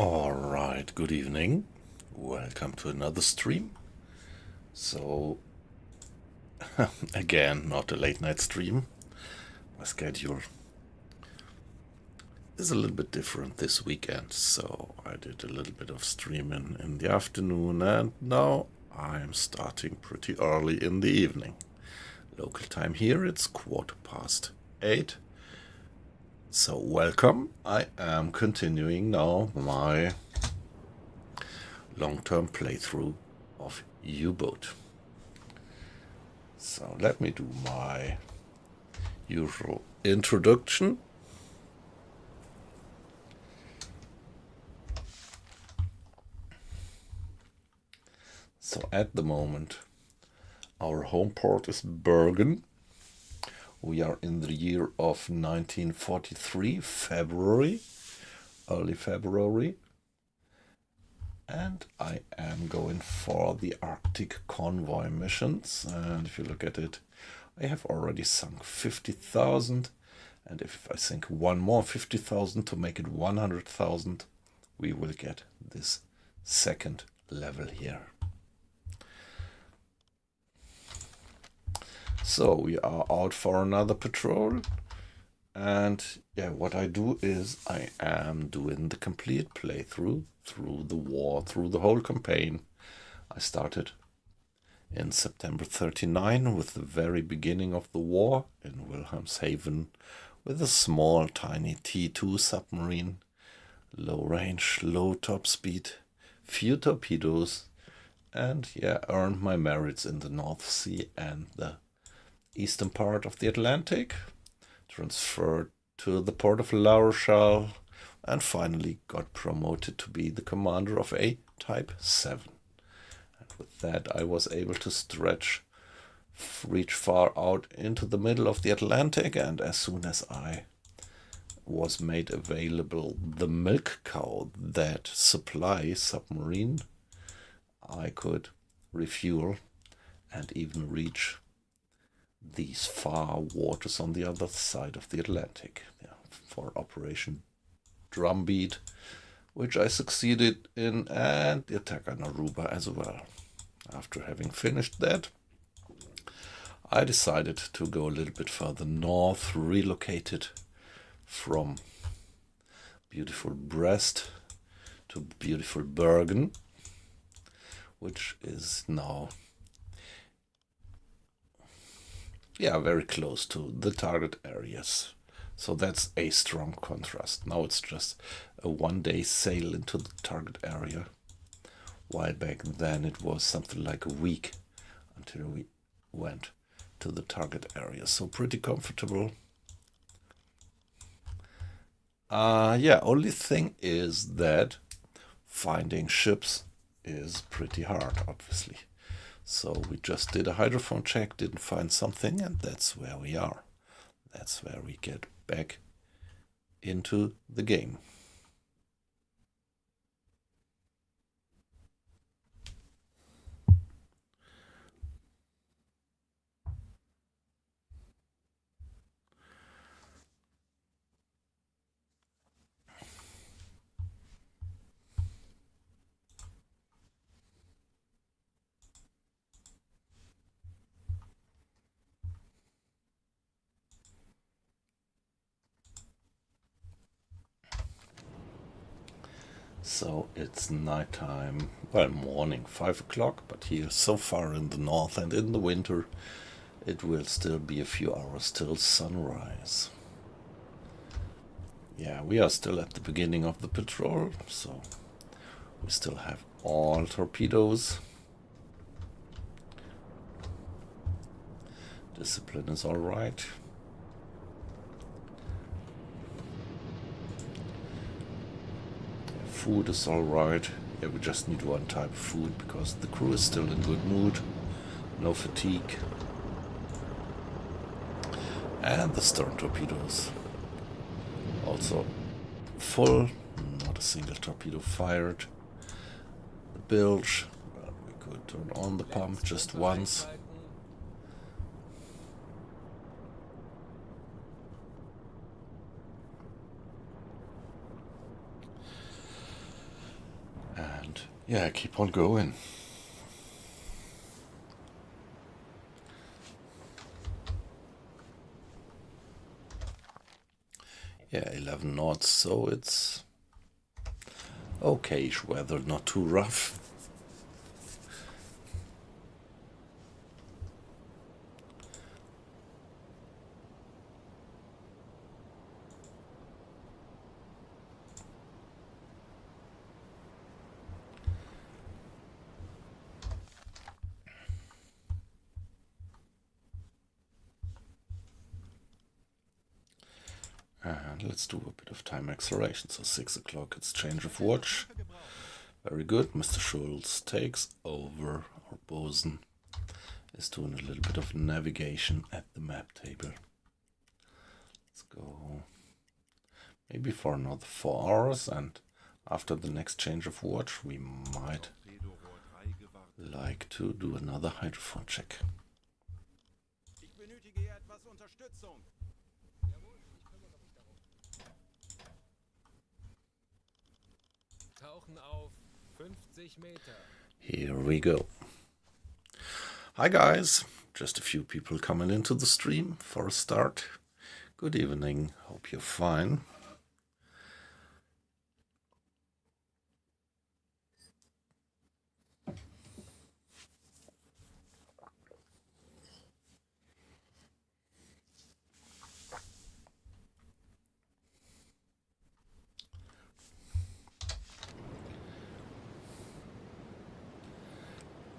Alright, good evening. Welcome to another stream. So, again, not a late night stream. My schedule is a little bit different this weekend, so I did a little bit of streaming in the afternoon, and now I'm starting pretty early in the evening. Local time here, it's 8:15. So welcome. I am continuing now my long-term playthrough of UBOAT. So let me do my usual introduction. So at the moment, our home port is Bergen. We are in the year of 1943, early February. And I am going for the Arctic convoy missions. And if you look at it, I have already sunk 50,000. And if I sink one more 50,000 to make it 100,000, we will get this second level here. So we are out for another patrol. And yeah, what I do is I am doing the complete playthrough through the war, through the whole campaign. I started in September 39 with the very beginning of the war in Wilhelmshaven with a small tiny T2 submarine, low range, low top speed, few torpedoes, and yeah, earned my merits in the North Sea and the eastern part of the Atlantic, transferred to the port of La Rochelle, and finally got promoted to be the commander of a Type 7. And with that I was able to reach far out into the middle of the Atlantic, and as soon as I was made available the milk cow that supply submarine, I could refuel and even reach these far waters on the other side of the Atlantic, for Operation Drumbeat, which I succeeded in, and the attack on Aruba as well. After having finished that, I decided to go a little bit further north, relocated from beautiful Brest to beautiful Bergen, which is now very close to the target areas. So that's a strong contrast. Now it's just a one-day sail into the target area, while back then it was something like a week until we went to the target area. So pretty comfortable. Only thing is that finding ships is pretty hard, obviously. So we just did a hydrophone check, didn't find something, and that's where we are. That's where we get back into the game. So it's nighttime, well, morning, 5 o'clock, but here so far in the north and in the winter, it will still be a few hours till sunrise. Yeah, we are still at the beginning of the patrol, so we still have all torpedoes. Discipline is all right. Food is all right. Yeah, we just need one type of food because the crew is still in good mood. No fatigue. And the stern torpedoes also full. Not a single torpedo fired. The bilge, well, we could turn on the pump just once. Yeah, keep on going. Yeah, 11 knots, so it's okay-ish weather, not too rough. And let's do a bit of time acceleration. So 6 o'clock, it's change of watch. Very good. Mr. Schultz takes over. Our bosun is doing a little bit of navigation at the map table. Let's go maybe for another 4 hours, and after the next change of watch we might like to do another hydrophone check. Here we go. Hi guys, just a few people coming into the stream for a start. Good evening, hope you're fine.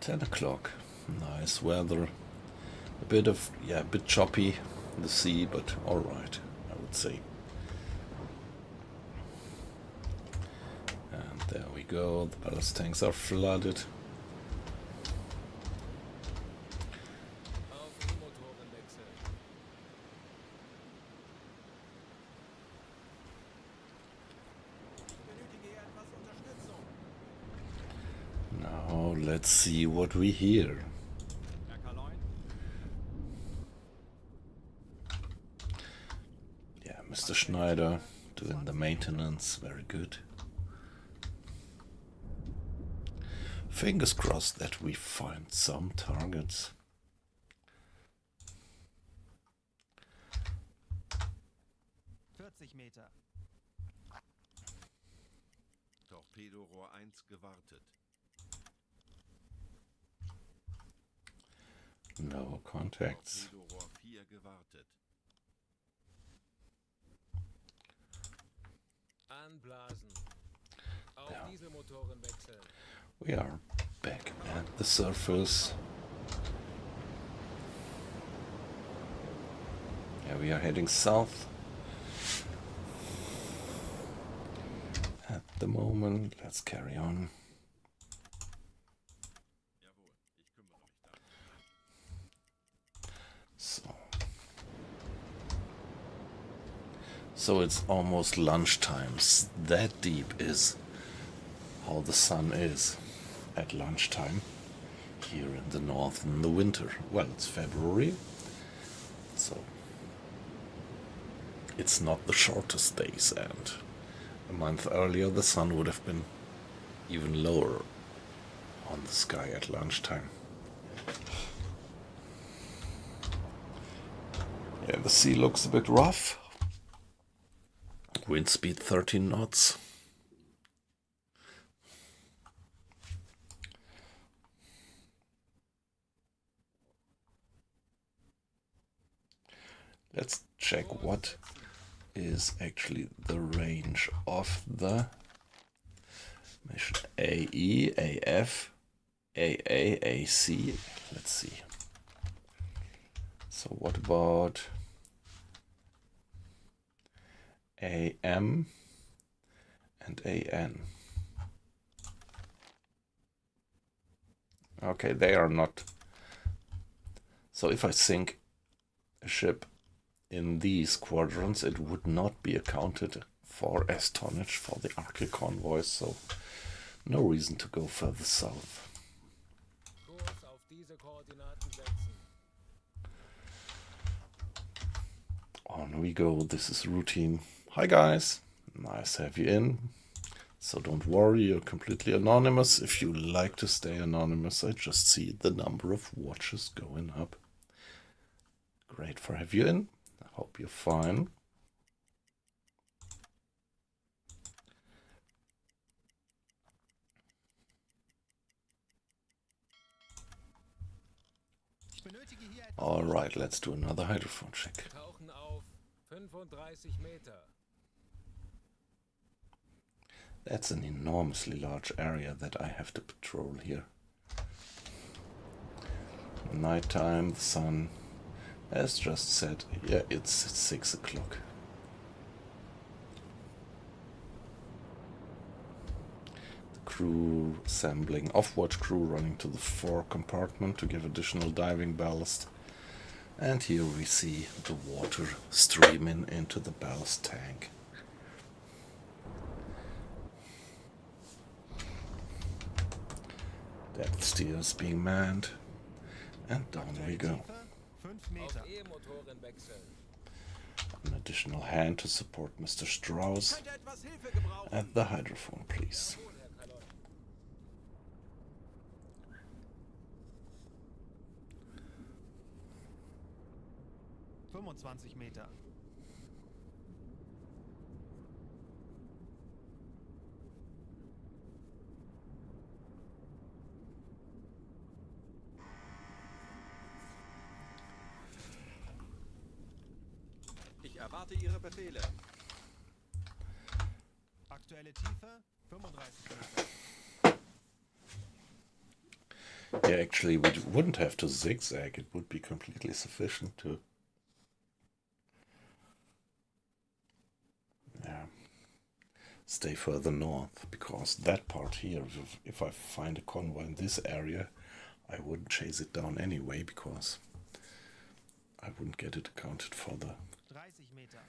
$10 o'clock, nice weather. A bit choppy in the sea, but all right, I would say. And there we go, the ballast tanks are flooded. Now let's see what we hear. Yeah, Mr. Schneider doing the maintenance, very good. Fingers crossed that we find some targets. Torpedorohr 1 gewartet. No contacts. Torpedorohr 4 gewartet. Anblasen. Auf Dieselmotoren wechseln. We are back at the surface. Yeah, we are heading south at the moment. Let's carry on. So it's almost lunchtime. That deep is how the sun is at lunchtime here in the north in the winter. Well, it's February, so it's not the shortest days, and a month earlier the sun would have been even lower on the sky at lunchtime. Yeah, the sea looks a bit rough. Wind speed 13 knots. Let's check what is actually the range of the mission. AE, AF, AA, AC. Let's see. So what about AM and AN? Okay, they are not. So if I sink a ship in these quadrants, it would not be accounted for as tonnage for the Arctic convoys, so no reason to go further south. On we go, this is routine. Hi guys, nice to have you in. So don't worry, you're completely anonymous. If you like to stay anonymous, I just see the number of watches going up. Great for have you in. I hope you're fine. All right, let's do another hydrophone check. Tauchen auf 35 Meter. That's an enormously large area that I have to patrol here. Nighttime, the sun, as just said, yeah, it's 6 o'clock. The crew assembling, off-watch crew running to the fore compartment to give additional diving ballast. And here we see the water streaming into the ballast tank. Depth steers being manned, and down we go. Auf E-Motoren wechseln. An additional hand to support Mr. Strauss. Könnte etwas Hilfe gebrauchen. At the hydrophone, please. Jawohl, Herr Kalon. 25 Meter. Ich erwarte Ihre Befehle. Aktuelle Tiefe 35 Meter. Yeah, actually, we wouldn't have to zigzag. It would be completely sufficient to... Yeah. Stay further north, because that part here, if I find a convoy in this area, I wouldn't chase it down anyway, because I wouldn't get it accounted for the 30 Meter.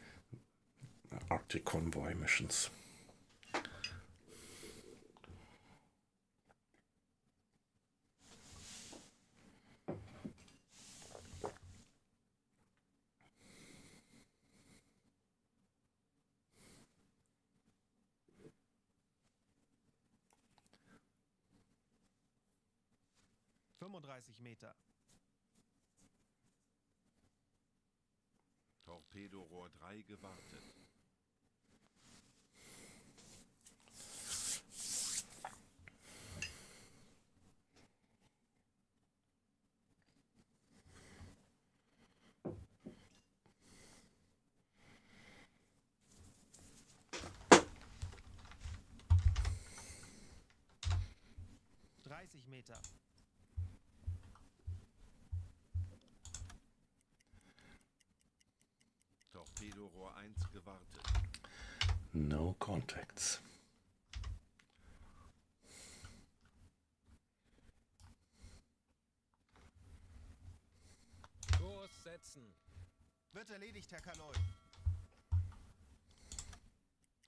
Arctic convoy missions. Meter. Torpedorohr 3 gewartet. Meter. Torpedorohr 1 gewartet. No contacts. Kurs setzen. Wird erledigt, Herr Kaloi.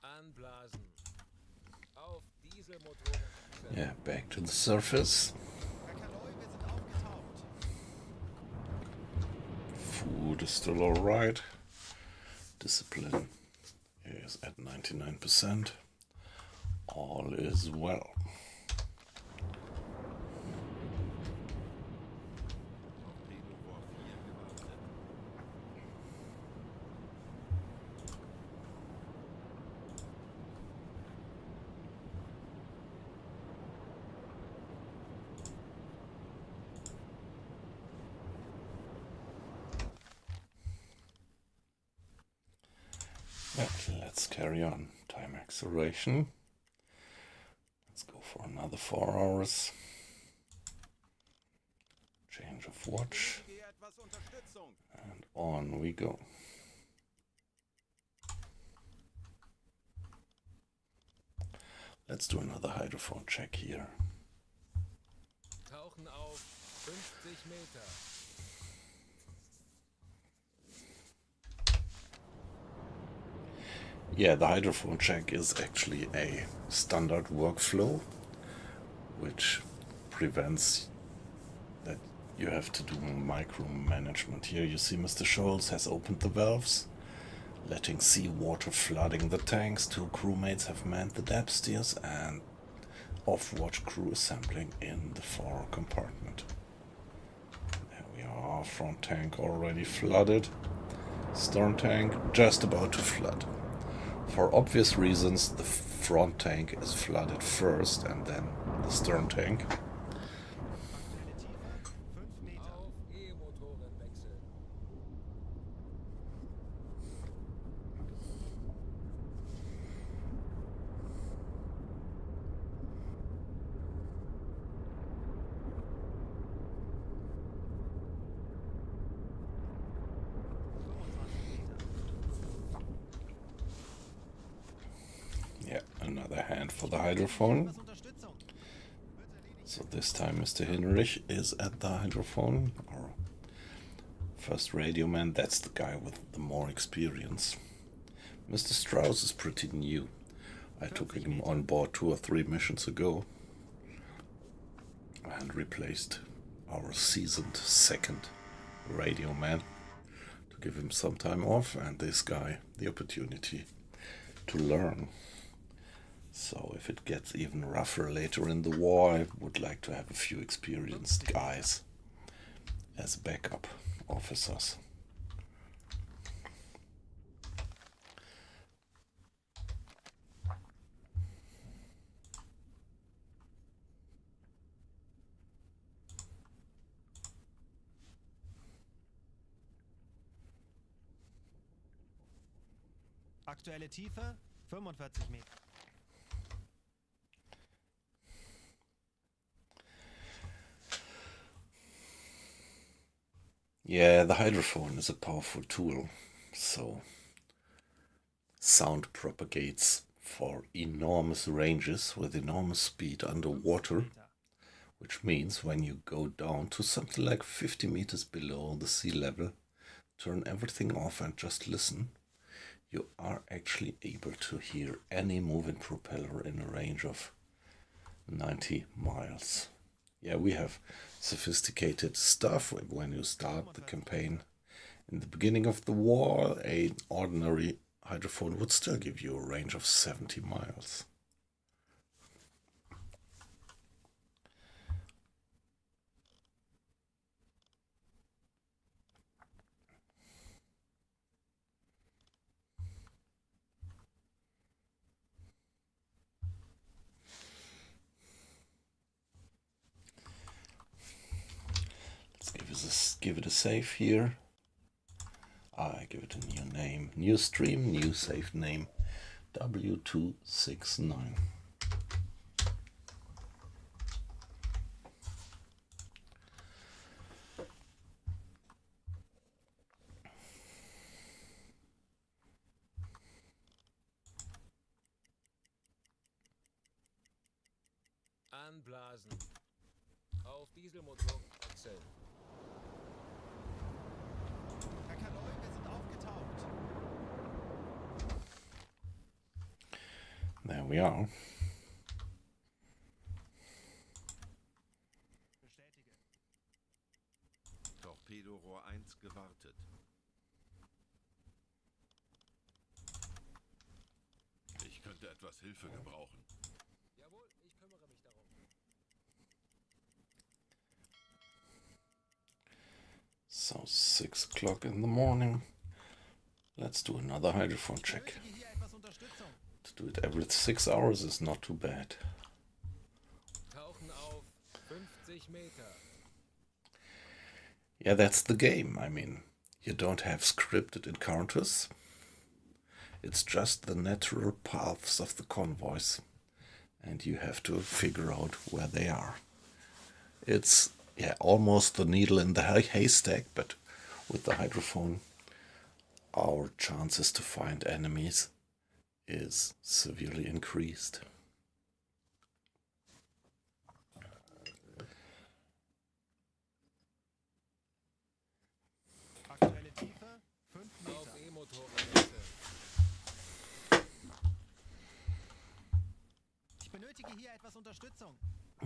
Anblasen. Auf Dieselmotoren wechseln. Yeah, back to the surface. Herr Kaloi, wir sind aufgetaucht. Food is still alright. Discipline is at 99%. All is well. Torpedorohr 4 gewartet. But let's carry on. Time acceleration. Let's go for another 4 hours. Change of watch. Benötige etwas Unterstützung. And on we go. Let's do another hydrophone check here. Tauchen auf 50 Meter. Yeah, the hydrophone check is actually a standard workflow, which prevents that you have to do micromanagement. Here you see Mr. Scholes has opened the valves. letting seawater flooding the tanks. 2 crewmates have manned the depth steers and off-watch crew assembling in the forward compartment. There we are, front tank already flooded. Stern tank just about to flood. For obvious reasons, the front tank is flooded first and then the stern tank. Aktuelle Tiefe 5 Meter. Auf E-Motoren wechseln. Yeah, another hand for the hydrophone. Etwas Unterstützung. Wird erledigt. So this time Mr. Hinrich is at the hydrophone. Our first radio man, that's the guy with the more experience. Mr. Strauss is pretty new. I took him on board 2 or 3 missions ago and replaced our seasoned second radio man to give him some time off and this guy the opportunity to learn. So if it gets even rougher later in the war, I would like to have a few experienced guys as backup officers. Aktuelle Tiefe 45 Meter. Yeah, the hydrophone is a powerful tool, so sound propagates for enormous ranges with enormous speed underwater, which means when you go down to something like 50 meters below the sea level, turn everything off and just listen, you are actually able to hear any moving propeller in a range of 90 miles. Yeah, we have sophisticated stuff. When you start the campaign in the beginning of the war, an ordinary hydrophone would still give you a range of 70 miles. Give it a save here. I give it a new name, new stream, new save name, W269. Anblasen. Auf Dieselmotoren wechseln. Herr Kanoi, wir sind aufgetaucht. There we are. Bestätige. Torpedorohr 1 gewartet. Ich könnte etwas Hilfe gebrauchen. Jawohl, ich kümmere mich darum. So 6 o'clock in the morning. Let's do another hydrophone check. Benötige hier etwas Unterstützung. To do it every 6 hours is not too bad. Tauchen auf 50 Meter. Yeah, that's the game. I mean, you don't have scripted encounters. It's just the natural paths of the convoys. And you have to figure out where they are. It's, yeah, almost the needle in the haystack, but with the hydrophone, our chances to find enemies is severely increased. Aktuelle Tiefe 5 Auf Meter. E-Motoren wechseln. Ich benötige hier etwas Unterstützung.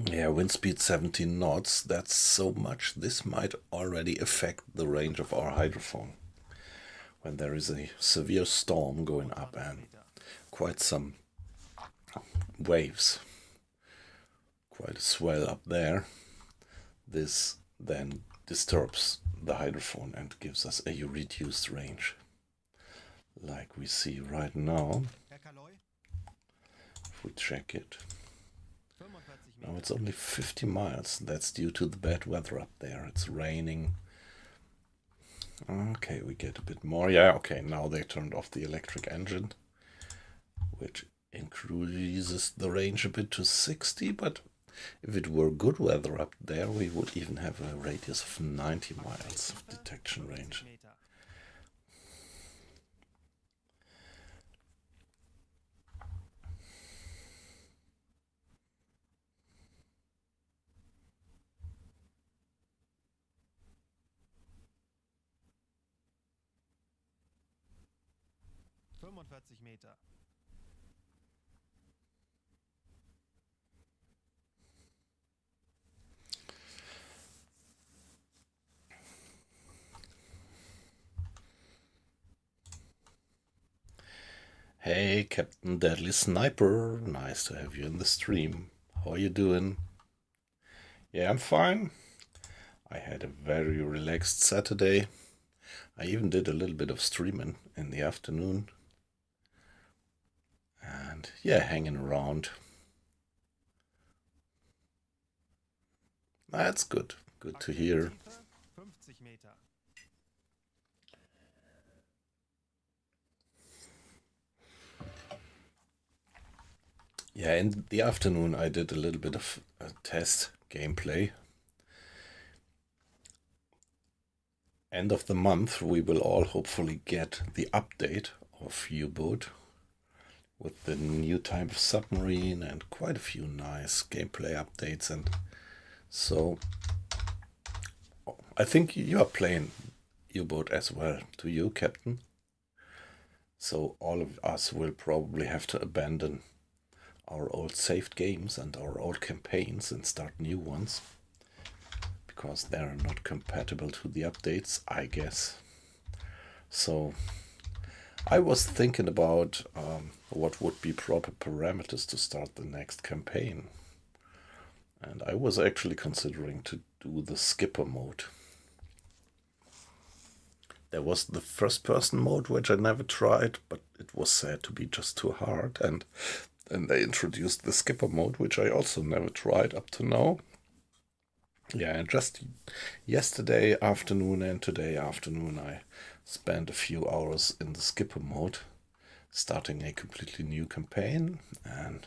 Yeah, wind speed 17 knots, that's so much. This might already affect the range of our hydrophone. when there is a severe storm going up 25 and Meter. quite some waves, quite a swell up there. This then disturbs the hydrophone and gives us a reduced range, like we see right now. Herr Kaloy, If we check it, 45 now Meter. it's only 50 miles. That's due to the bad weather up there. It's raining. Okay, we get a bit more. Yeah, okay, now they turned off the electric engine, which increases the range a bit to 60, but if it were good weather up there, we would even have a radius of 90 miles of detection 50 range. Meter. Meter. Hey, Captain Deadly Sniper, nice to have you in the stream. How are you doing? Yeah, I'm fine. I had a very relaxed Saturday. I even did a little bit of streaming in the afternoon. And yeah, hanging around. That's good. Good to hear. 50 Meter. Yeah, in the afternoon I did a little bit of test gameplay. End of the month we will all hopefully get the update of UBOAT with the new type of submarine and quite a few nice gameplay updates. And so I think you are playing UBOAT as well, do you, Captain? So all of us will probably have to abandon our old saved games and our old campaigns and start new ones, because they're not compatible to the updates, I guess. So I was thinking about what would be proper parameters to start the next campaign. And I was actually considering to do the skipper mode. There was the first person mode, which I never tried, but it was said to be just too hard. And then they introduced the skipper mode, which I also never tried up to now. Yeah, and just yesterday afternoon and today afternoon I spent a few hours in the skipper mode, starting a completely new campaign. And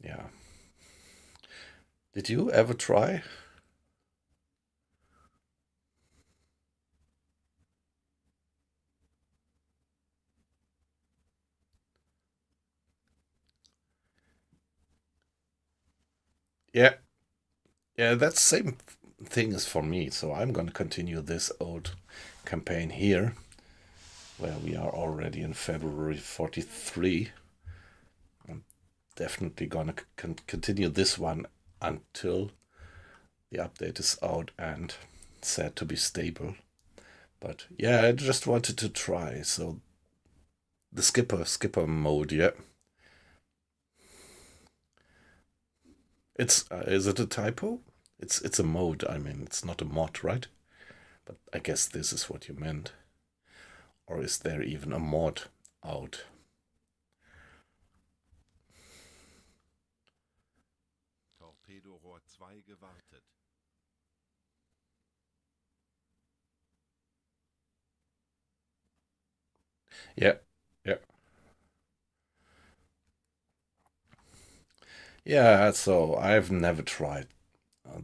yeah. Did you ever try? Yeah. Yeah, that's the same thing as for me. So I'm going to continue this old campaign here, where we are already in February 43. I'm definitely going to continue this one until the update is out and said to be stable. But yeah, I just wanted to try. So the skipper mode, yeah. It's is it a typo? It's a mode. I mean, it's not a mod, right? But I guess this is what you meant. Or is there even a mod out? Torpedorohr 2 gewartet. Yeah, yeah. Yeah, so I've never tried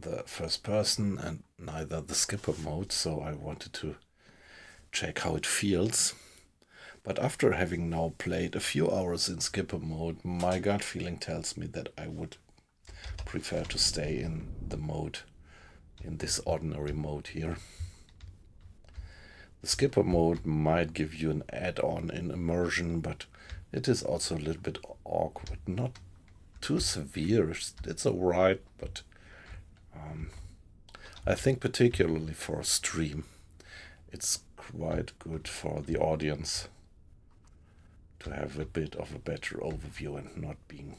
the first person and neither the skipper mode, so I wanted to check how it feels. But after having now played a few hours in skipper mode, my gut feeling tells me that I would prefer to stay in the mode, in this ordinary mode here. The skipper mode might give you an add-on in immersion, but it is also a little bit awkward. Not too severe, it's alright, but I think particularly for a stream, it's quite good for the audience to have a bit of a better overview and not being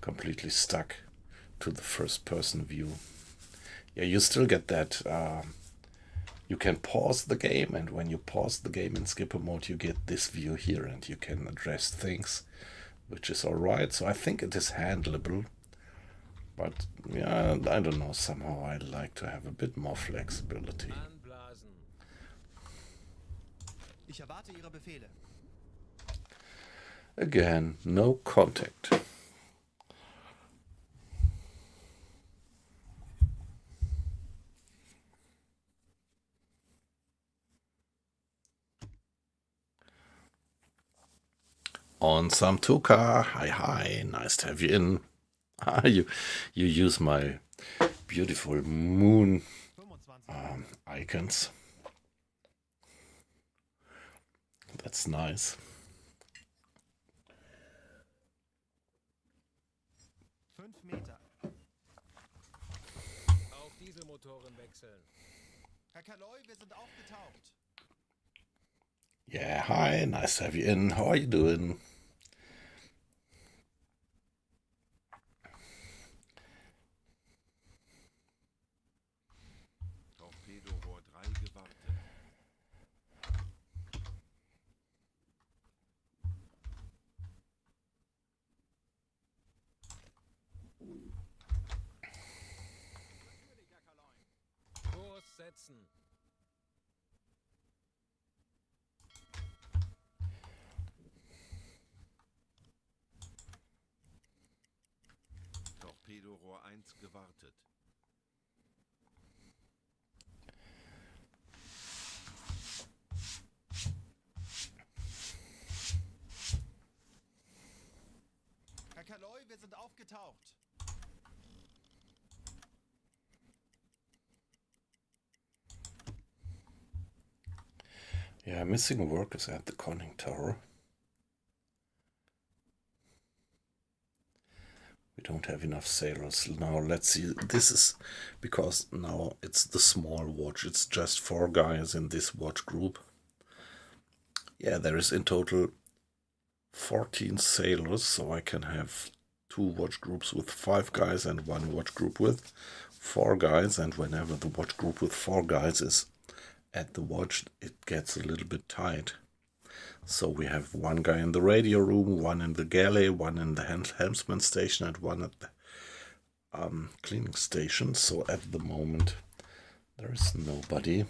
completely stuck to the first person view. Yeah, you still get that. You can pause the game, and when you pause the game in skipper mode, you get this view here, and you can address things, which is alright. So I think it is handleable. But yeah, I don't know, somehow I like to have a bit more flexibility. Anblasen. Ich erwarte Ihre Befehle. Again, no contact. On some Tuka, hi, nice to have you in. You use my beautiful moon 25. icons. That's nice. 5 Meter. Auf Dieselmotoren wechseln. Herr Kaloi, wir sind aufgetaucht. Yeah, hi, nice to have you in. How are you doing? Torpedorohr 3 gewartet. Kurs setzen. Torpedorohr 1 gewartet. Herr Kaloi, wir sind aufgetaucht. Yeah, missing workers at the conning tower. We don't have enough sailors. Now let's see. This is because now it's the small watch. It's just 4 guys in this watch group. Yeah, there is in total 14 sailors, so I can have 2 watch groups with 5 guys and 1 watch group with 4 guys. And whenever the watch group with 4 guys is at the watch, it gets a little bit tight. So we have 1 guy in the radio room, 1 in the galley, 1 in the helmsman station, and 1 at the cleaning station. So at the moment there is nobody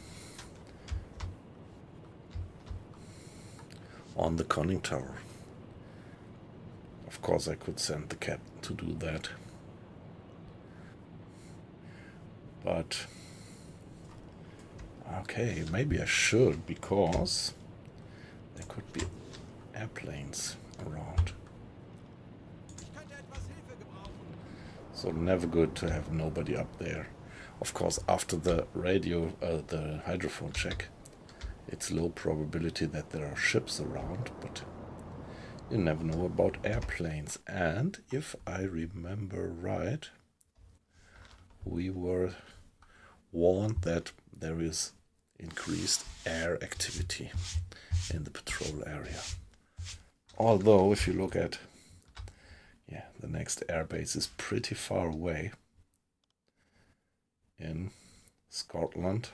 on the conning tower. Of course I could send the captain to do that, but okay, maybe I should, because there could be airplanes around. Ich könnte etwas Hilfe gebrauchen. So never good to have nobody up there. Of course, after the radio, the hydrophone check, it's low probability that there are ships around, but you never know about airplanes. And if I remember right, we were warned that there is increased air activity in the patrol area. Although if you look at, yeah, the next airbase is pretty far away in Scotland.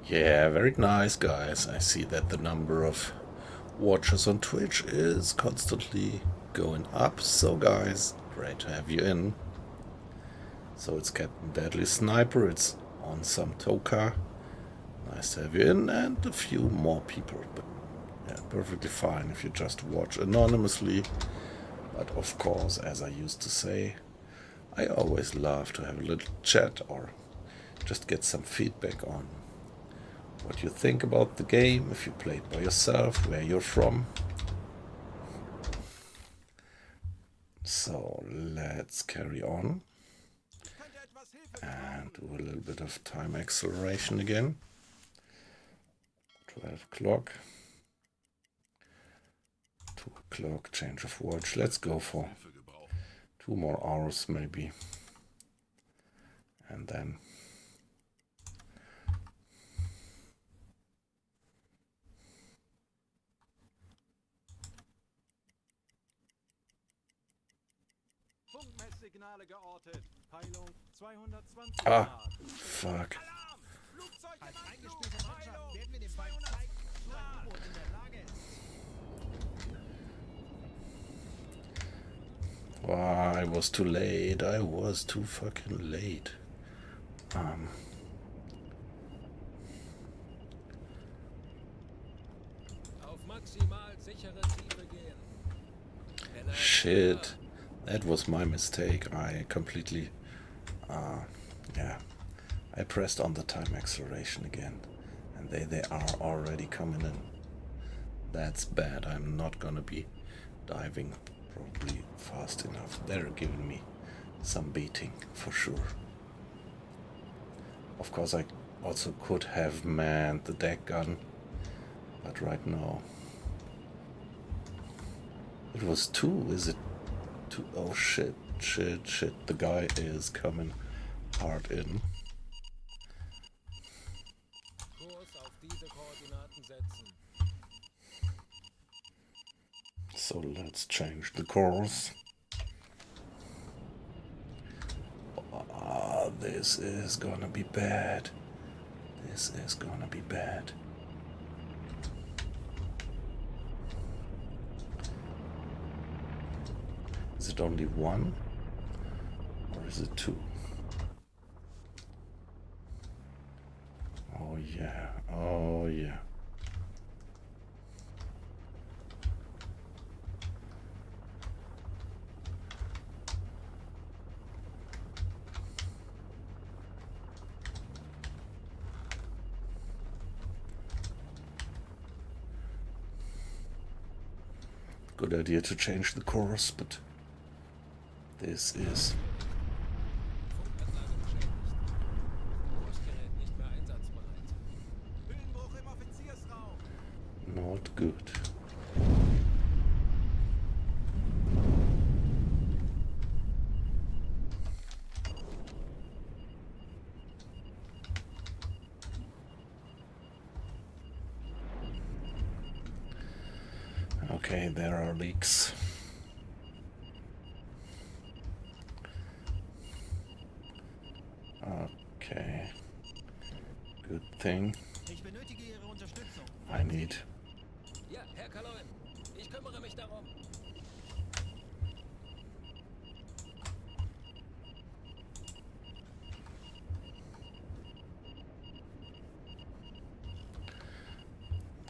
Yeah, very nice, guys. I see that the number of watchers on Twitch is constantly going up. So, guys, great to have you in. So, it's Captain Deadly Sniper. It's on some Toka. Nice to have you in. And a few more people. But, yeah, perfectly fine if you just watch anonymously. But, of course, as I used to say, I always love to have a little chat or just get some feedback on what you think about the game, if you played by yourself, where you're from. So let's carry on Könnte etwas Hilfe and gebrauchen. do a little bit of time acceleration again. 12 o'clock. 2 o'clock, change of watch. Let's go for Hilfe gebrauchen. 2 more hours maybe. And then Funkmesssignale geortet. Peilung 220 Ah, Grad. fuck. Alarm! Flugzeug Als im Anflug! eingespielte Mannschaft Peilung werden wir dem Feind 220 zeigen, wozu ein Grad. U-Boot in der Lage ist. I was too late. I was too fucking late. Auf maximal sichere Tiefe gehen. Shit. That was my mistake. I completely... yeah. I pressed on the time acceleration again. And they are already coming in. That's bad. I'm not gonna be diving probably fast enough. They're giving me some beating for sure. Of course, I also could have manned the deck gun, but right now it was 2. Is it 2? Oh shit, shit, shit. The guy is coming hard in. Kurs auf diese Koordinaten setzen. So let's change the course. This is gonna be bad. This is gonna be bad. Is it only 1? Or is it 2? Oh yeah, oh yeah. Good idea to change the course, but this is Funkanlage beschädigt. Kursgerät nicht mehr einsatzbereit. Höhenbruch im Offiziersraum. not good. Okay, there are leaks. Okay. Good thing. Ich benötige Ihre Unterstützung. I need. Ja, Herr Kaloin, ich kümmere mich darum.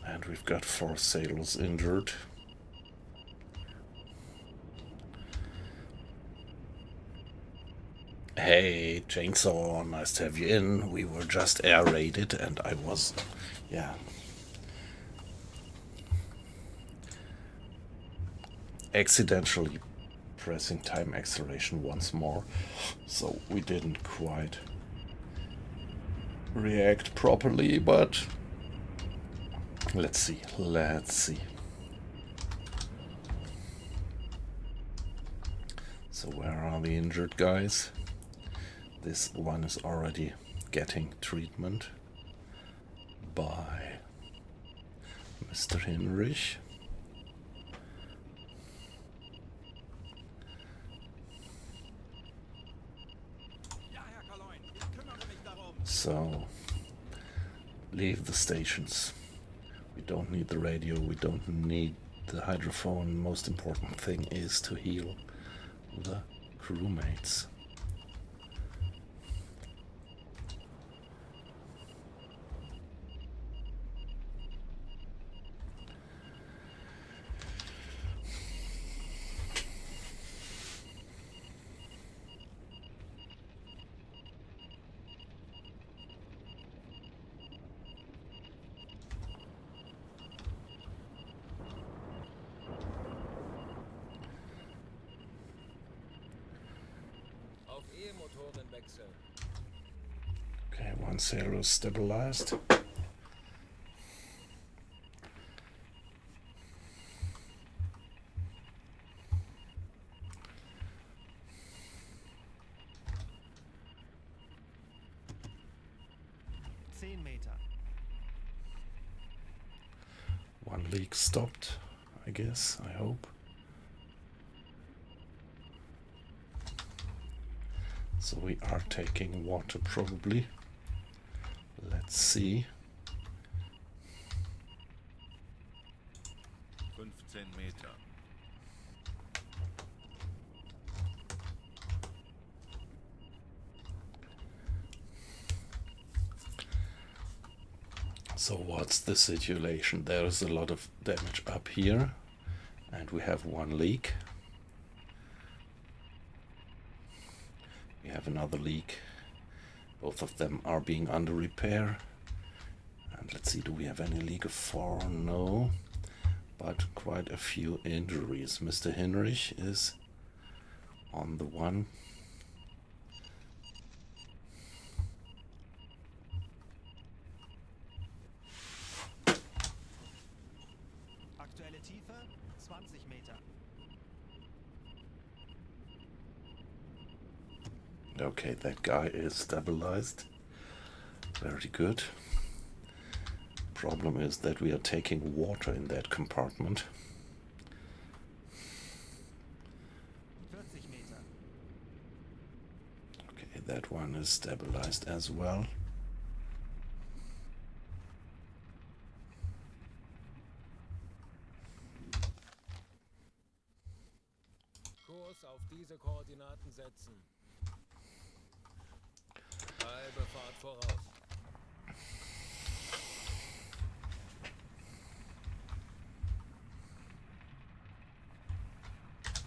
And we've got 4 sailors injured. Hey, Chainsaw, nice to have you in. We were just air raided and I was, yeah, accidentally pressing time acceleration once more, so we didn't quite react properly, but let's see, let's see. So where are the injured guys? This one is already getting treatment by Mr. Hinrich. Ja, Herr Kaloin, ich kümmere mich darum. So leave the stations. We don't need the radio, we don't need the hydrophone. Most important thing is to heal the crewmates. auf E-Motoren wechseln. Okay, one sailor is stabilized. 10 Meter. One leak stopped, I guess, I hope. So we are taking water probably. Let's see. 15 Meter. So what's the situation? There is a lot of damage up here and we have one leak. We have another leak. Both of them are being under repair. And let's see, do we have any leak of 4? No. But quite a few injuries. Mr. Hinrich is on the one. Aktuelle Tiefe 20 Meter. Okay, that guy is stabilized. Very good. Problem is that we are taking water in that compartment. 40 Meter. Okay, that one is stabilized as well. Kurs auf diese Koordinaten setzen. Halbe Fahrt voraus.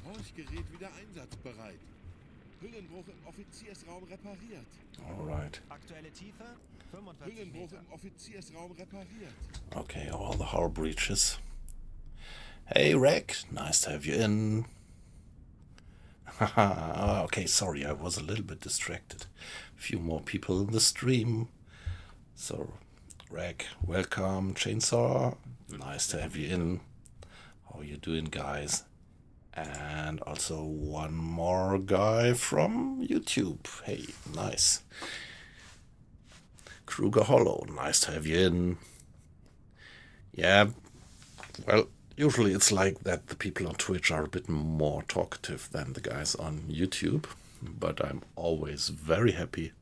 Horchgerät wieder einsatzbereit. Hüllenbruch im Offiziersraum repariert. Alright. Aktuelle Tiefe 45 Hüllenbruch Meter. im Offiziersraum repariert. Okay, all the hull breaches. Hey, Rec, nice to have you in. Haha, okay, sorry, I was a little bit distracted. A few more people in the stream. So, Rec, welcome. Chainsaw, nice to have you in. How you doing, guys? And also one more guy from YouTube. Hey, nice. Kruger Hollow, nice to have you in. Yeah, well, usually it's like that the people on Twitch are a bit more talkative than the guys on YouTube. But I'm always very happy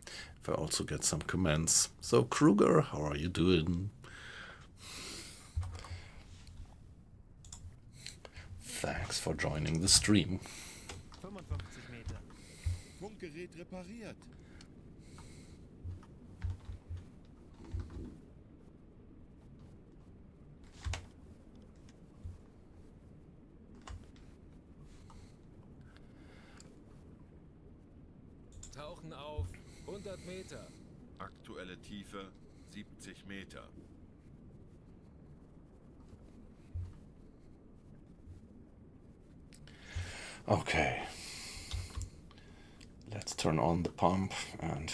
if I also get some comments. So Kruger, how are you doing? Thanks for joining the stream. 55 Meter. Funkgerät repariert. Tauchen auf 100 Meter. Aktuelle Tiefe 70 Meter. Okay. Let's turn on the pump and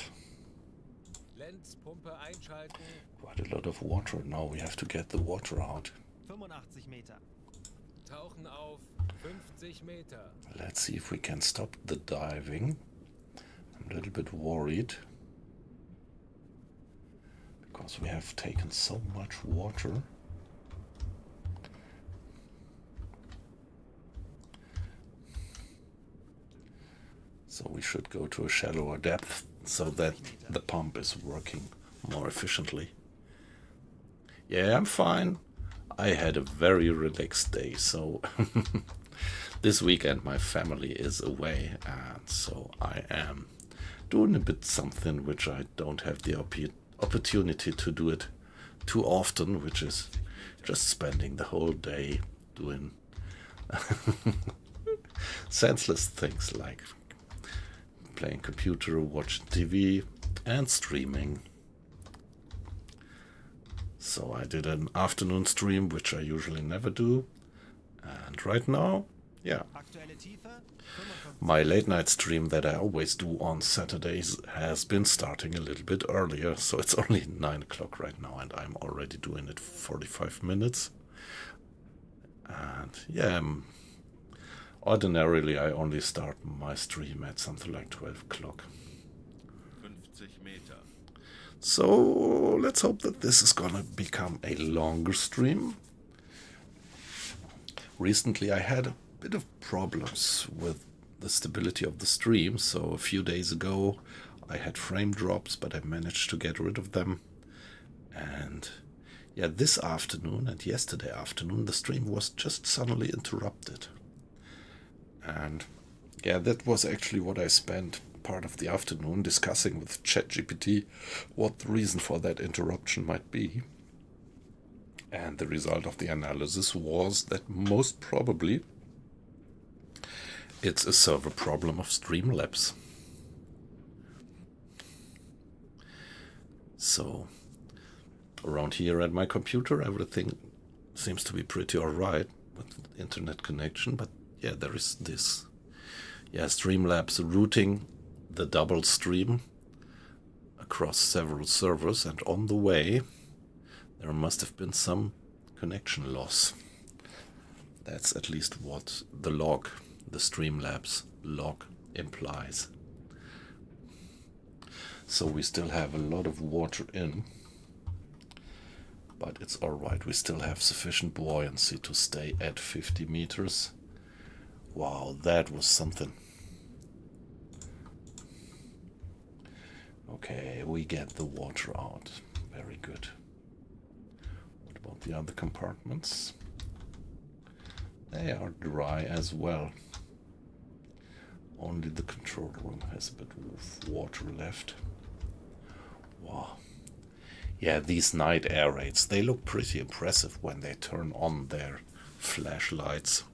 Lenzpumpe einschalten. quite a lot of water. Now we have to get the water out. 85 Meter. Tauchen auf 50 Meter. Let's see if we can stop the diving. I'm a little bit worried because we have taken so much water. So we should go to a shallower depth so that the pump is working more efficiently. Yeah, I'm fine. I had a very relaxed day, so this weekend my family is away, and so I am doing a bit something which I don't have the opportunity to do it too often, which is just spending the whole day doing senseless things like playing computer, watching TV, and streaming. So I did an afternoon stream, which I usually never do. And right now, yeah, Aktuelle Tiefe 55. my late night stream that I always do on Saturdays has been starting a little bit earlier, so it's only 9 o'clock right now, and I'm already doing it 45 minutes. And yeah, ordinarily I only start my stream at something like 12 o'clock. 50 Meter. So let's hope that this is gonna become a longer stream. Recently I had a bit of problems with the stability of the stream, so a few days ago I had frame drops, but I managed to get rid of them. And yeah, this afternoon and yesterday afternoon the stream was just suddenly interrupted. And yeah, that was actually what I spent part of the afternoon discussing with ChatGPT what the reason for that interruption might be. And the result of the analysis was that most probably it's a server problem of Streamlabs. So around here at my computer everything seems to be pretty alright with internet connection, but yeah, there is this Streamlabs routing the double stream across several servers, and on the way there must have been some connection loss. That's at least what the Streamlabs log implies. So we still have a lot of water in, but it's alright, we still have sufficient buoyancy to stay at 50 meters. Wow, that was something. Okay, we get the water out. Very good. What about the other compartments? They are dry as well. Only the control room has a bit of water left. Wow. Yeah, these night air raids, they look pretty impressive when they turn on their flashlights.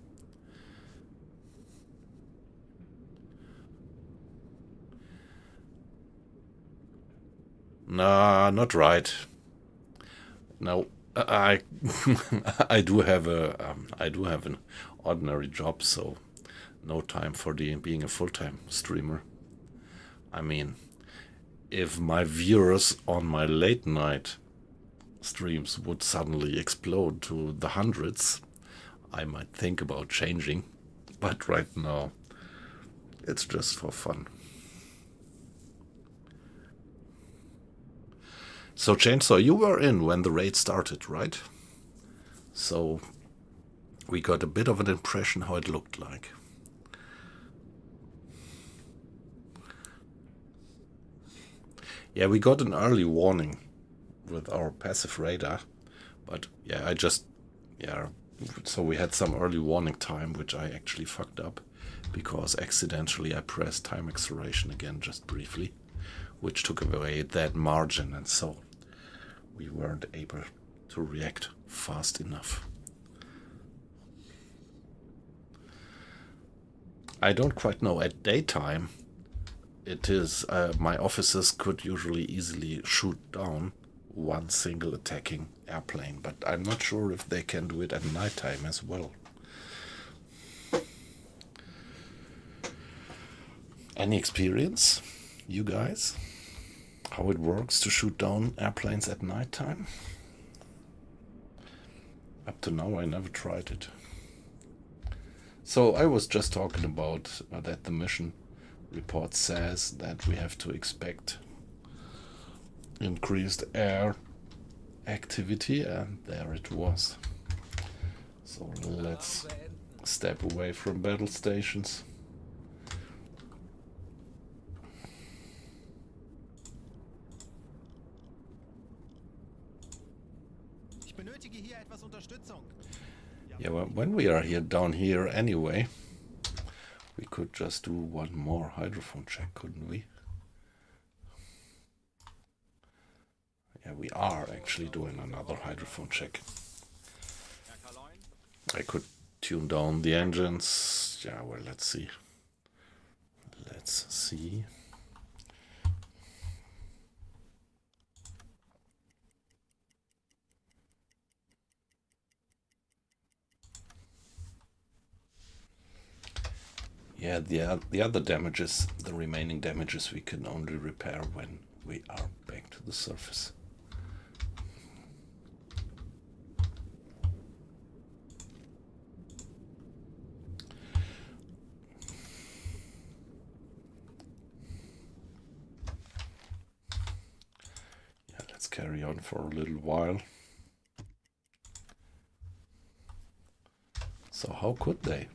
Nah, not right. No, I I do have an ordinary job, so no time for being a full-time streamer. I mean, if my viewers on my late night streams would suddenly explode to the hundreds, I might think about changing. But right now, it's just for fun. So Chainsaw, you were in when the raid started, right? So we got a bit of an impression how it looked like. Yeah, we got an early warning with our passive radar, but yeah, so we had some early warning time, which I actually fucked up because accidentally I pressed time acceleration again just briefly, which took away that margin, and so we weren't able to react fast enough. I don't quite know. At daytime, it is my officers could usually easily shoot down one single attacking airplane, but I'm not sure if they can do it at nighttime as well. Any experience, you guys? How it works to shoot down airplanes at nighttime? Up to now, I never tried it. So I was just talking about that the mission report says that we have to expect increased air activity, and there it was. So let's step away from battle stations. Ich benötige hier etwas Unterstützung. Yeah, well, when we are here down here anyway, we could just do one more hydrophone check, couldn't we? Yeah, we are actually doing another hydrophone check. I could tune down the engines. Yeah, well, let's see. Let's see. Yeah, the other damages, the remaining damages, we can only repair when we are back to the surface. Yeah, let's carry on for a little while. So how could they?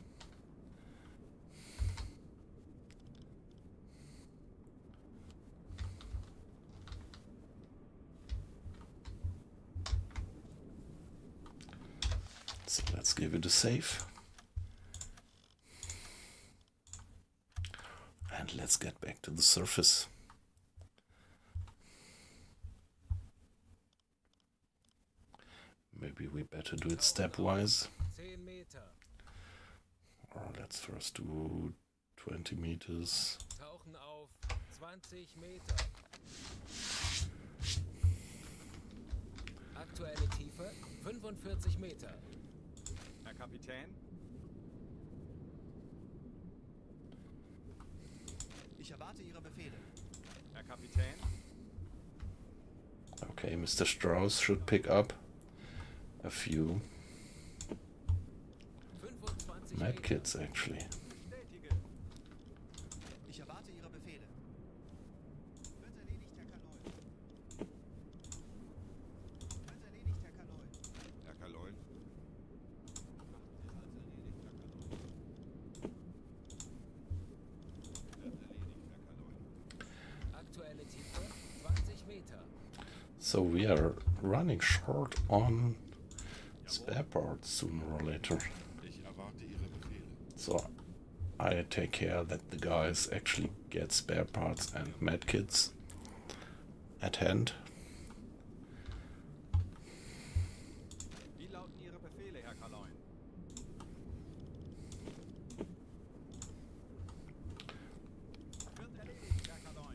So let's give it a save. And let's get back to the surface. Maybe we better do it stepwise. 10 Meter. Or let's first do 20 meters. Tauchen auf 20 Meter. Aktuelle Tiefe 45 Meter. Herr Kapitän? Ich erwarte Ihre Befehle. Herr Kapitän? Okay, Mr. Strauss should pick up a few 25 medkits actually. Bestätige. Ich erwarte Ihre Befehle. Wird erledigt, Herr Kaloy. Wird erledigt, Herr Kaloy. Herr Kaloin. Aktuelle Tiefe 20 Meter. So we are running short on spare parts sooner or later. Ich erwarte Ihre Befehle. So I take care that the guys actually get spare parts and medkits at hand. Wie lauten Ihre Befehle, Herr Kaloy? Wird erledigt, Herr Kaloy.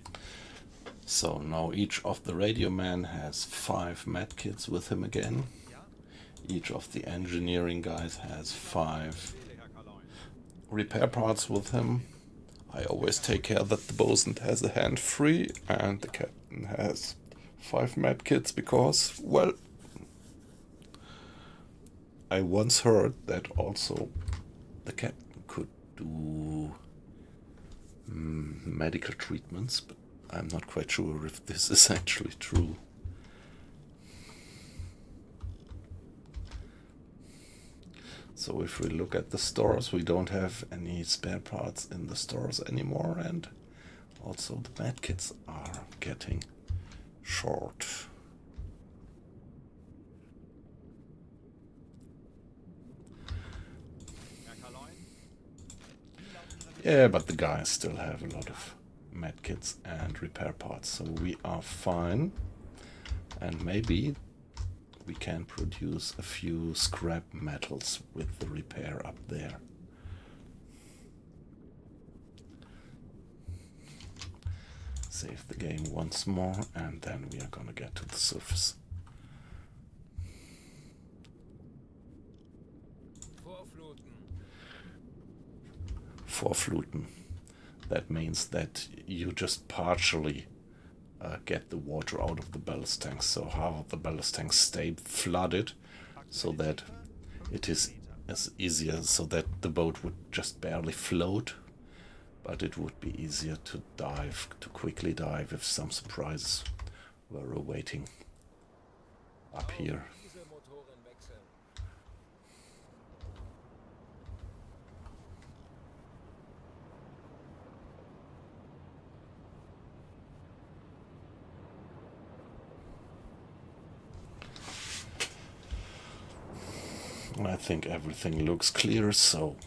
So now each of the radio men has 5 medkits with him again. Each of the engineering guys has 5 Befehle, Herr Kaloy. repair parts with him. I always take care that the bosun has a hand free and the captain has 5 medkits because, well, I once heard that also the captain could do medical treatments, but I'm not quite sure if this is actually true. So if we look at the stores, we don't have any spare parts in the stores anymore, and also the medkits are getting short. Herr Kaloy? Yeah, but the guys still have a lot of medkits and repair parts, so we are fine. And maybe we can produce a few scrap metals with the repair up there. Save the game once more, and then we are gonna get to the surface. Vorfluten. Vorfluten. That means that you just partially get the water out of the ballast tanks, so half of the ballast tanks stay flooded, so that it is as easier, so that the boat would just barely float, but it would be easier to dive, to quickly dive if some surprises were awaiting up here. Dieselmotoren wechseln. I think everything looks clear, so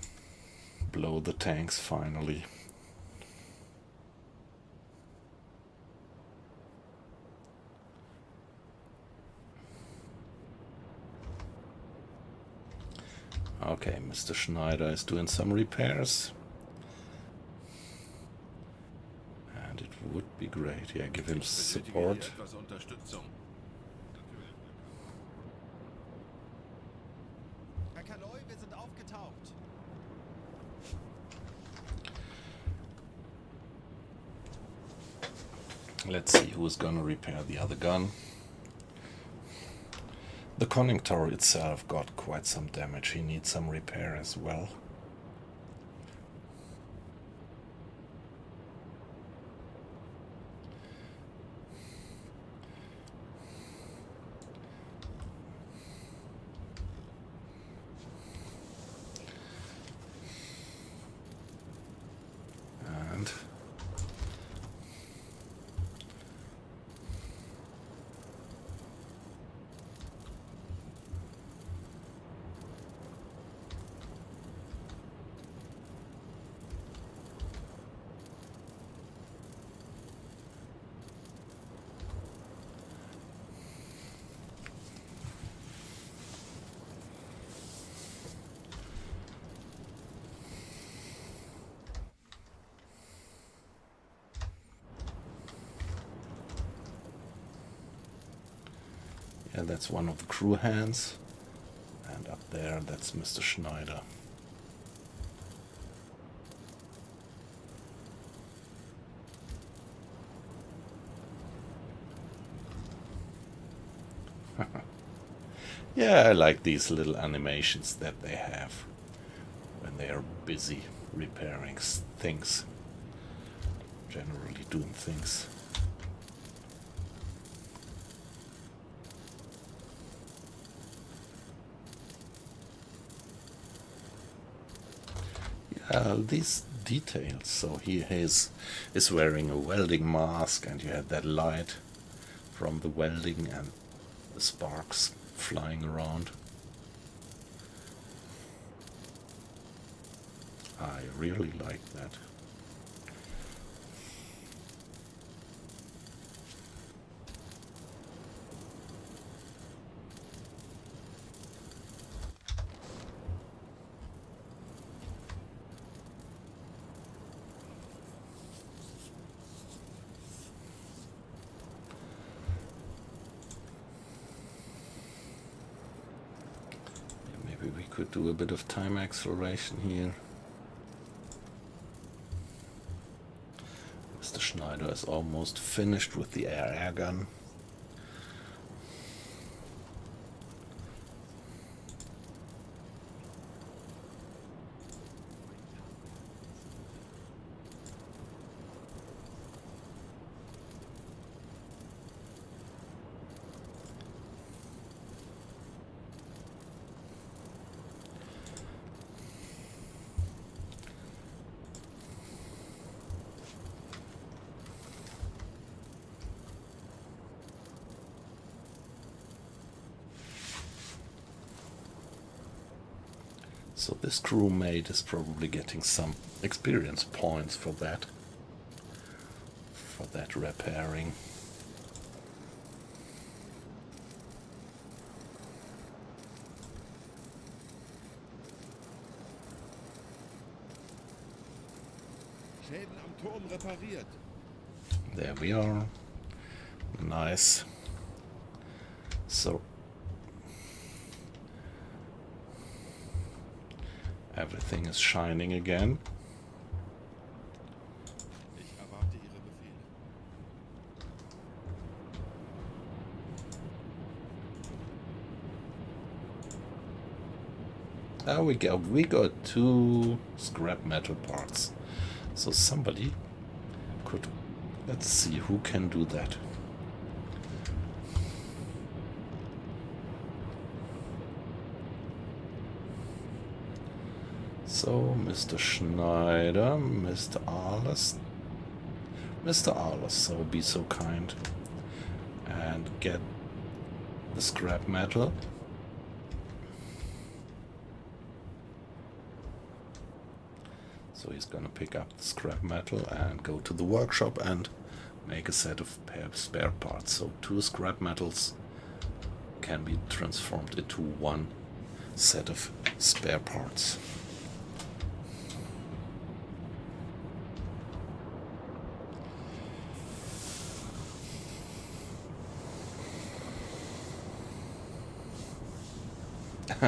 blow the tanks finally. Okay, Mr. Schneider is doing some repairs. And it would be great. Yeah, give him Benötige hier support. etwas Unterstützung. Herr Kaloy, wir sind aufgetaucht. Let's see who's gonna repair the other gun. The conning tower itself got quite some damage. He needs some repair as well. And yeah, that's one of the crew hands. And up there, that's Mr. Schneider. Yeah, I like these little animations that they have when they are busy repairing things. Generally doing things. These details. So he is wearing a welding mask, and you had that light from the welding and the sparks flying around. I really like that. Maybe we could do a bit of time acceleration here. Mr. Schneider is almost finished with the air gun. So this crewmate is probably getting some experience points for that repairing. Schäden am Turm repariert. There we are. Nice. So everything is shining again. Ich erwarte Ihre Befehle. We got 2 scrap metal parts. So somebody could, let's see who can do that. So Mr. Schneider, Mr. Arles, so be so kind and get the scrap metal. So he's gonna pick up the scrap metal and go to the workshop and make a set of spare parts. So 2 scrap metals can be transformed into 1 set of spare parts.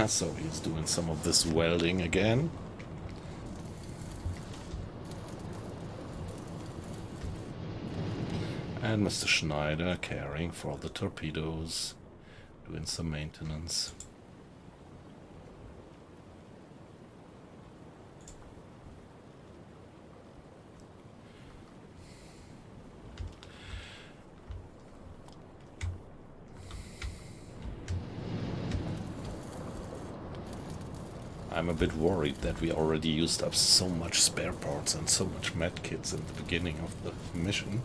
So he's doing some of this welding again. And Mr. Schneider caring for the torpedoes, doing some maintenance. I'm a bit worried that we already used up so much spare parts and so much medkits in the beginning of the mission.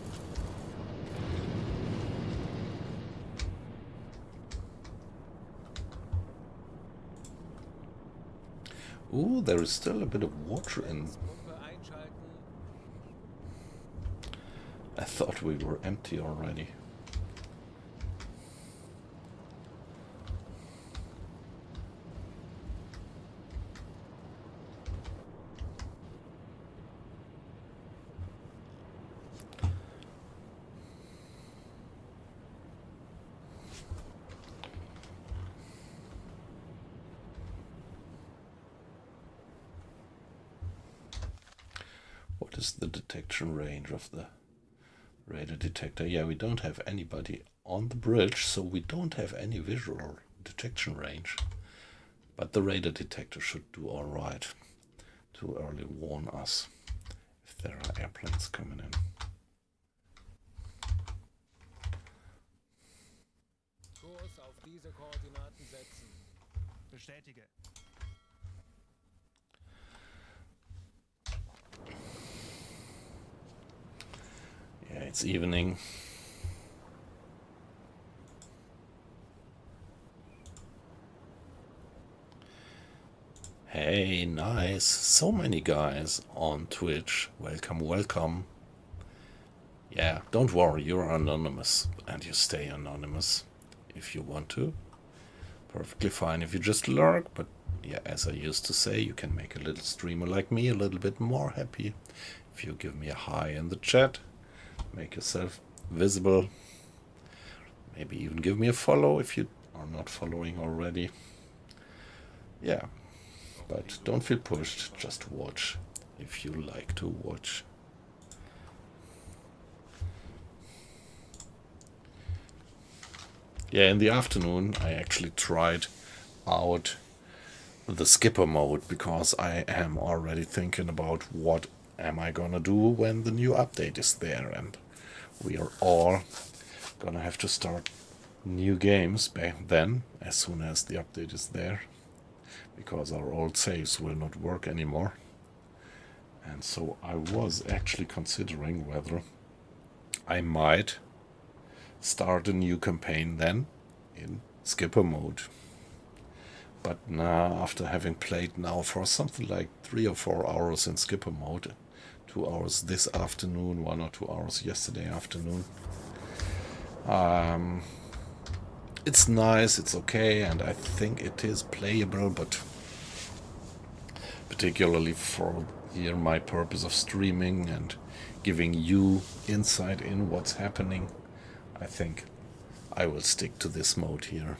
Ooh, there is still a bit of water in. Pumpe einschalten. I thought we were empty already. What is the detection range of the radar detector? Yeah, we don't have anybody on the bridge, so we don't have any visual detection range. But the radar detector should do all right to early warn us if there are airplanes coming in. Kurs auf diese Koordinaten setzen. Bestätige. Yeah, it's evening. Hey, nice. So many guys on Twitch. Welcome, welcome. Yeah, don't worry, you're anonymous and you stay anonymous if you want to. Perfectly fine if you just lurk, but yeah, as I used to say, you can make a little streamer like me a little bit more happy if you give me a hi in the chat. Make yourself visible. Maybe even give me a follow if you are not following already. Yeah, but don't feel pushed. Just watch if you like to watch. Yeah, in the afternoon I actually tried out the skipper mode because I am already thinking about what am I gonna do when the new update is there, and we are all gonna have to start new games back then as soon as the update is there, because our old saves will not work anymore. And so I was actually considering whether I might start a new campaign then in skipper mode. But now, after having played now for something like 3 or 4 hours in skipper mode, 2 hours this afternoon, 1 or 2 hours yesterday afternoon, it's nice, it's okay, and I think it is playable, but particularly for here my purpose of streaming and giving you insight in what's happening, I think I will stick to this mode here.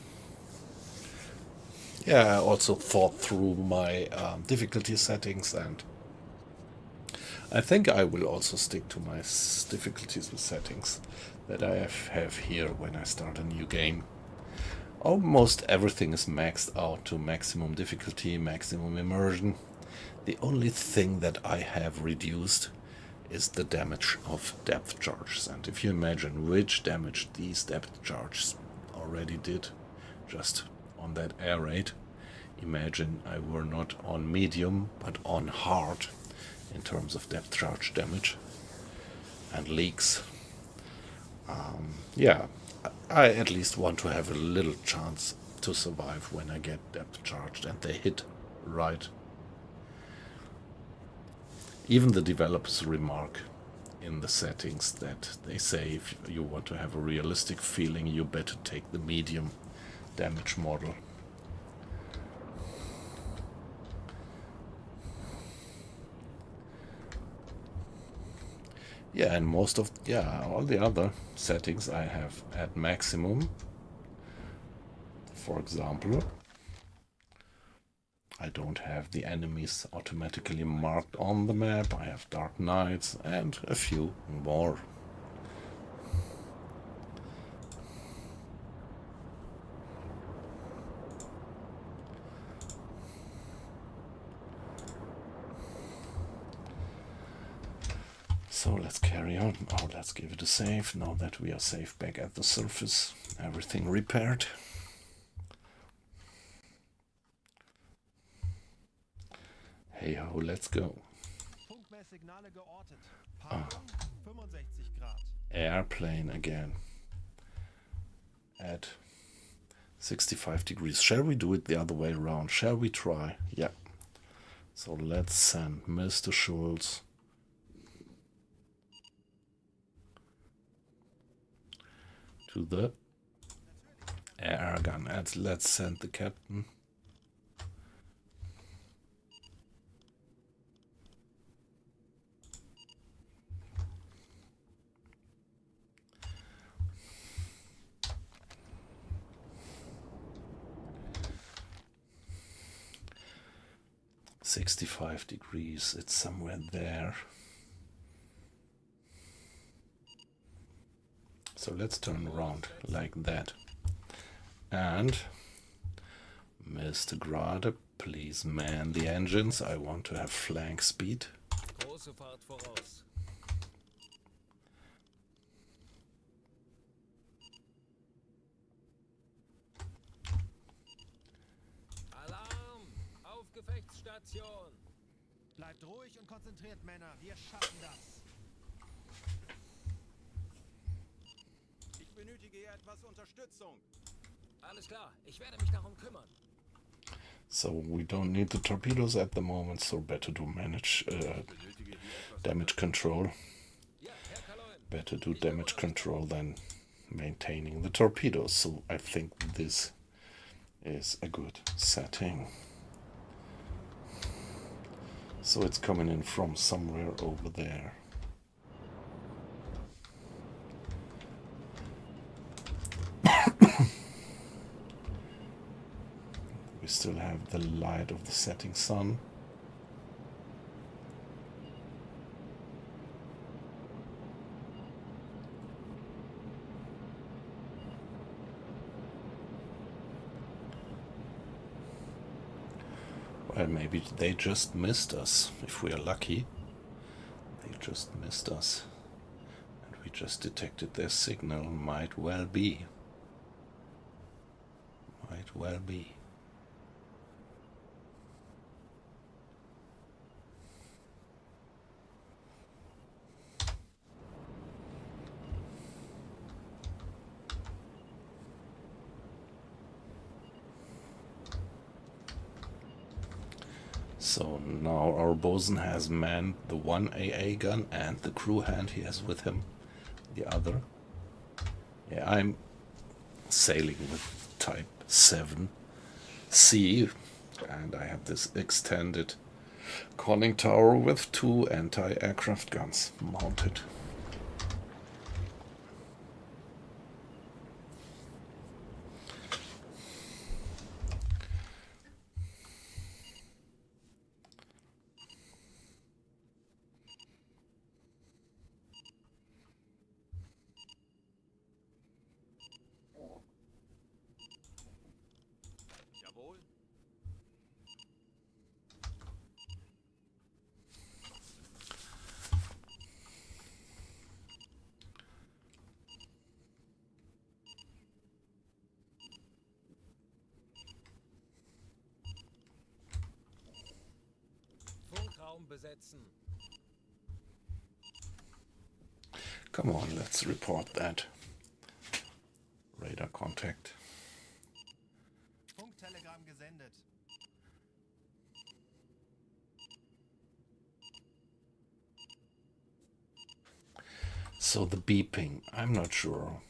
Yeah, I also thought through my difficulty settings, and I think I will also stick to my difficulty settings that I have here when I start a new game. Almost everything is maxed out to maximum difficulty, maximum immersion. The only thing that I have reduced is the damage of depth charges, and if you imagine which damage these depth charges already did just on that air raid, imagine I were not on medium but on hard in terms of depth charge damage and leaks. Yeah, I at least want to have a little chance to survive when I get depth charged and they hit right. Even the developers remark in the settings that they say if you want to have a realistic feeling, you better take the medium damage model. Yeah, and most of, all the other settings I have at maximum. For example, I don't have the enemies automatically marked on the map. I have Dark Knights and a few more. So let's carry on. Oh, let's give it a save. Now that we are safe back at the surface, everything repaired. Hey ho, let's go. Funkmesssignale geortet. Parkung 65 Grad. Airplane again. At 65 degrees. Shall we do it the other way around? Shall we try? Yeah. So let's send Mr. Schultz to the air gun. And let's send the captain. .65 degrees, it's somewhere there. So let's turn around like that. And Mr. Grade, please man the engines. I want to have flank speed. Große Fahrt voraus. Alarm! Auf Gefechtsstation! Bleibt ruhig und konzentriert, Männer. Wir schaffen das. Ich benötige hier etwas Unterstützung. Alles klar, ich werde mich darum kümmern. So we don't need the torpedoes at the moment, so better to manage damage control. Ja, Herr Kaloin. Better do damage control than maintaining the torpedoes. So I think this is a good setting. So it's coming in from somewhere over there. We still have the light of the setting sun. Well, maybe they just missed us. If we are lucky, they just missed us. And we just detected their signal. Might well be. Might well be. So now our bosun has manned the one AA gun and the crew hand he has with him, the other. Yeah, I'm sailing with Type 7C, and I have this extended conning tower with 2 anti-aircraft guns mounted. Jawohl. Funkraum besetzen. Come on, let's report that. Radar contact. Funktelegramm gesendet. So the beeping, I'm not sure.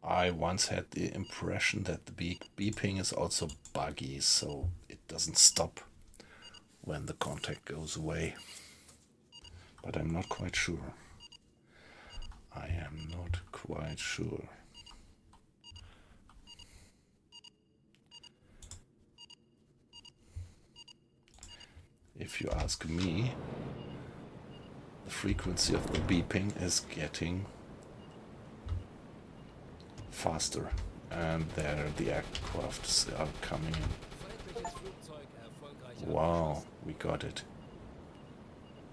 I once had the impression that the beeping is also buggy, so it doesn't stop when the contact goes away. But I'm not quite sure. I am not quite sure. If you ask me, the frequency of the beeping is getting faster, and there the aircrafts are coming in. Feindliches Flugzeug erfolgreich Wow, we got it.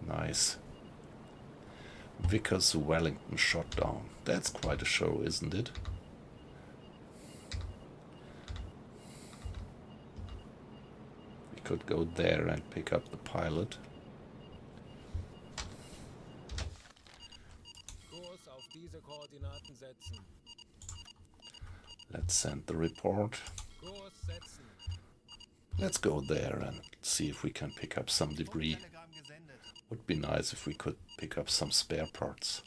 Nice. Vickers Wellington shot down. That's quite a show, isn't it? We could go there and pick up the pilot. Kurs auf diese Koordinaten setzen. Let's send the report. Kurs setzen. Let's go there and see if we can pick up some debris. Funktelegramm gesendet. Would be nice if we could pick up some spare parts.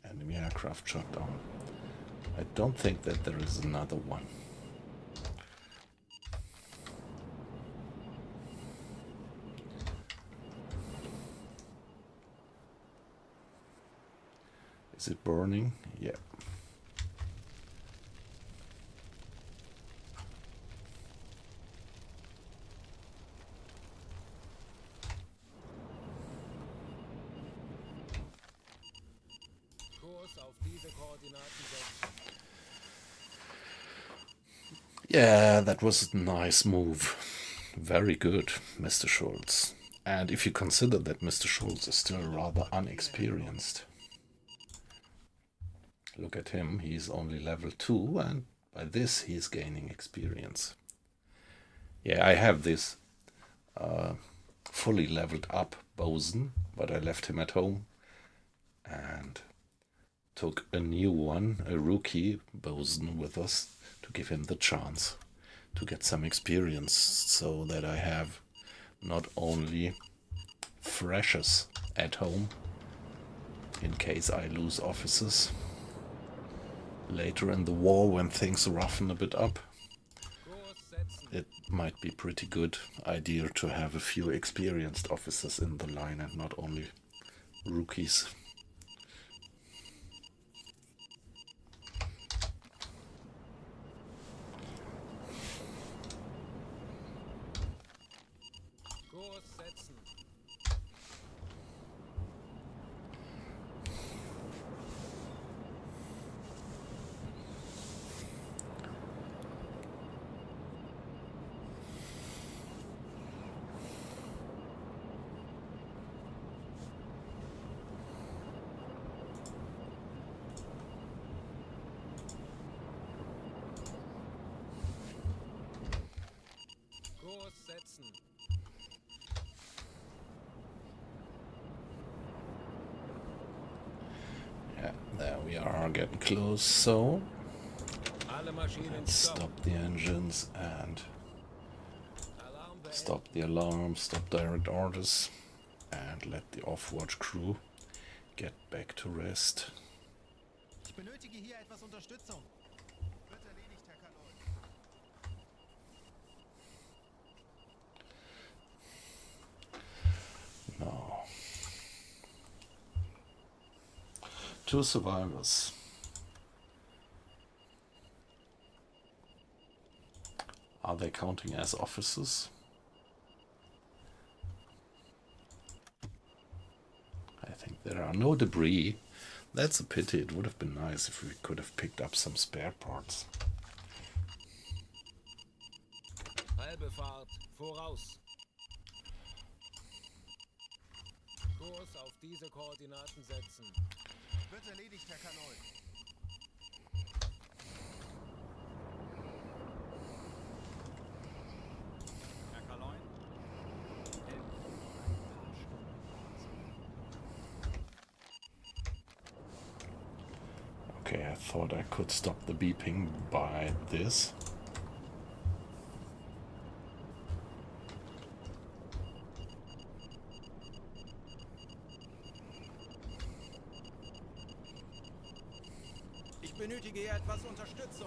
Enemy aircraft shot down. I don't think that there is another one. Is it burning? Yeah. Kurs auf diese Koordinaten setzen. Yeah, that was a nice move. Very good, Mr. Schultz. And if you consider that Mr. Schultz is still rather unexperienced. Look at him, he's only level 2, and by this he's gaining experience. Yeah, I have this fully leveled up bosun, but I left him at home and took a new one, a rookie bosun with us, to give him the chance to get some experience, so that I have not only freshers at home in case I lose officers later in the war when things roughen a bit up. Kurs setzen. It might be pretty good idea to have a few experienced officers in the line and not only rookies. Kurs setzen. Kurs setzen. Yeah, there we are getting close, so Alle Maschinen let's stopp. stop the engines and Alarm beendet. stop the alarm, stop direct orders, and let the off-watch crew get back to rest. Ich benötige hier etwas Unterstützung. Wird erledigt, Herr Kanol. No. 2 survivors. Are they counting as officers? I think there are no debris. That's a pity. It would have been nice if we could have picked up some spare parts. Halbe Fahrt. Voraus. Kurs auf diese Koordinaten setzen. Wird erledigt, Herr Kanol. Herr Kaloin? Okay, I thought I could stop the beeping by this. Ich benötige hier etwas Unterstützung.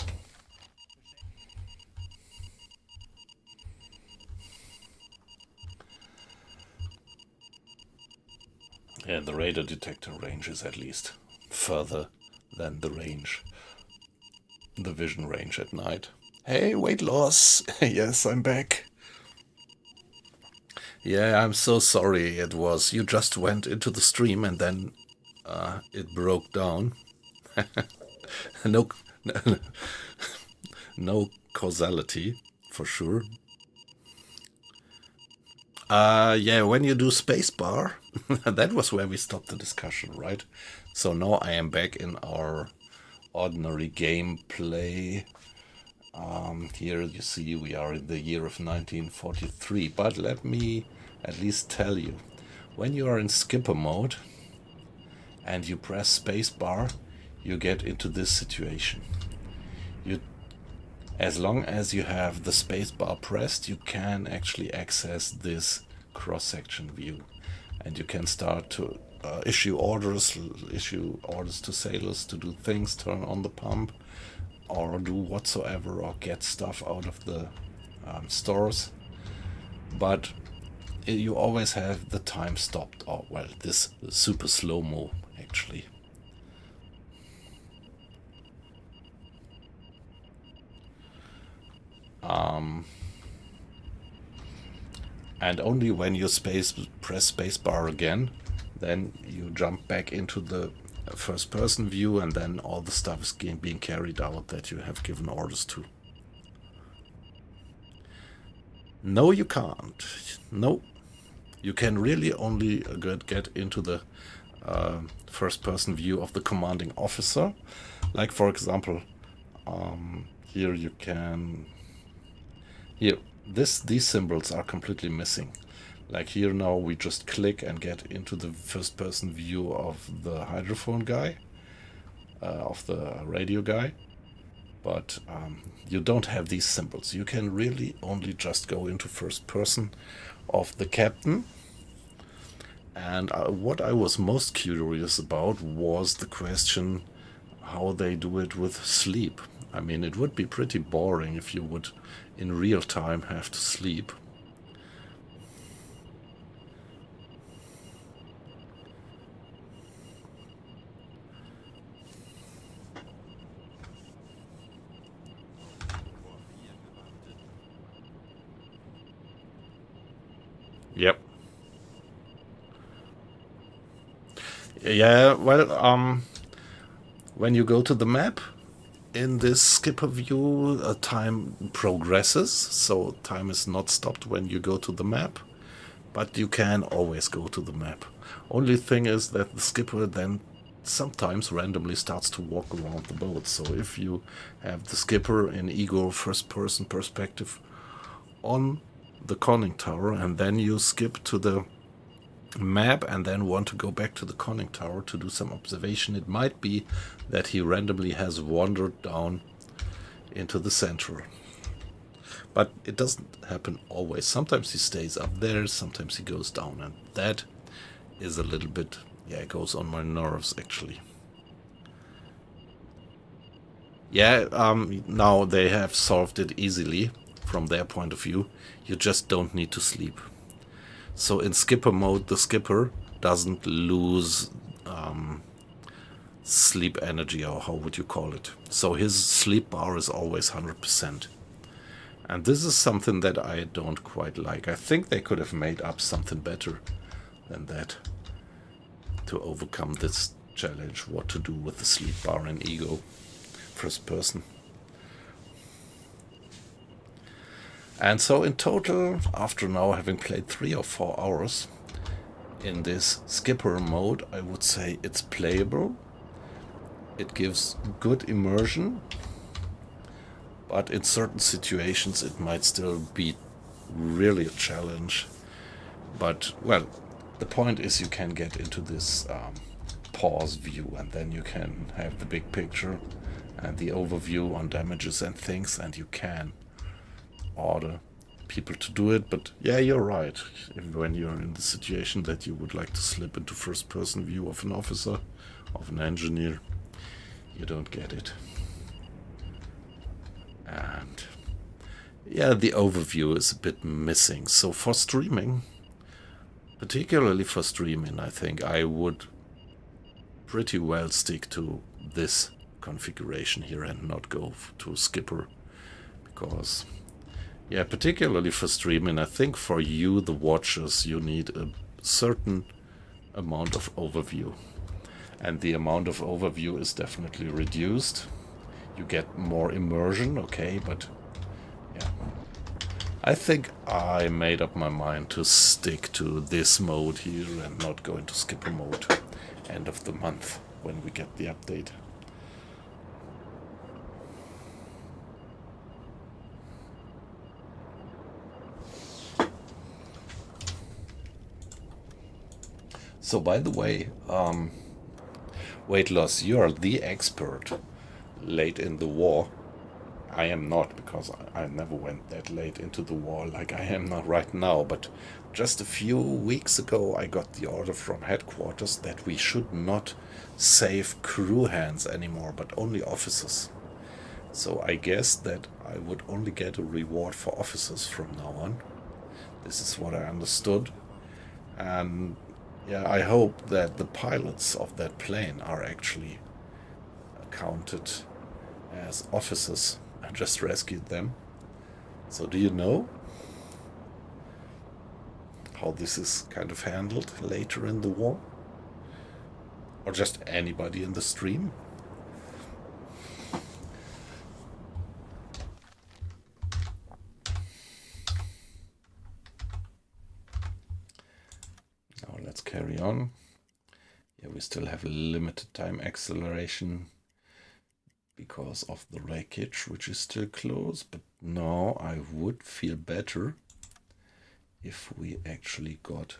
Yeah, the radar detector range is at least further than the range, the vision range at night. Hey, weight loss. Yes, I'm back. Yeah, I'm so sorry. It was, you just went into the stream and then it broke down. No, No causality, for sure. Yeah, when you do spacebar, that was where we stopped the discussion, right? So now I am back in our ordinary gameplay. Here you see we are in the year of 1943, but let me at least tell you, when you are in skipper mode and you press spacebar, you get into this situation. As long as you have the spacebar pressed, you can actually access this cross-section view, and you can start to issue orders to sailors to do things, turn on the pump, or do whatsoever, or get stuff out of the stores. But you always have the time stopped, or well, this super slow-mo actually. And only when you press spacebar again, then you jump back into the first person view, and then all the stuff is being carried out that you have given orders to. No, you can't. No, you can really only get into the first person view of the commanding officer. Like for example, here you can... Here, these symbols are completely missing. Like here now we just click and get into the first person view of the hydrophone guy, of the radio guy. But you don't have these symbols. You can really only just go into first person of the captain. And what I was most curious about was the question how they do it with sleep. I mean, it would be pretty boring if you would in real time have to sleep. Yep. Yeah, well, when you go to the map, in this skipper view, time progresses, so time is not stopped when you go to the map, but you can always go to the map. Only thing is that the skipper then sometimes randomly starts to walk around the boat, so if you have the skipper in ego first person perspective on the conning tower, and then you skip to the map and then want to go back to the conning tower to do some observation, it might be that he randomly has wandered down into the central. But it doesn't happen always. Sometimes he stays up there, sometimes he goes down, and that is a little bit, yeah, it goes on my nerves actually. Yeah, now they have solved it easily from their point of view. You just don't need to sleep. So in skipper mode, the skipper doesn't lose sleep energy, or how would you call it. So his sleep bar is always 100%. And this is something that I don't quite like. I think they could have made up something better than that to overcome this challenge, what to do with the sleep bar in ego first person. And so in total, after now having played 3 or 4 hours in this skipper mode, I would say it's playable. It gives good immersion, but in certain situations it might still be really a challenge. But, well, the point is you can get into this pause view, and then you can have the big picture and the overview on damages and things, and you can order people to do it. But yeah, you're right. When you're in the situation that you would like to slip into first person view of an officer, of an engineer, you don't get it. And yeah, the overview is a bit missing. So for streaming, particularly for streaming, I think I would pretty well stick to this configuration here and not go to skipper, because yeah, particularly for streaming, I think for you, the watchers, you need a certain amount of overview. And the amount of overview is definitely reduced. you get more immersion, okay, but yeah. I think I made up my mind to stick to this mode here and not go into skipper mode end of the month when we get the update. So by the way, weight loss, you are the expert late in the war. I am not, because I never went that late into the war like I am not right now, but just a few weeks ago I got the order from headquarters that we should not save crew hands anymore, but only officers. So I guess that I would only get a reward for officers from now on. This is what I understood. And yeah, I hope that the pilots of that plane are actually counted as officers. I just rescued them. So do you know how this is kind of handled later in the war? Or just anybody in the stream? Now let's carry on. Yeah, we still have limited time acceleration because of the wreckage, which is still closed, but now I would feel better if we actually got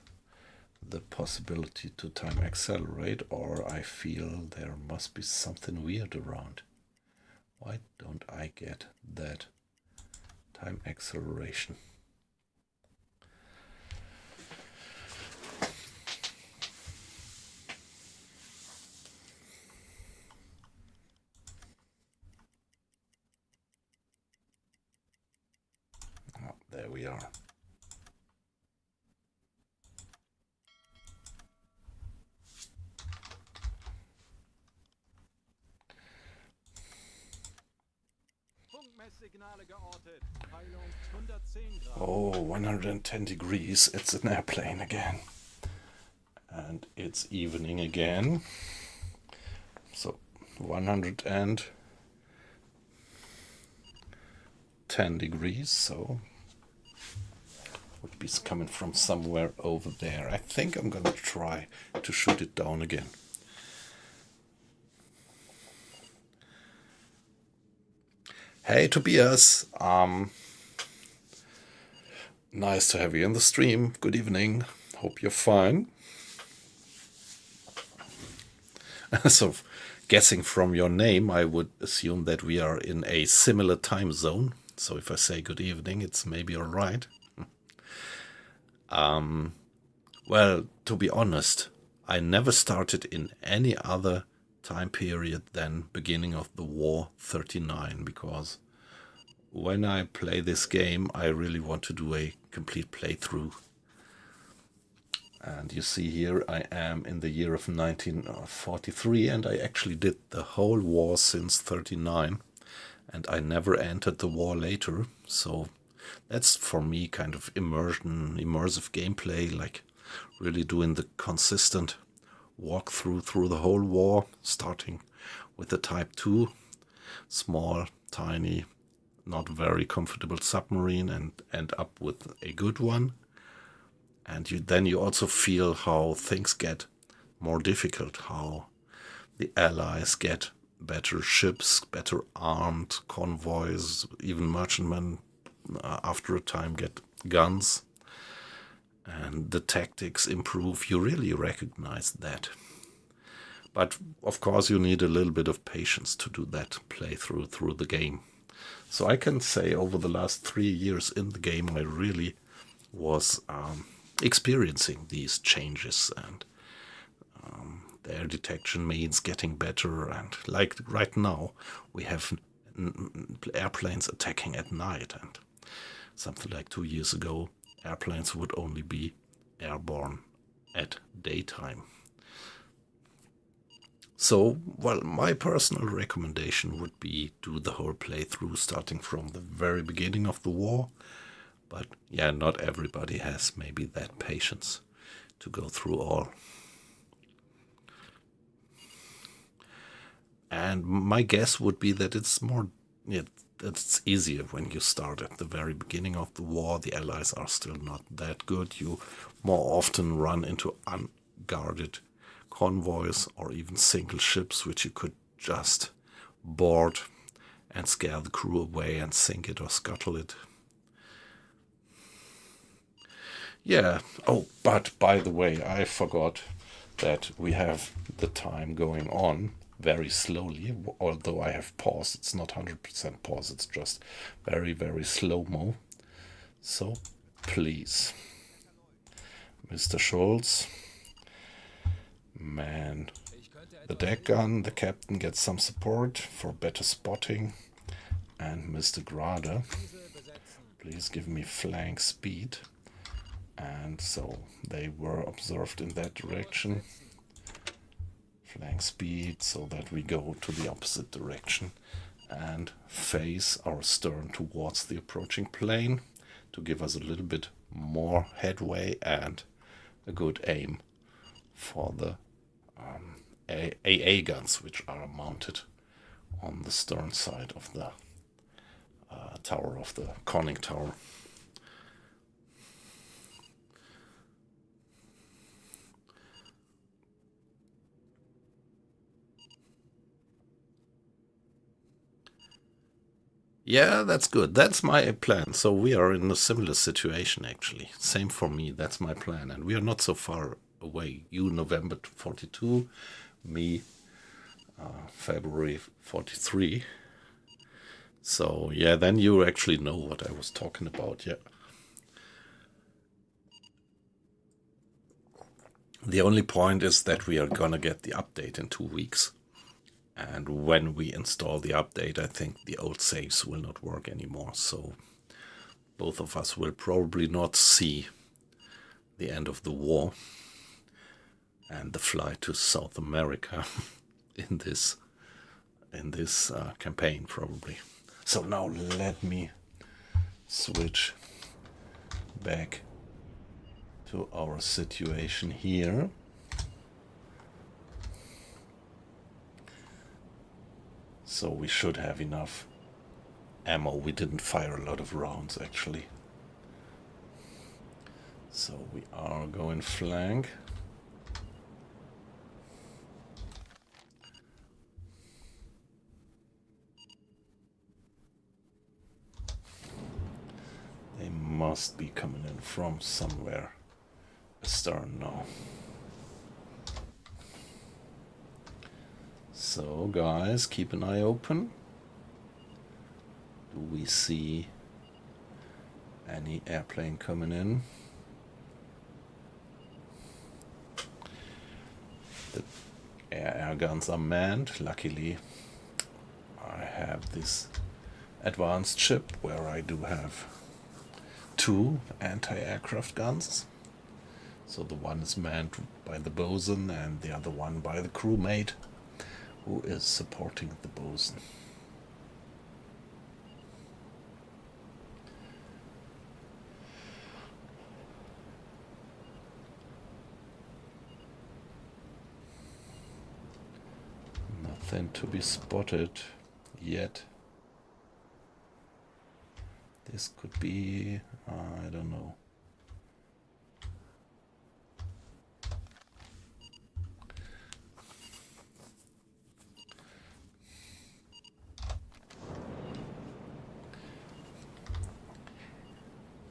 the possibility to time accelerate, or I feel there must be something weird around. Why don't I get that time acceleration? There we are. Funkmesssignale geortet. Peilung 110 Grad. Oh, 110 degrees. It's an airplane again. And it's evening again. So 110 degrees, so would be coming from somewhere over there. I think I'm gonna try to shoot it down again. Hey Tobias, nice to have you in the stream. Good evening. Hope you're fine. So, guessing from your name, I would assume that we are in a similar time zone. So if I say good evening, it's maybe all right. Well, to be honest, I never started in any other time period than beginning of the war 39, because when I play this game, I really want to do a complete playthrough. And you see here I am in the year of 1943, and I actually did the whole war since 39, and I never entered the war later. So that's for me kind of immersive gameplay, like really doing the consistent walkthrough through the whole war, starting with the Type 2, small, tiny, not very comfortable submarine, and end up with a good one. And then you also feel how things get more difficult, how the Allies get better ships, better armed convoys, even merchantmen after a time get guns, and the tactics improve. You really recognize that. But of course you need a little bit of patience to do that playthrough through the game. So I can say over the last 3 years in the game I really was experiencing these changes, and the air detection means getting better, and like right now we have airplanes attacking at night, and something like 2 years ago airplanes would only be airborne at daytime. So, well, my personal recommendation would be do the whole playthrough starting from the very beginning of the war. But yeah, not everybody has maybe that patience to go through all. And And my guess would be that it's more, it's easier when you start at the very beginning of the war. The Allies are still not that good. You more often run into unguarded convoys or even single ships, which you could just board and scare the crew away and sink it or scuttle it. Yeah, oh, but by the way, I forgot that we have the time going on very slowly, although I have paused. It's not 100% pause, it's just very, very slow-mo. So, please, Mr. Schultz, man the deck gun, the captain gets some support for better spotting, and Mr. Grade, please give me flank speed. And so they were observed in that direction. Flank speed, so that we go to the opposite direction and face our stern towards the approaching plane to give us a little bit more headway and a good aim for the AA guns, which are mounted on the stern side of the tower, of the conning tower. Yeah, that's good. That's my plan. So we are in a similar situation, actually. Same for me. That's my plan. And we are not so far away. You, November 42. Me, February 43. So, yeah, then you actually know what I was talking about, yeah. The only point is that we are gonna get the update in 2 weeks. And when we install the update, I think the old saves will not work anymore. So both of us will probably not see the end of the war and the flight to South America in this campaign, probably. So now let me switch back to our situation here. So we should have enough ammo. We didn't fire a lot of rounds, actually. So we are going flank. They must be coming in from somewhere astern now. So guys, keep an eye open. Do we see any airplane coming in? The air guns are manned. Luckily, I have this advanced ship where I do have 2 anti-aircraft guns. So the one is manned by the bosun and the other one by the crewmate, who is supporting the bosun. Nothing to be spotted yet. This could be, I don't know.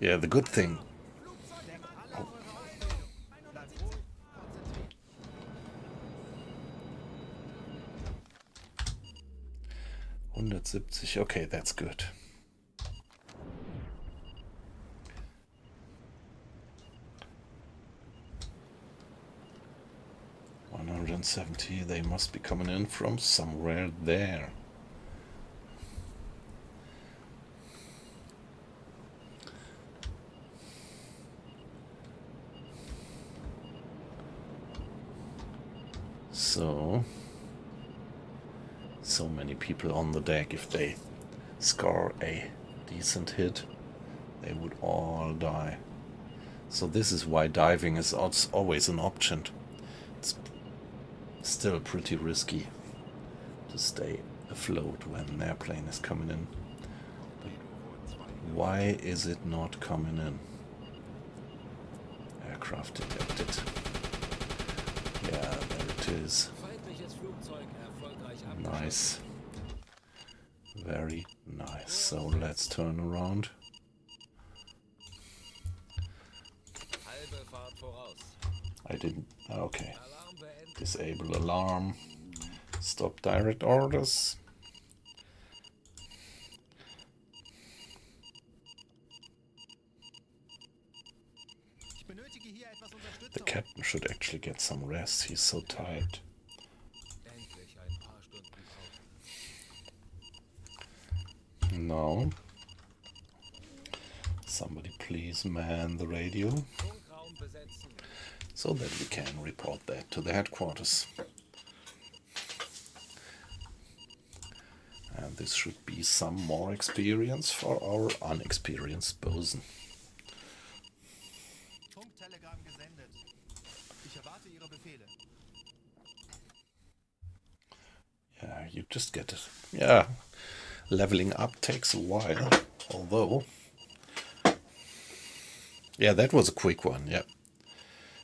Yeah, the good thing. Oh. 170, okay, that's good. $170, they must be coming in from somewhere there. So many people on the deck. If they score a decent hit, they would all die. So this is why diving is always an option. It's still pretty risky to stay afloat when an airplane is coming in. But why is it not coming in? Aircraft ejected. Yeah, there it is. Feindliches Flugzeug erfolgreich abgeschossen. Nice. Very nice. So let's turn around. Halbe Fahrt voraus. I didn't. Okay. Alarm beendet. Disable alarm. Stop direct orders. Ich benötige hier etwas The Unterstützung. captain should actually get some rest. He's so tired. Endlich ein paar Stunden Pause. No. Somebody please man the radio Funkraum besetzen. so that we can report that to the headquarters. And this should be some more experience for our unexperienced bosun. Funktelegramm gesendet. Ich erwarte Ihre Befehle. Yeah, you just get it. Yeah, leveling up takes a while, although... Yeah, that was a quick one, yeah.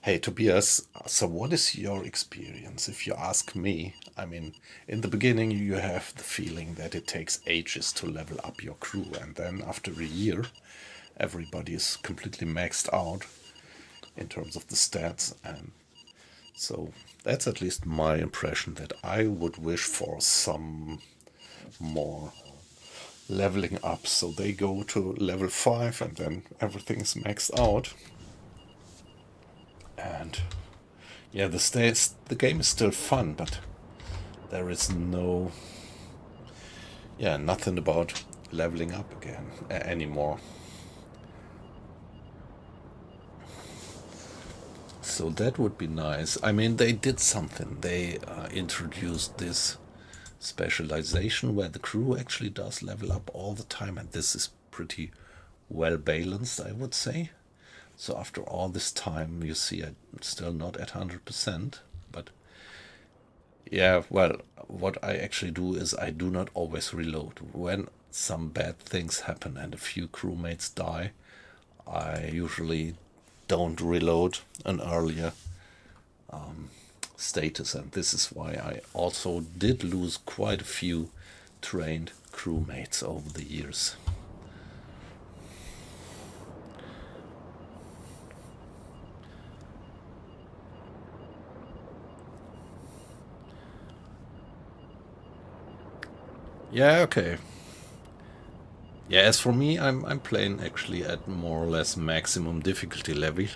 Hey, Tobias, so what is your experience? If you ask me, I mean, in the beginning you have the feeling that it takes ages to level up your crew, and then after a year, everybody is completely maxed out in terms of the stats, and so that's at least my impression, that I would wish for some more leveling up, so they go to level 5 and then everything's maxed out. And yeah, the game is still fun, but there is no, yeah, nothing about leveling up again anymore. So that would be nice. I mean, they did something. They introduced this specialization where the crew actually does level up all the time, and this is pretty well balanced, I would say. So after all this time, you see I'm still not at 100%, but yeah, well, what I actually do is I do not always reload. When some bad things happen and a few crewmates die, I usually don't reload an earlier status, and this is why I also did lose quite a few trained crewmates over the years. Yeah, okay. Yeah, as for me, I'm playing actually at more or less maximum difficulty level.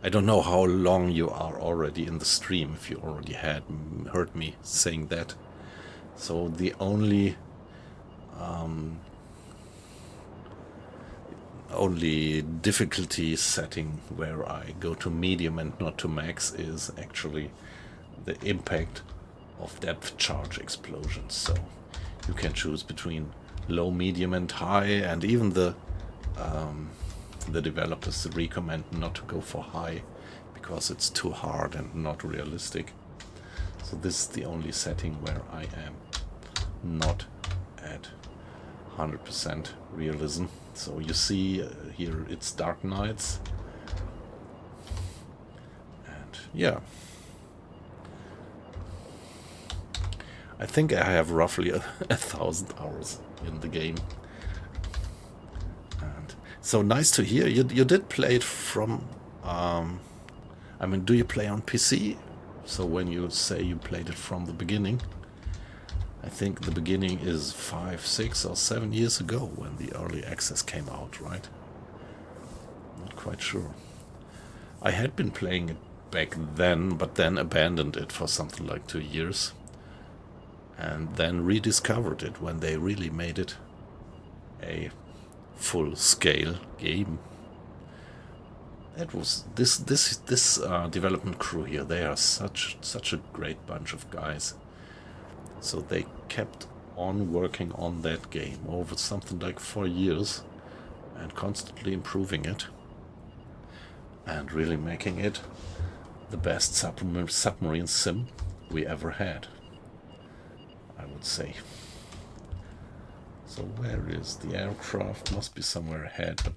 I don't know how long you are already in the stream, if you already heard me saying that. So the only difficulty setting where I go to medium and not to max is actually the impact of depth charge explosions. So you can choose between low, medium and high, and even the developers recommend not to go for high because it's too hard and not realistic. So this is the only setting where I am not at 100% realism. So you see here it's Dark Nights, and yeah, I think I have roughly 1,000 hours in the game. And so nice to hear you did play it from I mean, do you play on PC? So when you say you played it from the beginning, I think the beginning is 5, 6 or 7 years ago when the early access came out, right? Not quite sure. I had been playing it back then, but then abandoned it for something like 2 years, and then rediscovered it when they really made it a full-scale game. It was this development crew here. They are such a great bunch of guys. So they kept on working on that game over something like 4 years, and constantly improving it, and really making it the best submarine sim we ever had. I would say. So where is the aircraft? Must be somewhere ahead, but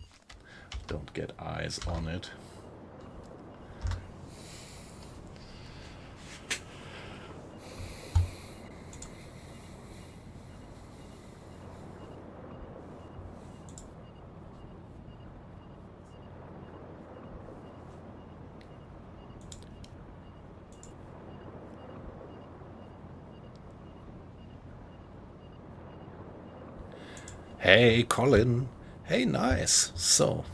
don't get eyes on it. Hey, Colin. Hey, nice. So,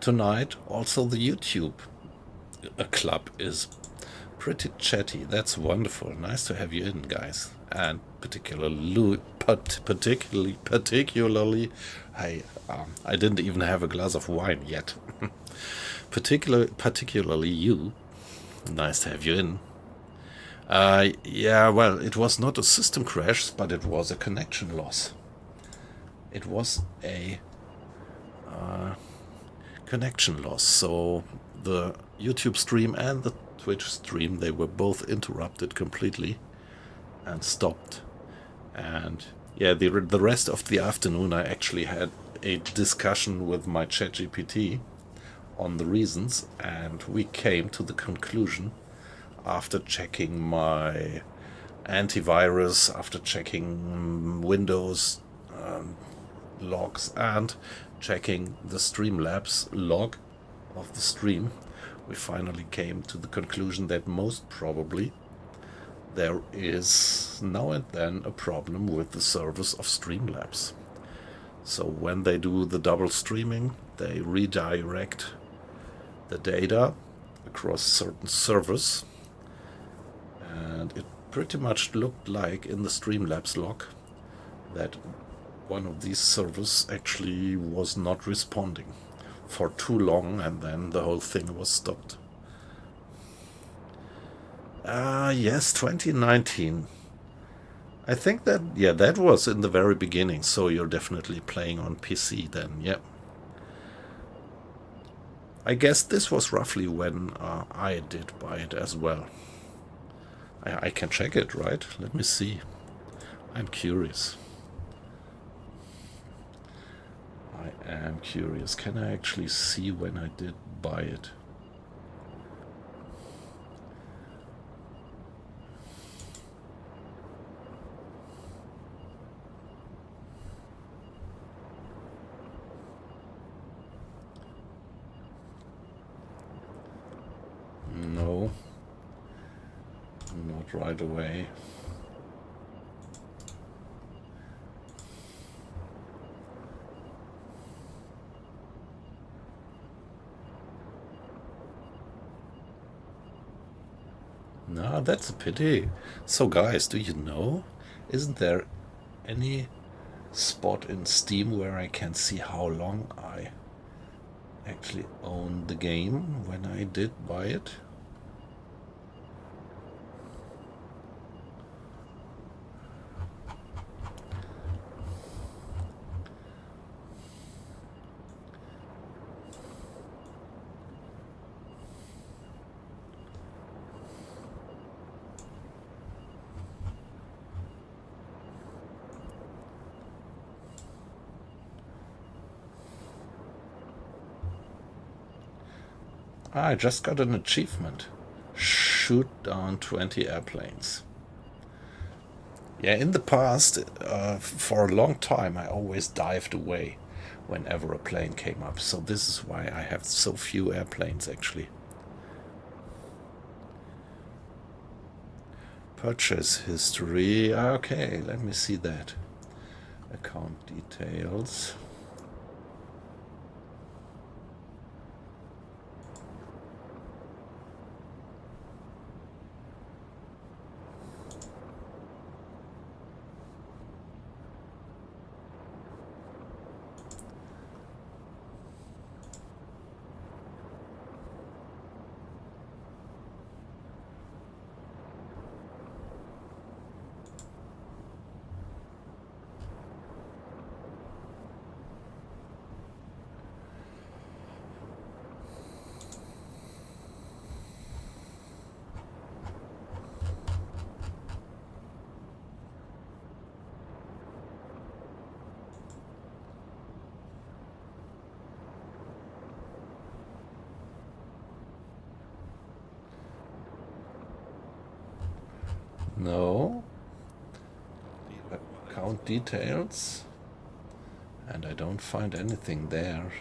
tonight also the YouTube club is pretty chatty. That's wonderful. Nice to have you in, guys. And particularly, I didn't even have a glass of wine yet. Particularly you. Nice to have you in. Yeah, well, it was not a system crash, but it was a connection loss. It was a connection loss. So the YouTube stream and the Twitch stream, they were both interrupted completely and stopped. And yeah, the rest of the afternoon I actually had a discussion with my ChatGPT on the reasons, and we came to the conclusion, after checking my antivirus, after checking Windows logs and checking the Streamlabs log of the stream, we finally came to the conclusion that most probably there is now and then a problem with the servers of Streamlabs. So when they do the double streaming, they redirect the data across certain servers, and it pretty much looked like in the Streamlabs log that one of these servers actually was not responding for too long, and then the whole thing was stopped. Yes, 2019. I think that, yeah, that was in the very beginning, so you're definitely playing on PC then, yeah. I guess this was roughly when I did buy it as well. I can check it, right? Let me see. I'm curious. I am curious. Can I actually see when I did buy it? No. Not right away. No, that's a pity. So guys, do you know? Isn't there any spot in Steam where I can see how long I actually owned the game when I did buy it? I just got an achievement. Shoot down 20 airplanes. Yeah, in the past, for a long time, I always dived away whenever a plane came up. So this is why I have so few airplanes, actually. Purchase history. Okay, let me see that. Account details. No. Account details. And I don't find anything there.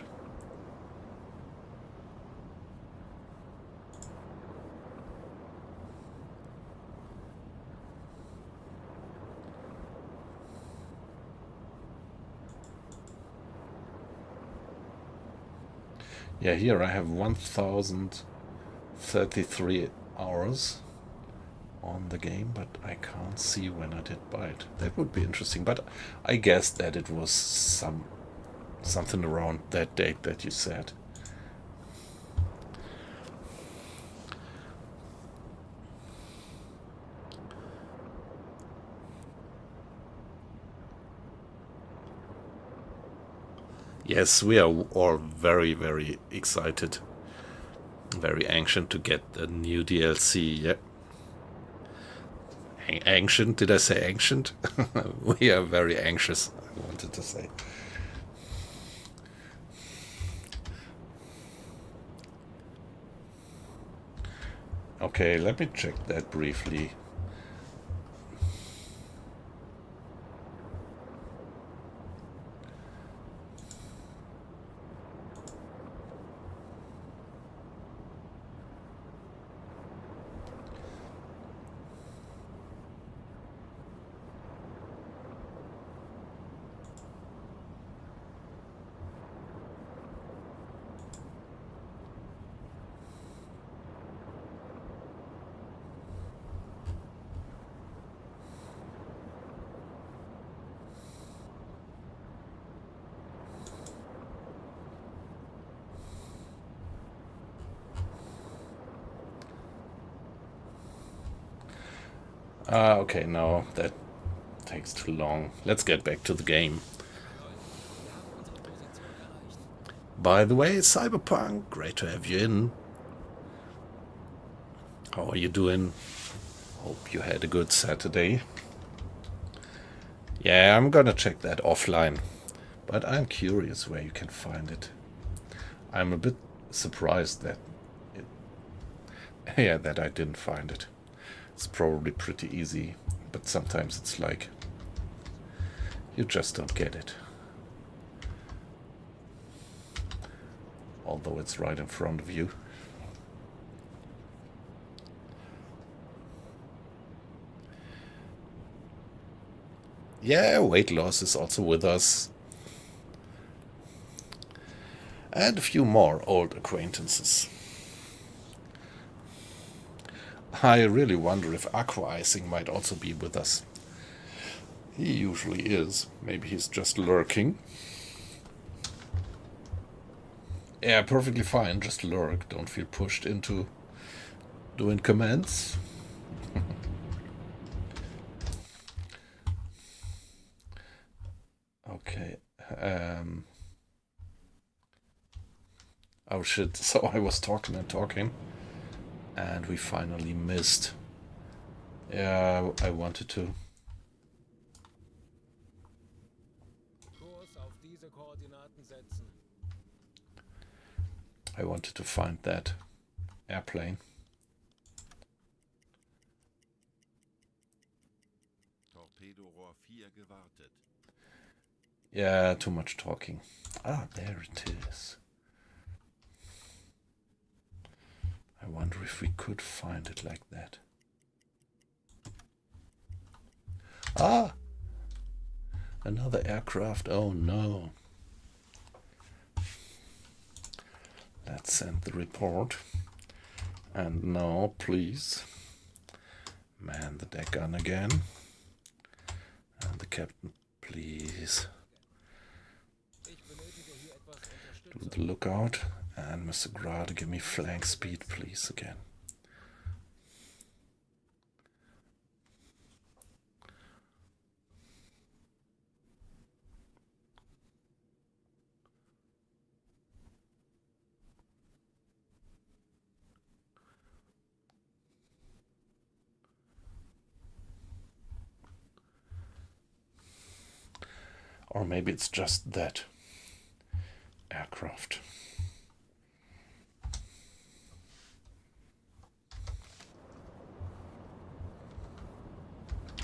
Yeah, here I have 1033 hours on the game, but I can't see when I did buy it. That would be interesting, but I guess that it was something around that date that you said. Yes, we are all very, very excited, very anxious to get the new DLC. Yeah. Ancient? Did I say ancient? We are very anxious, I wanted to say. Okay, let me check that briefly. Okay, no, that takes too long. Let's get back to the game. By the way, Cyberpunk, great to have you in. How are you doing? Hope you had a good Saturday. Yeah, I'm gonna check that offline, but I'm curious where you can find it. I'm a bit surprised that that I didn't find it. It's probably pretty easy, but sometimes it's like you just don't get it. Although it's right in front of you. Yeah, weight loss is also with us. And a few more old acquaintances. I really wonder if Aqua Icing might also be with us. He usually is. Maybe he's just lurking. Yeah, perfectly fine. Just lurk. Don't feel pushed into doing commands. Okay. Oh shit. So I was talking and talking. And we finally missed. Yeah, I wanted to. Kurs auf diese Koordinaten setzen. I wanted to find that airplane. Torpedorohr 4 gewartet. Yeah, too much talking. Ah, there it is. I wonder if we could find it like that. Ah! Another aircraft. Oh no. Let's send the report. And now, please, man the deck gun again. And the captain, please. Do the lookout. And Mr. Grade, give me flank speed, please, again. Or maybe it's just that aircraft.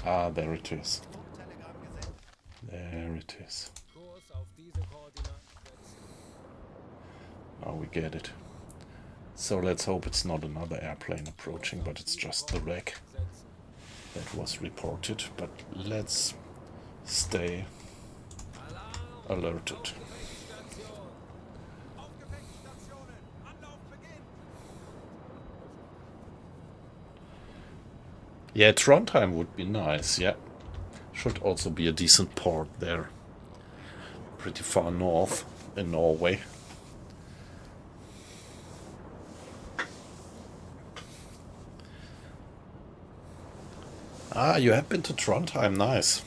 Ah, there it is. Funktelegramm gesendet. There it is. Kurs auf diese Koordinaten setzen. Now we get it. So let's hope it's not another airplane approaching, but it's just the wreck Setzen. that was reported. But let's stay alerted. Gefechtsstation. Auf Gefechtsstationen! Anlauf beginnt! Yeah, Trondheim would be nice, yeah. Should also be a decent port there. Pretty far north in Norway. Ah, you have been to Trondheim, nice.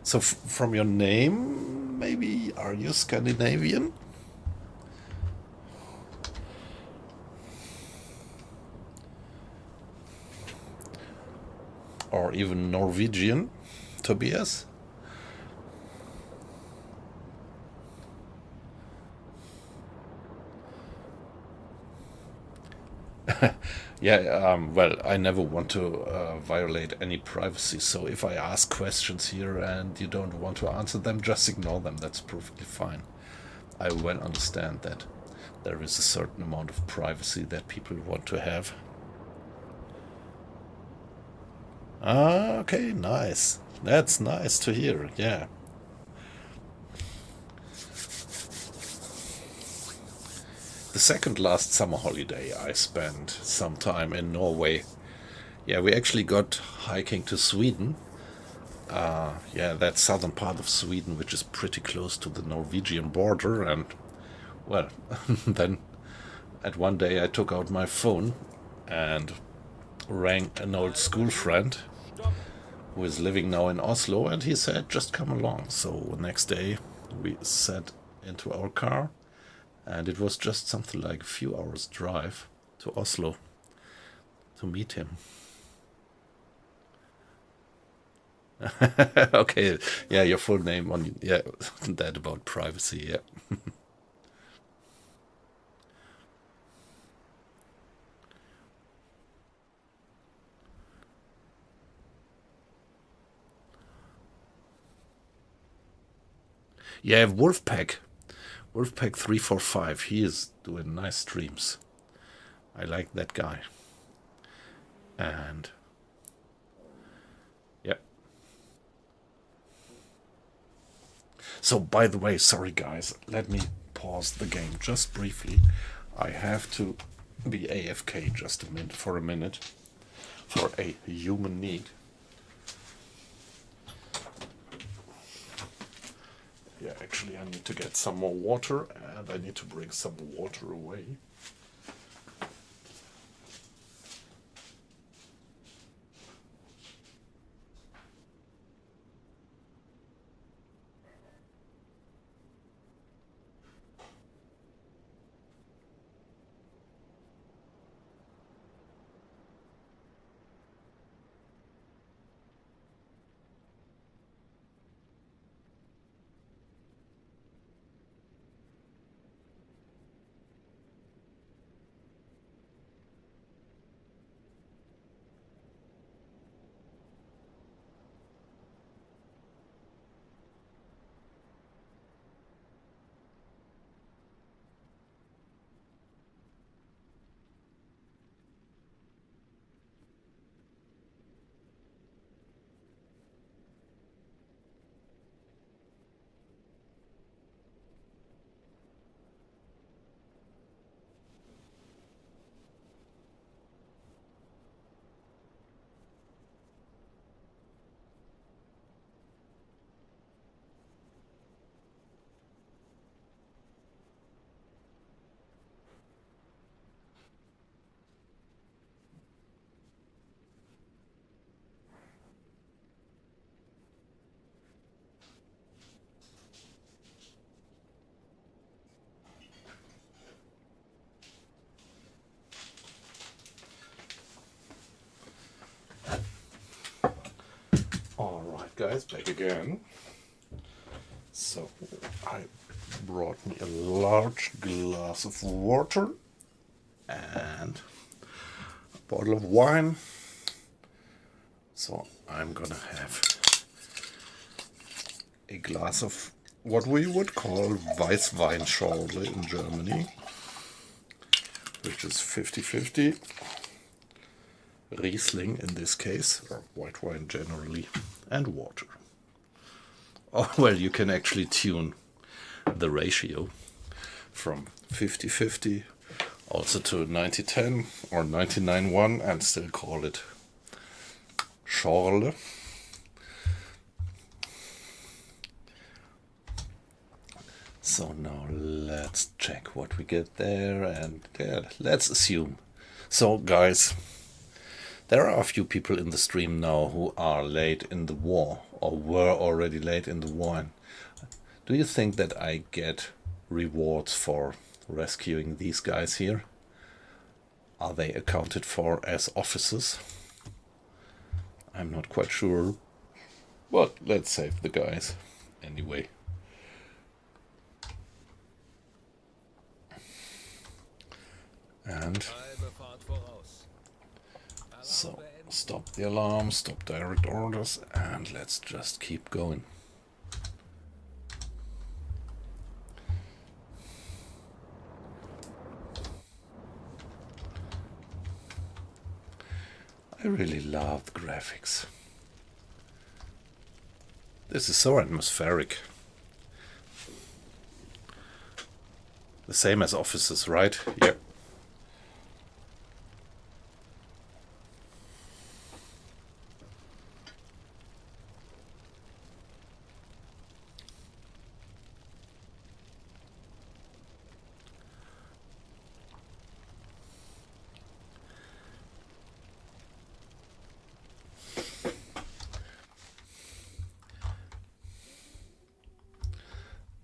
So from your name, maybe, are you Scandinavian? Or even Norwegian, Tobias? Yeah, well, I never want to violate any privacy, so if I ask questions here and you don't want to answer them, just ignore them. That's perfectly fine. I well understand that there is a certain amount of privacy that people want to have. Ah, okay, nice. That's nice to hear, yeah. The second last summer holiday I spent some time in Norway. Yeah, we actually got hiking to Sweden. Yeah, that southern part of Sweden, which is pretty close to the Norwegian border. And, well, then at one day I took out my phone and rang an old school friend who is living now in Oslo, and he said, just come along. So the next day we sat into our car, and it was just something like a few hours drive to Oslo to meet him. Okay, yeah, your full name on, yeah, that about privacy, yeah. Yeah, Wolfpack 345, he is doing nice streams. I like that guy. And yeah. So by the way, sorry guys, let me pause the game just briefly. I have to be AFK just a minute for a human need. Yeah, actually I need to get some more water, and I need to bring some water away. Alright guys, back again. So I brought me a large glass of water and a bottle of wine. So I'm gonna have a glass of what we would call Weißweinschorle in Germany, which is 50-50. Riesling in this case, or white wine generally, and water. Oh, well, you can actually tune the ratio from 50-50 also to 90-10 or 99-1 and still call it Schorle. So now let's check what we get there, and let's assume. So guys, there are a few people in the stream now who are late in the war, or were already late in the war. And do you think that I get rewards for rescuing these guys here? Are they accounted for as officers? I'm not quite sure, but let's save the guys anyway. And so stop the alarm, stop direct orders, and let's just keep going. I really love the graphics. This is so atmospheric. The same as Offices, right? Yep.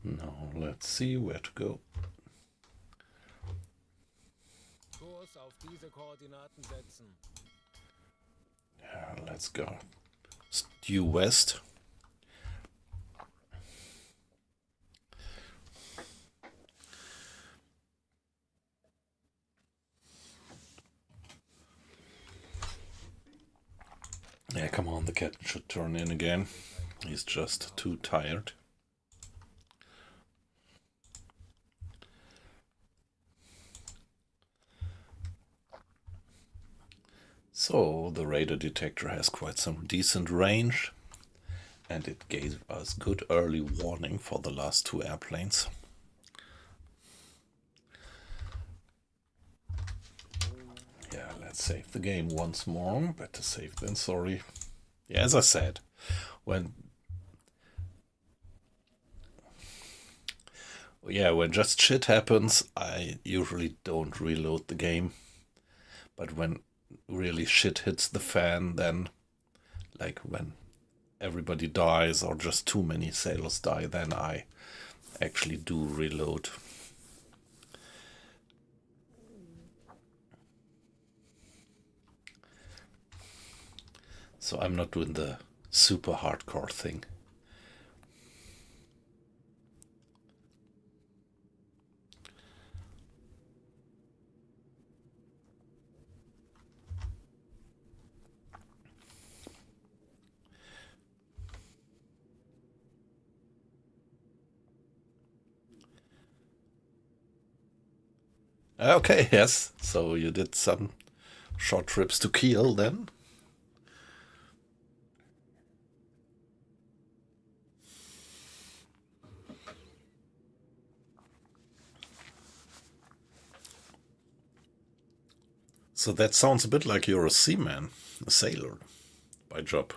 Now let's see where to go. Kurs auf diese Koordinaten setzen. Yeah, let's go due west. Yeah, come on, the captain should turn in again. He's just too tired. So the radar detector has quite some decent range, and it gave us good early warning for the last two airplanes. Yeah, let's save the game once more. Better safe than sorry. Yeah, as I said, when just shit happens, I usually don't reload the game. But when really shit hits the fan, then, like when everybody dies or just too many sailors die, then I actually do reload. So I'm not doing the super hardcore thing. Okay, yes. So you did some short trips to Kiel then? So that sounds a bit like you're a seaman, a sailor, by job.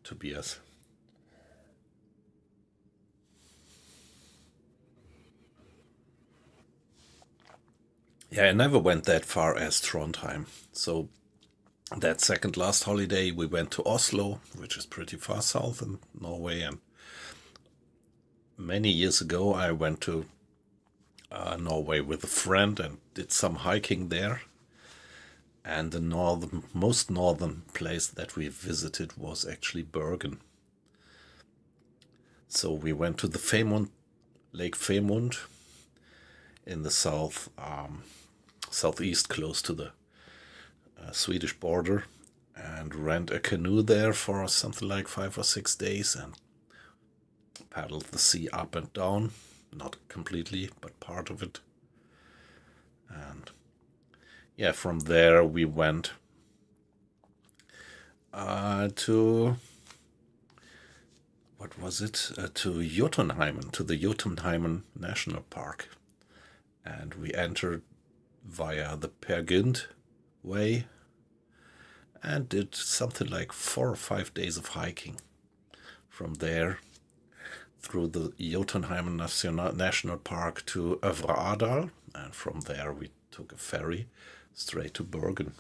Tobias. Yeah, I never went that far as Trondheim. So that second last holiday we went to Oslo, which is pretty far south in Norway. And many years ago I went to Norway with a friend and did some hiking there. And the most northern place that we visited was actually Bergen. So we went to the Femund, Lake Femund in the southeast, close to the Swedish border and rent a canoe there for something like 5 or 6 days and paddled the sea up and down, not completely, but part of it. And yeah, from there we went to, what was it? To Jotunheimen, to the Jotunheimen National Park. And we entered via the Per Gynt way and did something like 4 or 5 days of hiking. From there, through the Jotunheimen National Park to Övre Adal, and from there we took a ferry straight to Bergen.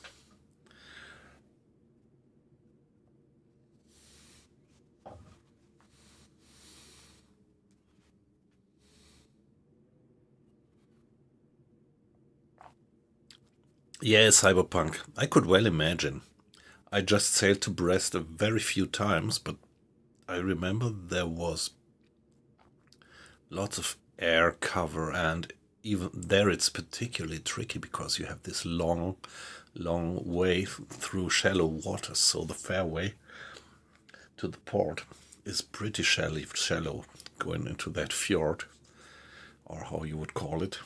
Yeah, Cyberpunk. I could well imagine. I just sailed to Brest a very few times, but I remember there was lots of air cover, and even there it's particularly tricky because you have this long way through shallow waters, so the fairway to the port is pretty shallow going into that fjord, or how you would call it.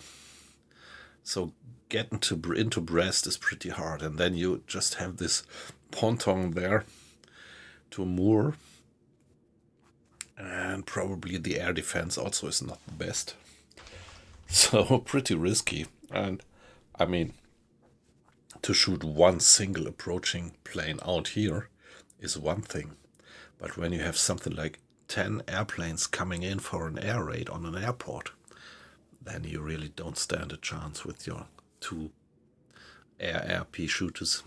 So getting into Brest is pretty hard, and then you just have this ponton there to moor, and probably the air defense also is not the best. So pretty risky. And I mean, to shoot one single approaching plane out here is one thing, but when you have something like 10 airplanes coming in for an air raid on an airport, then you really don't stand a chance with your 2 ARP shooters.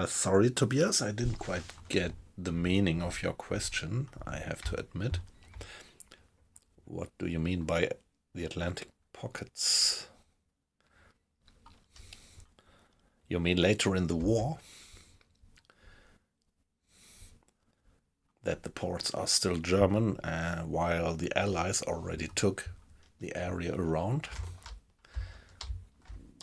Sorry, Tobias, I didn't quite get the meaning of your question, I have to admit. What do you mean by the Atlantic pockets? You mean later in the war? That the ports are still German, while the Allies already took the area around?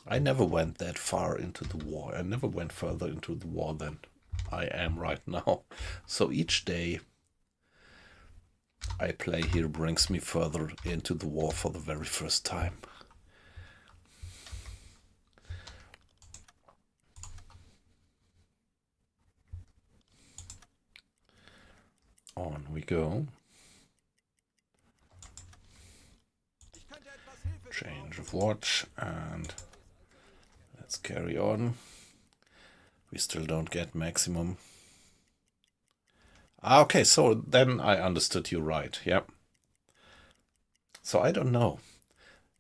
I never went that far into the war. I never went further into the war than I am right now. So each day I play here brings me further into the war for the very first time. On we go. Change of watch, and let's carry on. We still don't get maximum. Okay, so then I understood you right. Yep. So I don't know.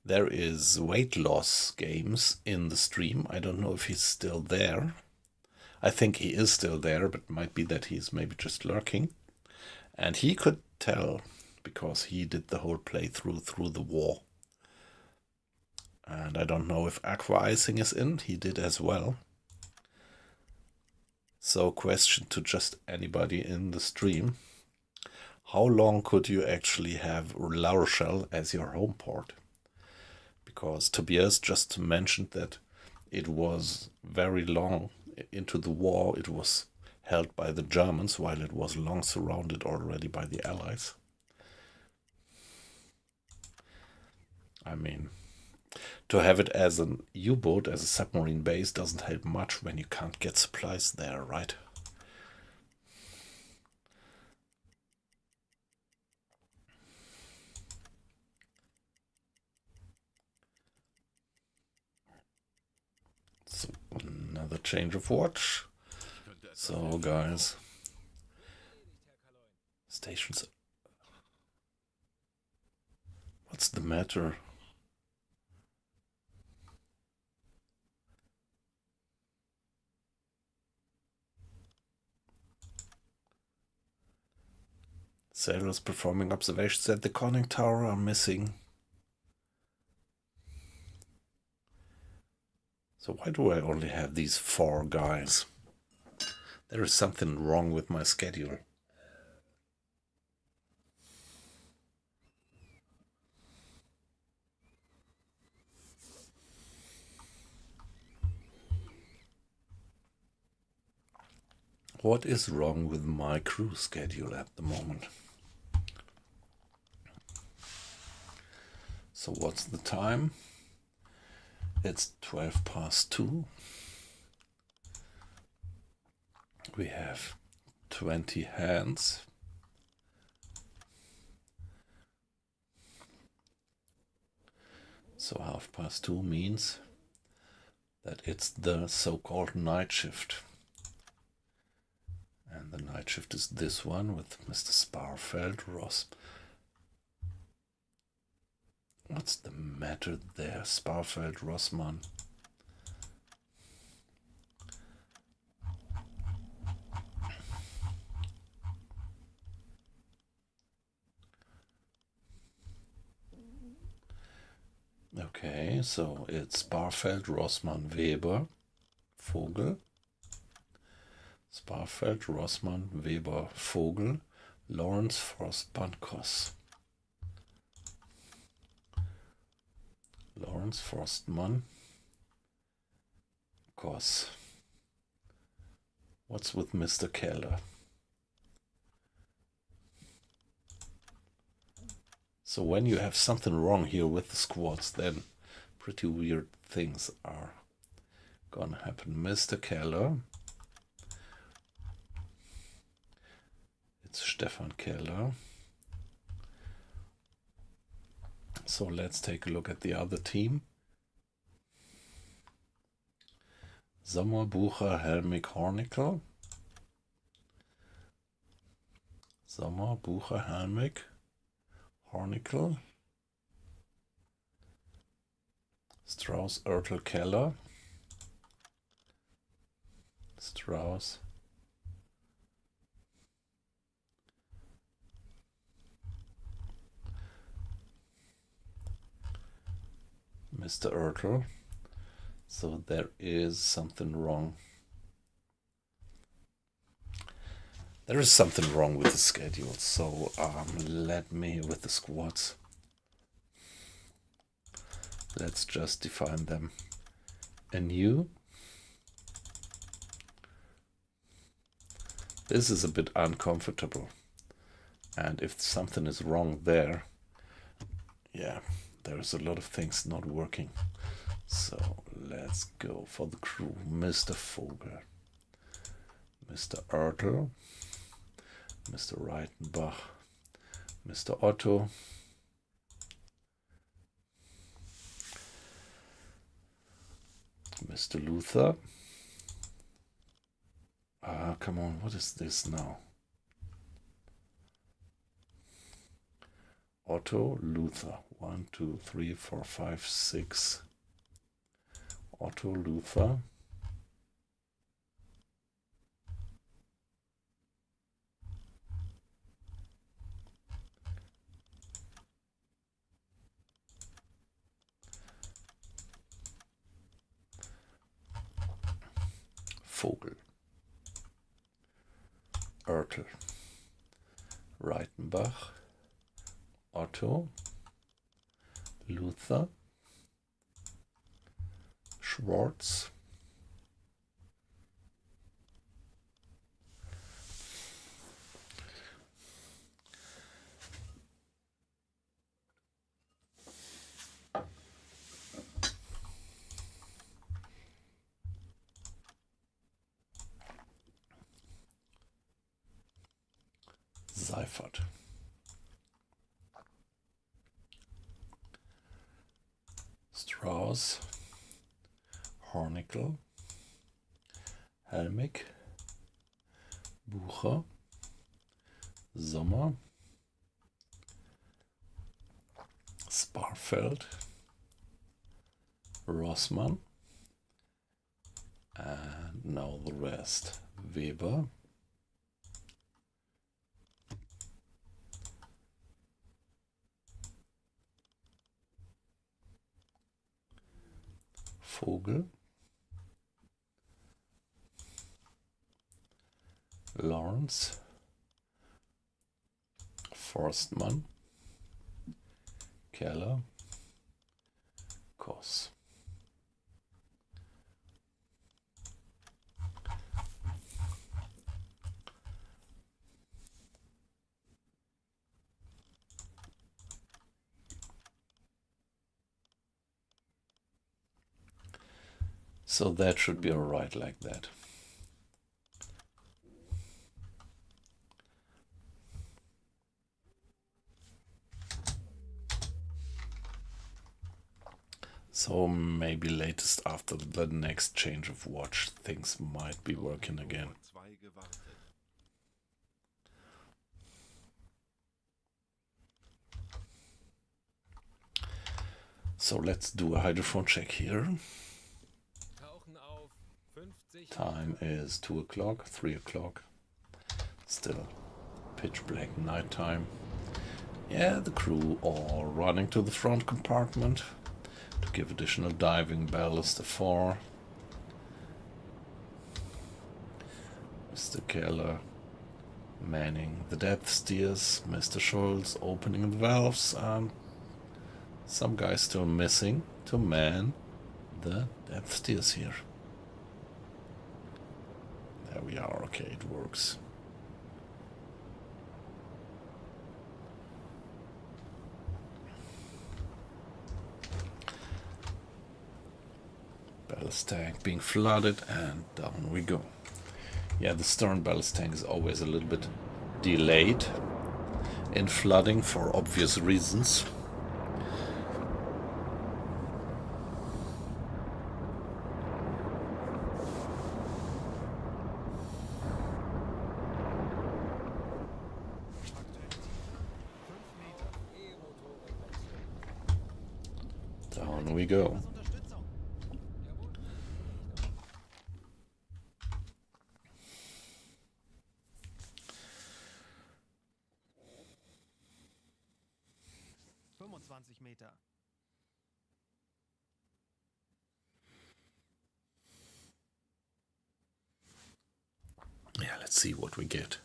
There is weight loss games in the stream. I don't know if he's still there. I think he is still there, but it might be that he's maybe just lurking. And he could tell because he did the whole playthrough through the war. And I don't know if Aqua Icing is in. He did as well. So question to just anybody in the stream. How long could you actually have La Rochelle as your home port? Because Tobias just mentioned that it was very long into the war. It was held by the Germans while it was long surrounded already by the Allies. I mean, to have it as an U-boat, as a submarine base, doesn't help much when you can't get supplies there, right? So, another change of watch. So, guys, stations. What's the matter? Sailors performing observations at the conning tower are missing. So why do I only have these 4 guys? There is something wrong with my schedule. What is wrong with my crew schedule at the moment? So what's the time? It's 2:12. We have 20 hands. So 2:30 means that it's the so-called night shift. And the night shift is this one with Mr. Sparfeld, Ross. What's the matter there, Sparfeld, Rossmann? Okay, so it's Sparfeld, Rossmann, Weber, Vogel. Sparfeld, Rossmann, Weber, Vogel, Lawrence, Forstmann, Koss. Lawrence, Forstmann, Koss. What's with Mr. Keller? So when you have something wrong here with the squads, then pretty weird things are gonna happen. Mr. Keller. It's Stefan Keller. So let's take a look at the other team. Sommer, Bucher, Helmig, Hornickel. Sommer, Bucher, Helmig, Hornickel. Strauss, Oertel, Keller. Strauss. Mr. Oertel. So there is something wrong. There is something wrong with the schedule. So let me with the squads. Let's just define them anew. This is a bit uncomfortable. And if something is wrong there, yeah, there's a lot of things not working. So let's go for the crew. Mr. Vogel, Mr. Oertel, Mr. Reitenbach, Mr. Otto, Mr. Luther. Come on, what is this now? Otto, Luther. 1, 2, 3, 4, 5, 6. Otto, Luther. Vogel. Oertel. Reitenbach. Otto. Luther. Schwartz. Seifert. Strauss. Hornickel. Helmig. Bucher. Sommer. Sparfeld. Rossmann. And now the rest. Weber. Vogel. Lawrence, Forstmann, Keller, Koss. So that should be alright like that. So maybe latest after the next change of watch, things might be working again. So let's do a hydrophone check here. Tauchen auf 50 Time is 2 o'clock, 3 o'clock. Still pitch black night time. Yeah, the crew all running to the front compartment to give additional diving ballast to 4. Mr. Keller manning the depth steers, Mr. Schultz opening the valves, and some guy still missing to man the depth steers here. There we are, okay, it works. Ballast tank being flooded, and down we go. Yeah, the stern ballast tank is always a little bit delayed in flooding for obvious reasons. Down we go. Unterstützung. Jawohl. 25 Meter. Yeah, let's see what we get.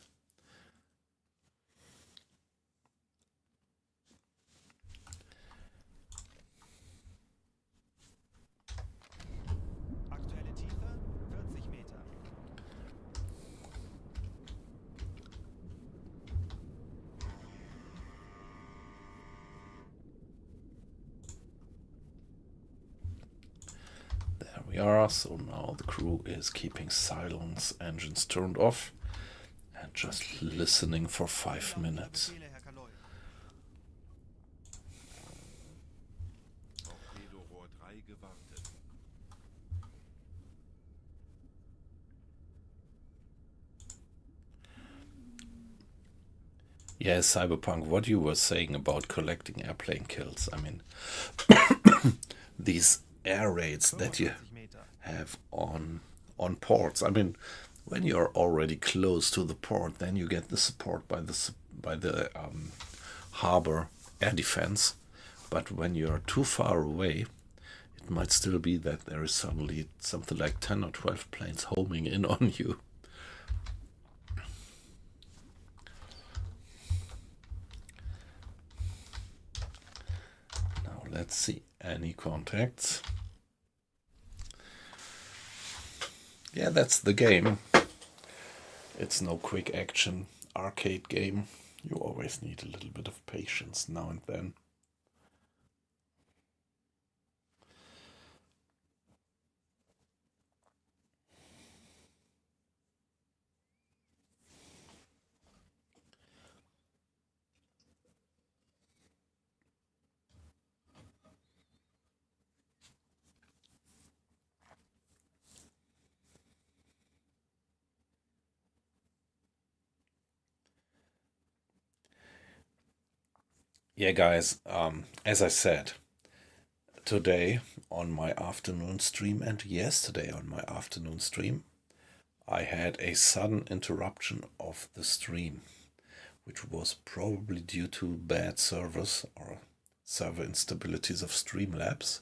Aktuelle Tiefe 40 Meter. There we are. So now the crew is keeping silence, engines turned off, and just listening for 5 minutes. Befehle, Herr Kaloi. Torpedorohr 3 gewartet. Yeah, Cyberpunk, what you were saying about collecting airplane kills. I mean, these air raids that you 25 Meter. have on ports. I mean, when you're already close to the port, then you get the support by the harbor air defense. But when you're too far away, it might still be that there is suddenly something like 10 or 12 planes homing in on you. Now let's see, any contacts? Yeah, that's the game. It's no quick action arcade game. You always need a little bit of patience now and then. Yeah, guys, as I said, today on my afternoon stream and yesterday on my afternoon stream, I had a sudden interruption of the stream, which was probably due to bad servers or server instabilities of Streamlabs.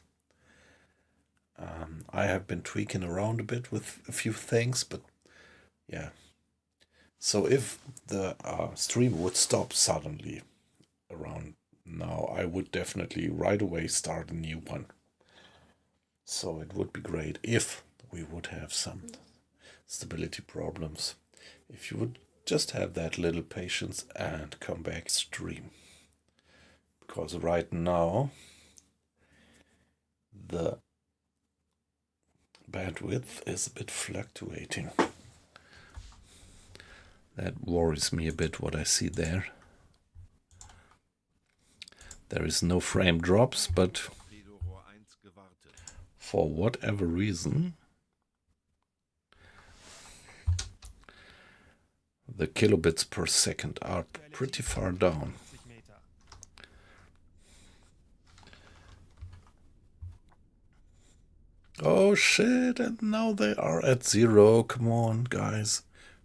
I have been tweaking around a bit with a few things, but yeah, So if the stream would stop suddenly around now, I would definitely right away start a new one. So it would be great if we would have some stability problems. If you would just have that little patience and come back stream. Because right now the bandwidth is a bit fluctuating. That worries me a bit what I see there. There is no frame drops, but Torpedorohr 1 gewartet. for whatever reason the kilobits per second are pretty far down. 50 Meter. Oh shit, and now they are at 0. Come on, guys.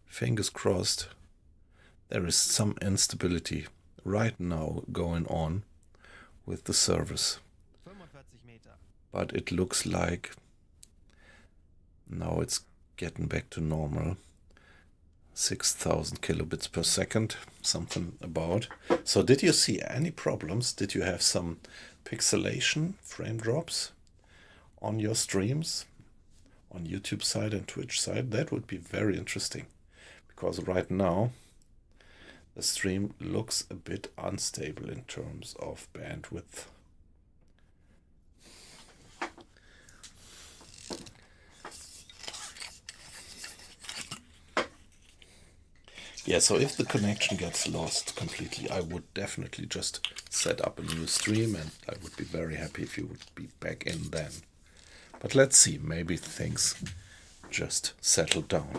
Fingers crossed. There is some instability right now going on with the service. 45 Meter. But it looks like now it's getting back to normal. 6,000 kilobits per second, something about. So did you see any problems? Did you have some pixelation, frame drops on your streams? On YouTube side and Twitch side? That would be very interesting. Because right now the stream looks a bit unstable in terms of bandwidth. Yeah, so if the connection gets lost completely, I would definitely just set up a new stream, and I would be very happy if you would be back in then. But let's see, maybe things just settle down.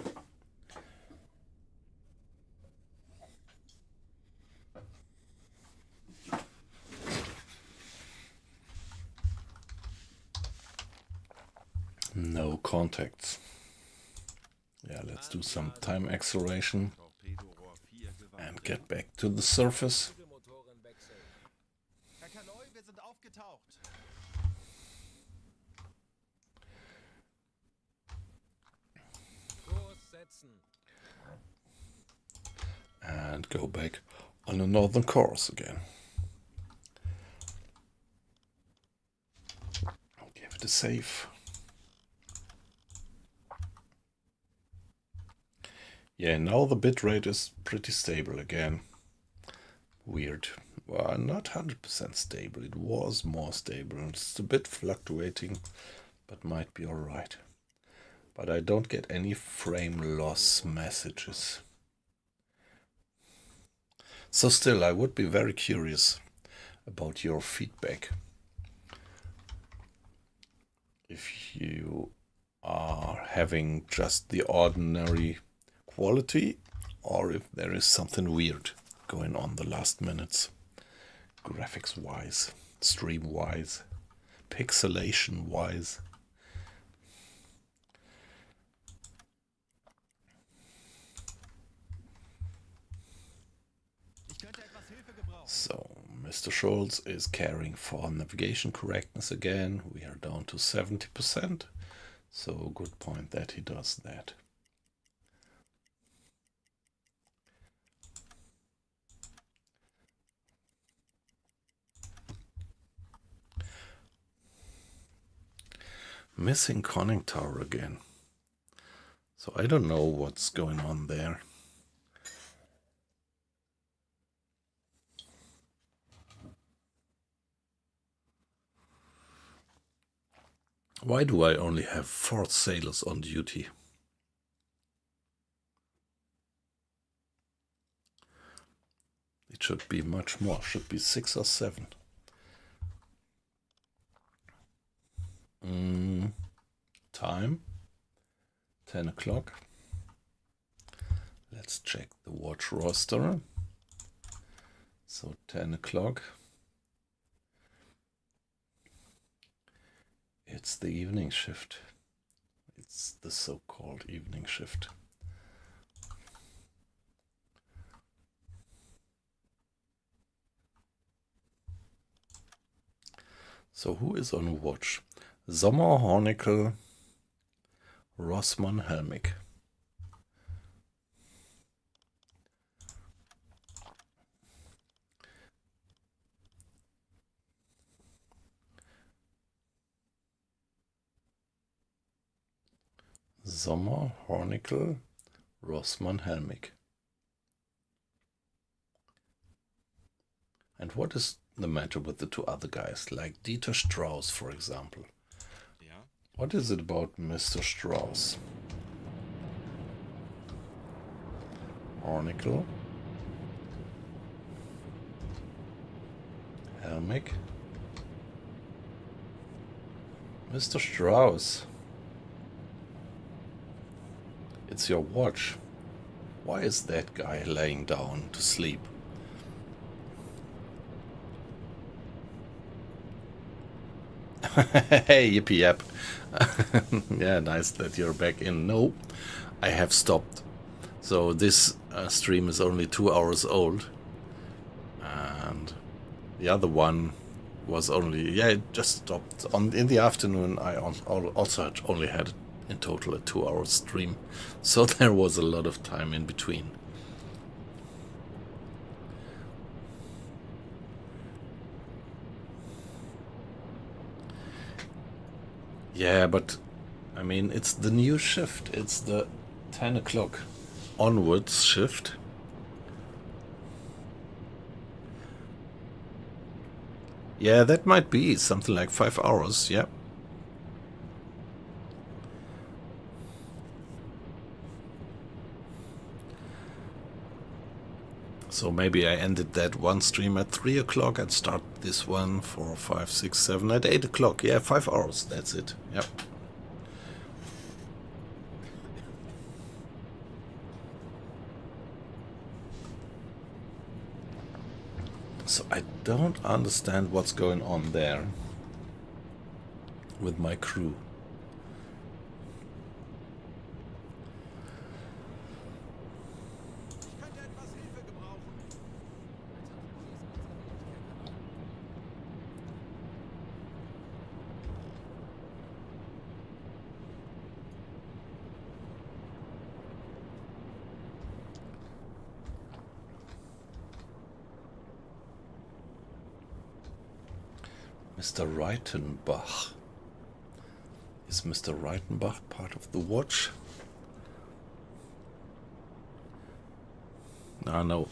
No contacts. Yeah, let's do some time acceleration Torpedorohr 4 gewartet. and get back to the surface. Motorenwechsel. Herr Kaloi, wir sind aufgetaucht. Kurs setzen. And go back on a northern course again. Give it a save. Yeah, now the bitrate is pretty stable again. Weird. Well, not 100% stable. It was more stable. It's a bit fluctuating, but might be alright. But I don't get any frame loss messages. So still, I would be very curious about your feedback. If you are having just the ordinary quality, or if there is something weird going on the last minutes, graphics wise, stream wise, pixelation wise. Ich könnte etwas Hilfe gebrauchen. So Mr. Schulz is caring for navigation correctness again. We are down to 70%, so good point that he does that. Missing conning tower again. So I don't know what's going on there. Why do I only have 4 sailors on duty? It should be much more, should be 6 or 7. Time 10 o'clock. Let's check the watch roster. So 10 o'clock. It's the evening shift. It's the so-called evening shift. So who is on watch? Sommer, Hornickel, Rossmann, Helmig. Sommer, Hornickel, Rossmann, Helmig. And what is the matter with the two other guys, like Dieter Strauss, for example? Ja. What is it about Mr. Strauss? Hornickel, Helmig, Mr. Strauss. It's your watch. Why is that guy laying down to sleep? Hey, yippee yap. Yeah, nice that you're back in. No, I have stopped. So this stream is only 2 hours old. And the other one was only, yeah, it just stopped. In the afternoon, I also had only had in total a 2 hour stream. So there was a lot of time in between. Yeah, but I mean, it's the new shift. It's the 10 o'clock onwards shift. Yeah, that might be something like 5 hours, yeah. So maybe I ended that one stream at 3 o'clock and start this one for 5, 6, 7 at 8 o'clock. Yeah, 5 hours, that's it. Yep. So I don't understand what's going on there with my crew. Ich könnte etwas Hilfe gebrauchen. Mr. Reitenbach. Is Mr. Reitenbach part of the watch? Ah, no.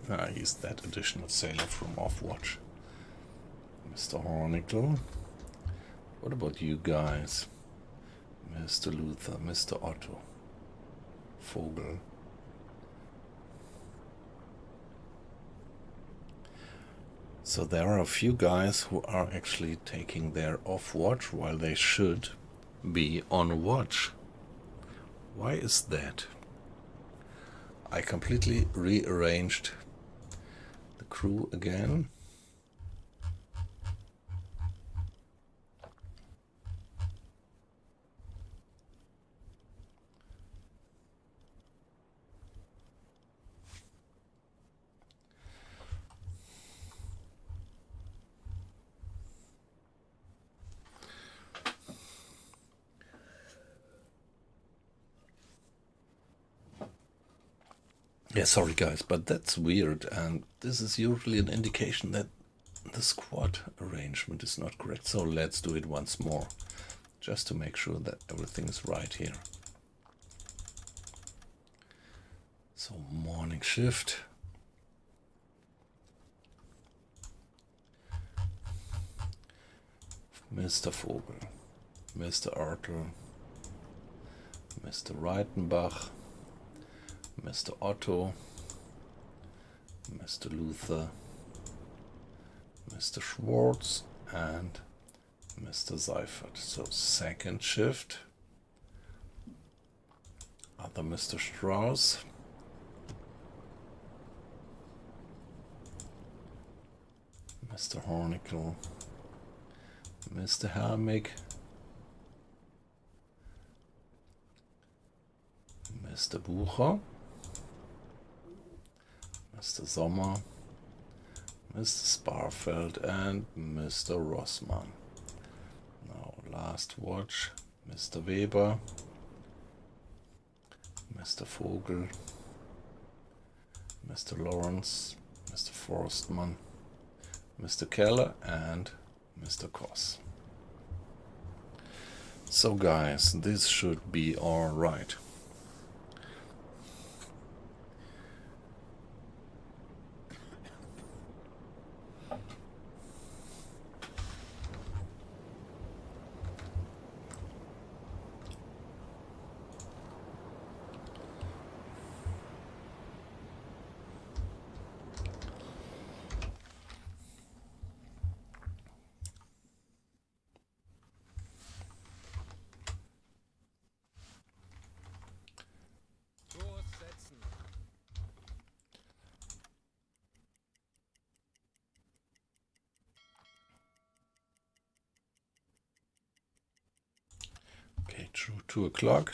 Ah, he's that additional sailor from Off-Watch. Mr. Hornickel. What about you guys? Mr. Luther, Mr. Otto. Vogel. So there are a few guys who are actually taking their off watch while they should be on watch. Why is that? I completely rearranged the crew again. Yeah, sorry guys, but that's weird, and this is usually an indication that the squad arrangement is not correct. So let's do it once more, just to make sure that everything is right here. So morning shift. Mr. Vogel, Mr. Ertl, Mr. Reitenbach, Mr. Otto, Mr. Luther, Mr. Schwartz, and Mr. Seifert. So second shift. Other Mr. Strauss. Mr. Hornickel, Mr. Helmig, Mr. Bucher, Mr. Sommer, Mr. Sparfeld, and Mr. Rossmann. Now last watch, Mr. Weber, Mr. Vogel, Mr. Lawrence, Mr. Forstmann, Mr. Keller, and Mr. Koss. So guys, this should be all right. Kurs setzen. Okay, true 2 o'clock.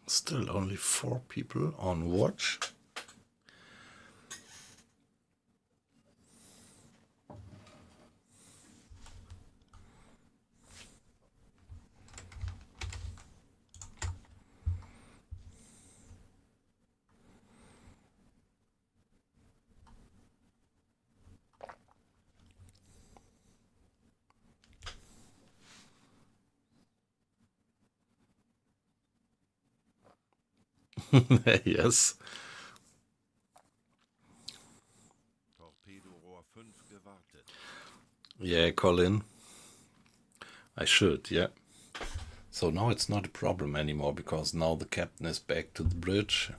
Still only 4 people on watch. Yes. Torpedorohr 5 gewartet. Yeah, Colin. I should, yeah. So now it's not a problem anymore because now the captain is back to the bridge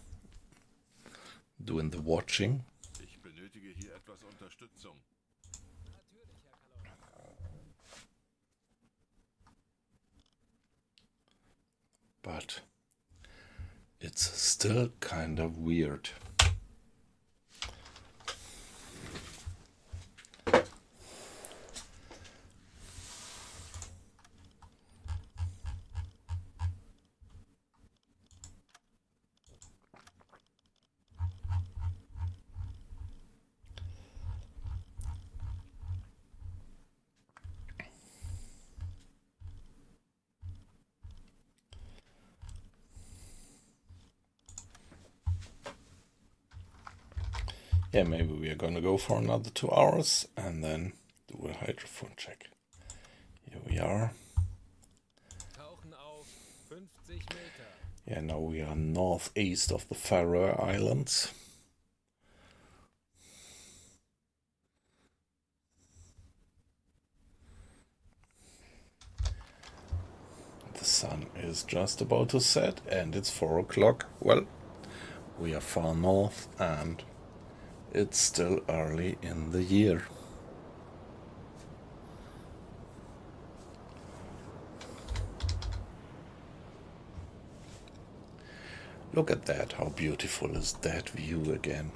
doing the watching. Ich benötige hier etwas Unterstützung. Natürlich, Herr Kalon. But it's still kind of weird. Yeah, maybe we are gonna go for another 2 hours and then do a hydrophone check. Here we are. Tauchen auf 50 Meter. Yeah, now we are northeast of the Faroe Islands. The sun is just about to set and it's 4 o'clock. Well, we are far north and it's still early in the year. Look at that, how beautiful is that view again.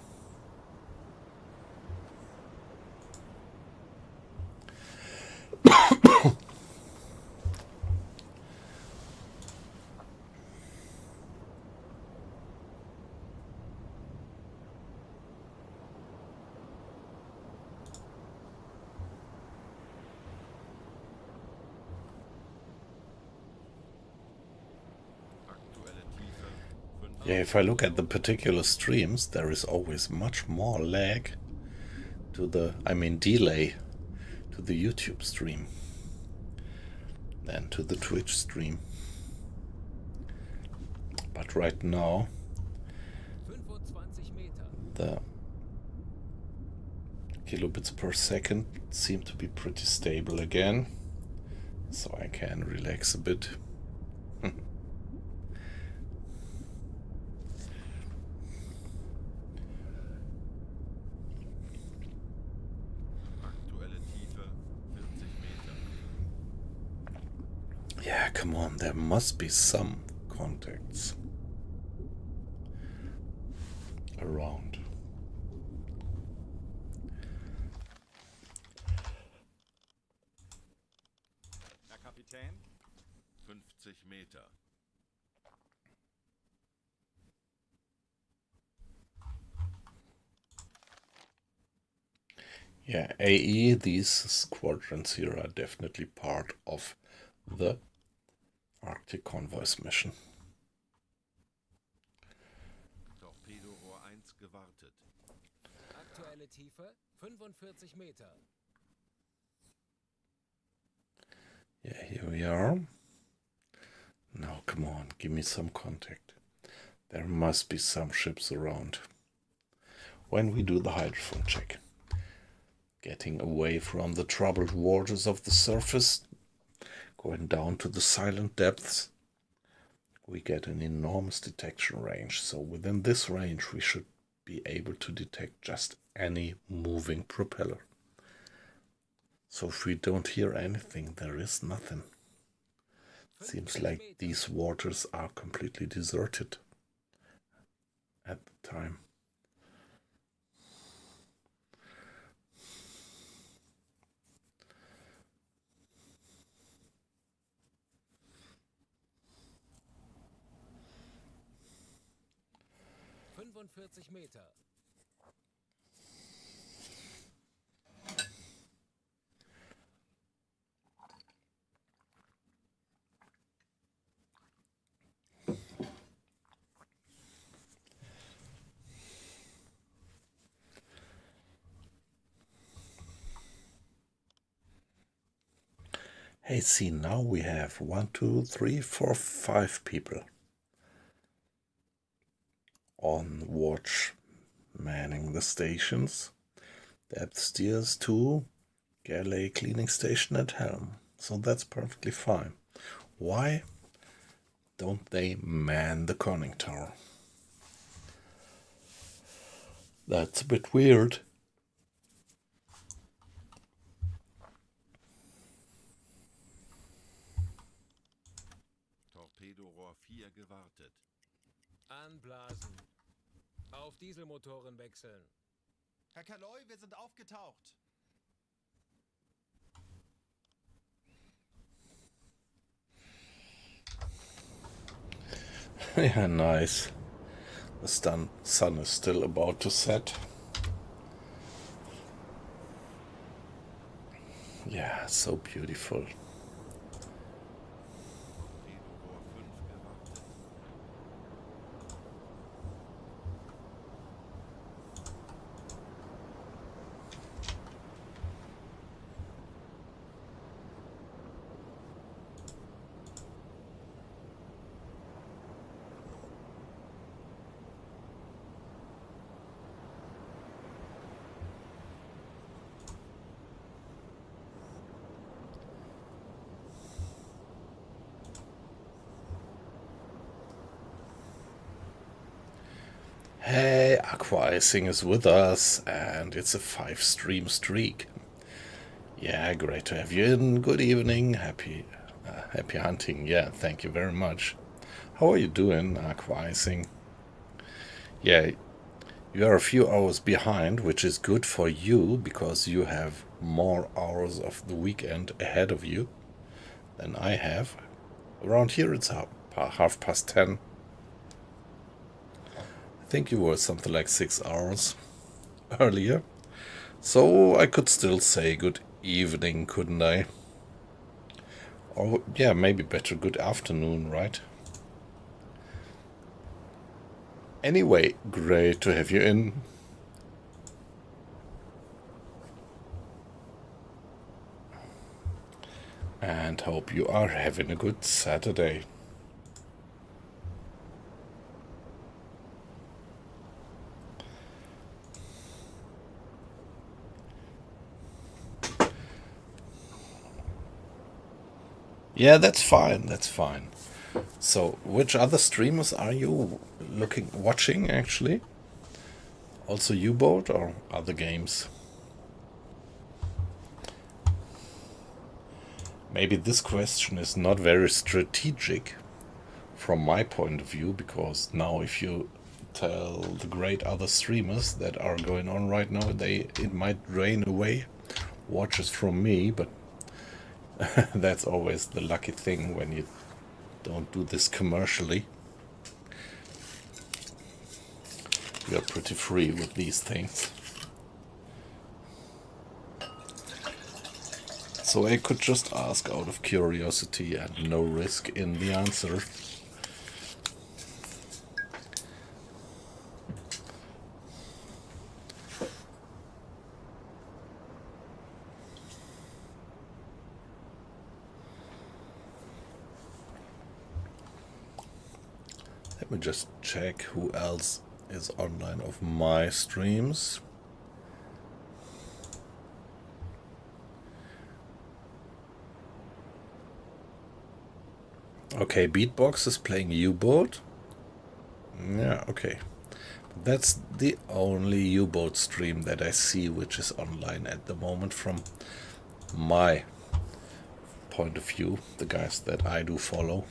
Aktuelle Tiefe 5. Yeah, if I look at the particular streams, there is always much more lag to the, delay to the YouTube stream than to the Twitch stream. But right now, 25 Meter. the kilobits per second seem to be pretty stable again, so I can relax a bit. Aktuelle Tiefe 40 Meter. Yeah, come on, there must be some contacts around. Herr Kapitän, 50 Meter. Yeah, AE, these squadrons here are definitely part of the Arctic Convoys mission. Torpedorohr 1 gewartet. Aktuelle Tiefe 45 Meter. Yeah, here we are. Now, come on, give me some contact. There must be some ships around. When we do the hydrophone check, getting away from the troubled waters of the surface, going down to the silent depths, we get an enormous detection range. So within this range, we should be able to detect just any moving propeller. So if we don't hear anything, there is nothing. Seems like these waters are completely deserted at the time. Meter. Hey, see, now we have 1, 2, 3, 4, 5 people on watch, manning the stations. Depth steers to galley cleaning station at helm. So that's perfectly fine. Why don't they man the conning tower? That's a bit weird. Torpedorohr 4 gewartet. Anblasen. Auf Dieselmotoren wechseln. Herr Kaloy, wir sind aufgetaucht. Yeah, nice. The sun is still about to set. Yeah, so beautiful. Torpedorohr 5 gewartet. Hey, Aqua Icing is with us, and it's a 5-stream streak. Yeah, great to have you in. Good evening. Happy hunting. Yeah, thank you very much. How are you doing, Aqua Icing? Yeah, you are a few hours behind, which is good for you because you have more hours of the weekend ahead of you than I have. Around here it's 10:30. I think you were something like 6 hours earlier. So I could still say good evening, couldn't I? Or, yeah, maybe better good afternoon, right? Anyway, great to have you in. And hope you are having a good Saturday. Yeah, that's fine, that's fine. So, which other streamers are you watching actually? Also UBOAT or other games? Maybe this question is not very strategic from my point of view, because now if you tell the great other streamers that are going on right now, it might drain away watches from me, but that's always the lucky thing when you don't do this commercially. You're pretty free with these things. So I could just ask out of curiosity and no risk in the answer. Let me just check who else is online of my streams. Okay, Beatbox is playing U-Boat. Yeah, okay. That's the only U-Boat stream that I see which is online at the moment from my point of view, the guys that I do follow.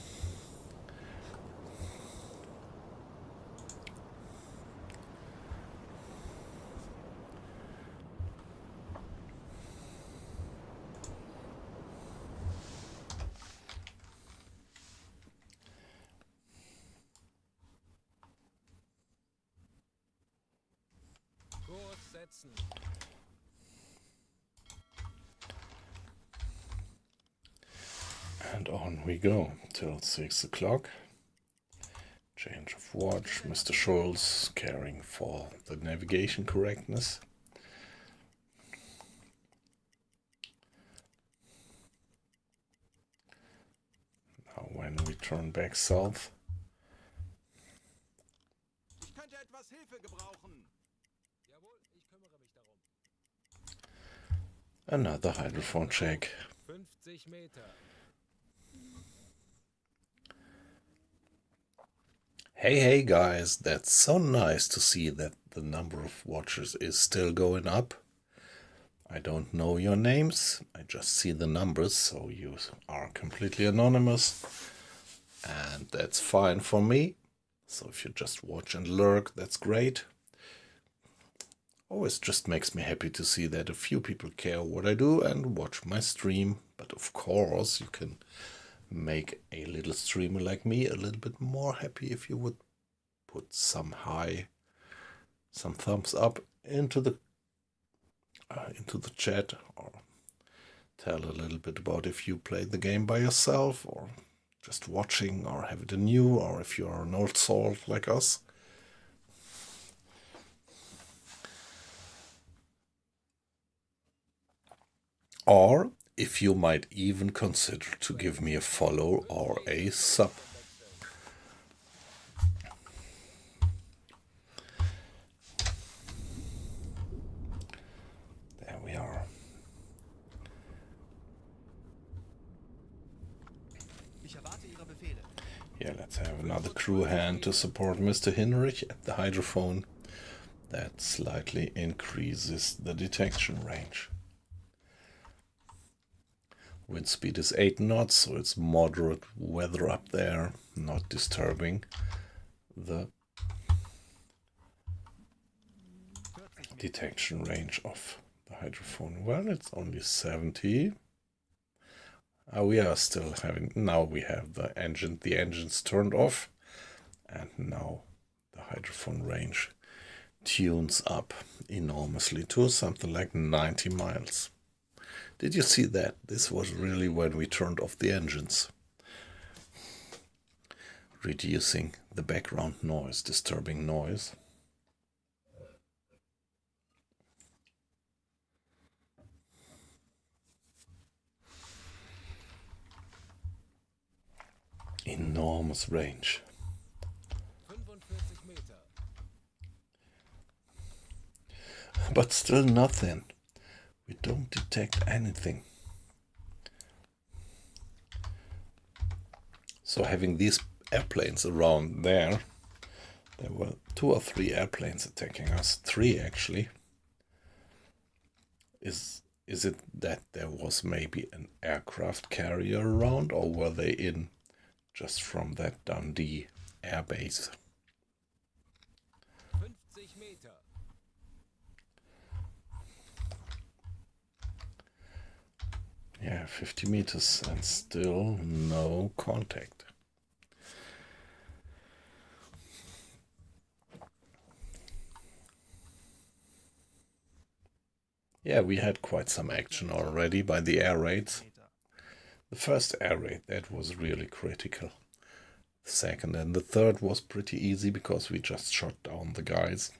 Kurs setzen. And on we go till 6 o'clock. Change of watch. Mr. Schulz caring for the navigation correctness. Now when we turn back south. Ich könnte etwas Hilfe gebrauchen. Jawohl, ich kümmere mich darum. Another hydrophone check. 50 Meter. Hey guys, that's so nice to see that the number of watchers is still going up. I don't know your names, I just see the numbers, so you are completely anonymous. And that's fine for me. So if you just watch and lurk, that's great. Always just makes me happy to see that a few people care what I do and watch my stream. But of course, you can make a little streamer like me a little bit more happy if you would put some thumbs up into the chat, or tell a little bit about if you play the game by yourself or just watching, or have it anew, or if you are an old soul like us. Or if you might even consider to give me a follow or a sub. There we are. Ich erwarte Ihre Befehle. Yeah, let's have another crew hand to support Mr. Hinrich at the hydrophone. That slightly increases the detection range. Wind speed is 8 knots, so it's moderate weather up there, not disturbing the detection range of the hydrophone. Well, it's only 70. We are still having, now we have the engines turned off, and now the hydrophone range tunes up enormously to something like 90 miles. Did you see that? This was really when we turned off the engines, reducing the background noise, disturbing noise. Enormous range. 45 Meter. But still nothing. We don't detect anything. So having these airplanes around there were 2 or 3 airplanes attacking us. 3 actually. Is it that there was maybe an aircraft carrier around, or were they in just from that Dundee air base? 50 Meter. Yeah, 50 meters and still no contact. Yeah, we had quite some action already by the air raids. The first air raid, that was really critical. The second and the third was pretty easy because we just shot down the guys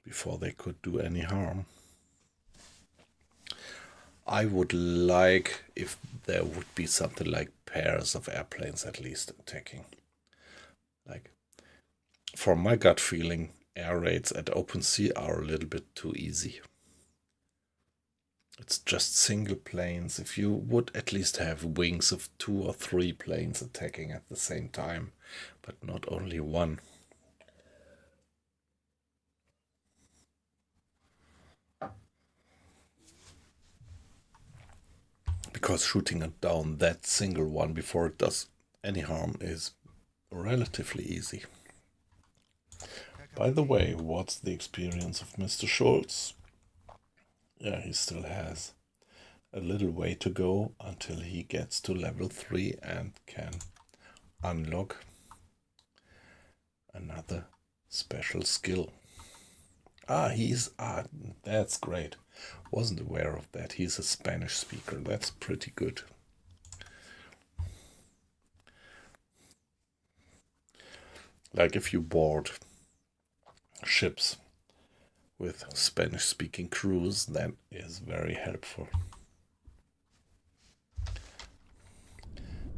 before they could do any harm. I would like if there would be something like pairs of airplanes at least attacking. Like, for my gut feeling, air raids at open sea are a little bit too easy. It's just single planes. If you would at least have wings of 2 or 3 planes attacking at the same time, but not only one. Because shooting it down that single one before it does any harm is relatively easy. By the way, what's the experience of Mr. Schultz? Yeah, he still has a little way to go until he gets to level 3 and can unlock another special skill. That's great. Wasn't aware of that. He's a Spanish speaker. That's pretty good. Like if you board ships with Spanish-speaking crews, that is very helpful.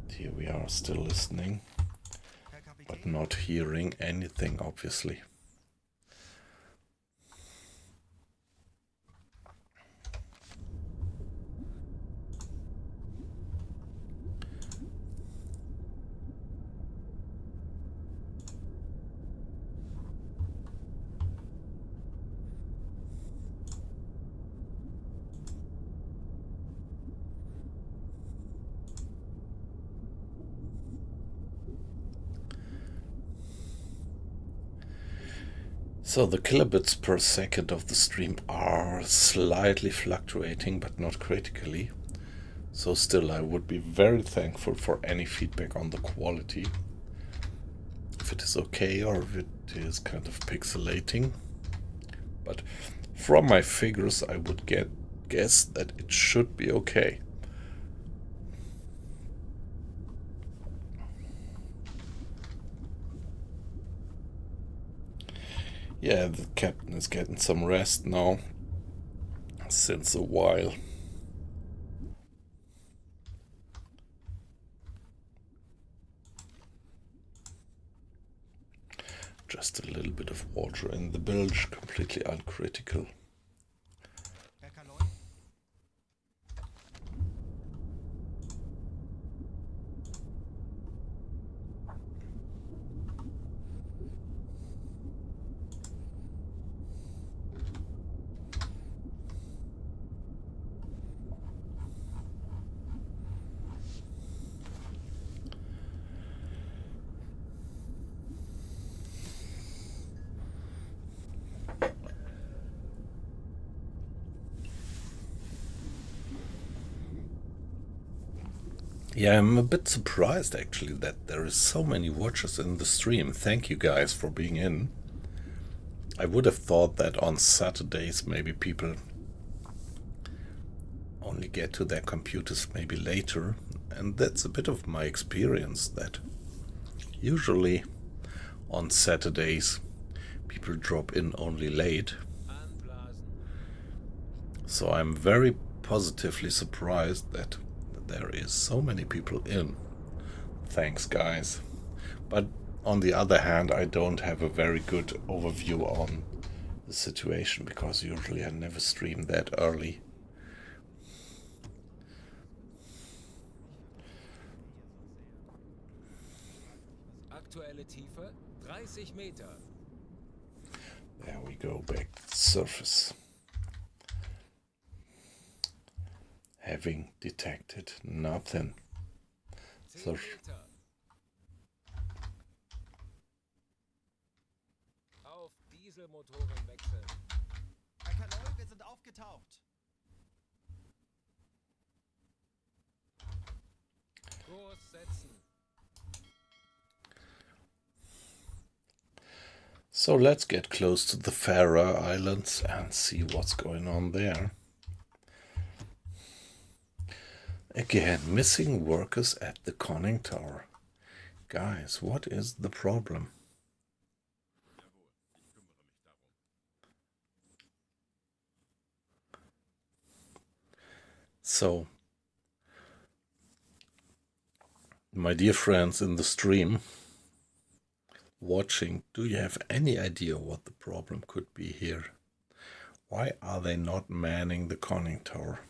Here we are still listening, but not hearing anything, obviously. So the kilobits per second of the stream are slightly fluctuating, but not critically. So still, I would be very thankful for any feedback on the quality. If it is okay or if it is kind of pixelating. But from my figures, I would guess that it should be okay. Yeah, the captain is getting some rest now, since a while. Just a little bit of water in the bilge, completely uncritical. Yeah, I'm a bit surprised actually that there is so many watchers in the stream. Thank you guys for being in. I would have thought that on Saturdays maybe people only get to their computers maybe later, and that's a bit of my experience, that usually on Saturdays people drop in only late. So I'm very positively surprised that there is so many people in. Thanks, guys. But on the other hand, I don't have a very good overview on the situation, because usually I never stream that early. Aktuelle Tiefe 30 Meter. There we go, back to the surface. Having detected nothing. 10 So Meter. Auf Dieselmotoren wechseln. Herr Kaloy, wir sind aufgetaucht. Kurs setzen. So let's get close to the Faroe Islands and see what's going on there. Again, missing workers at the conning tower. Guys, what is the problem? So, my dear friends in the stream, watching, do you have any idea what the problem could be here? Why are they not manning the conning tower?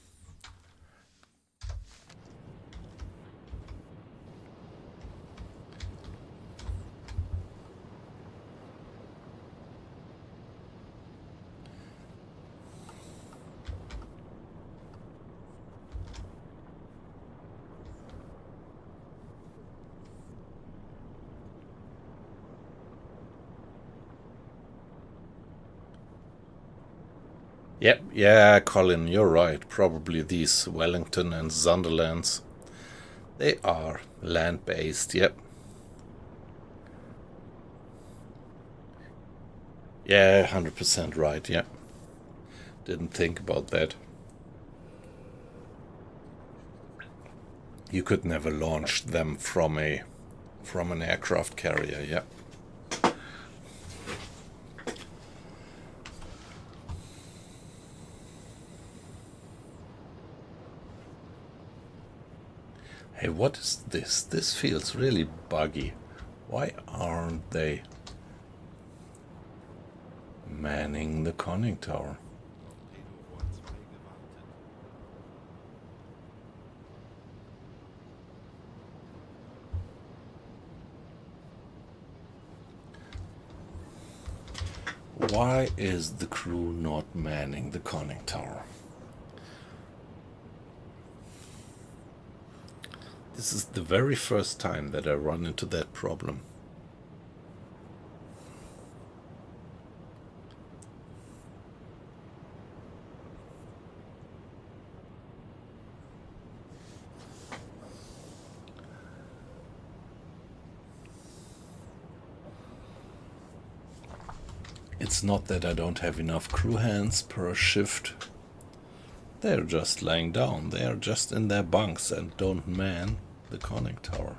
Yep, yeah, Colin, you're right. Probably these Wellington and Sunderlands. They are land-based, yep. Yeah, 100% right, yeah. Didn't think about that. You could never launch them from an aircraft carrier, yeah. Hey, what is this? This feels really buggy. Why aren't they manning the conning tower? Torpedorohr 2 gewartet. Why is the crew not manning the conning tower? This is the very first time that I run into that problem. It's not that I don't have enough crew hands per shift. They're just laying down. They're just in their bunks and don't man the conning tower.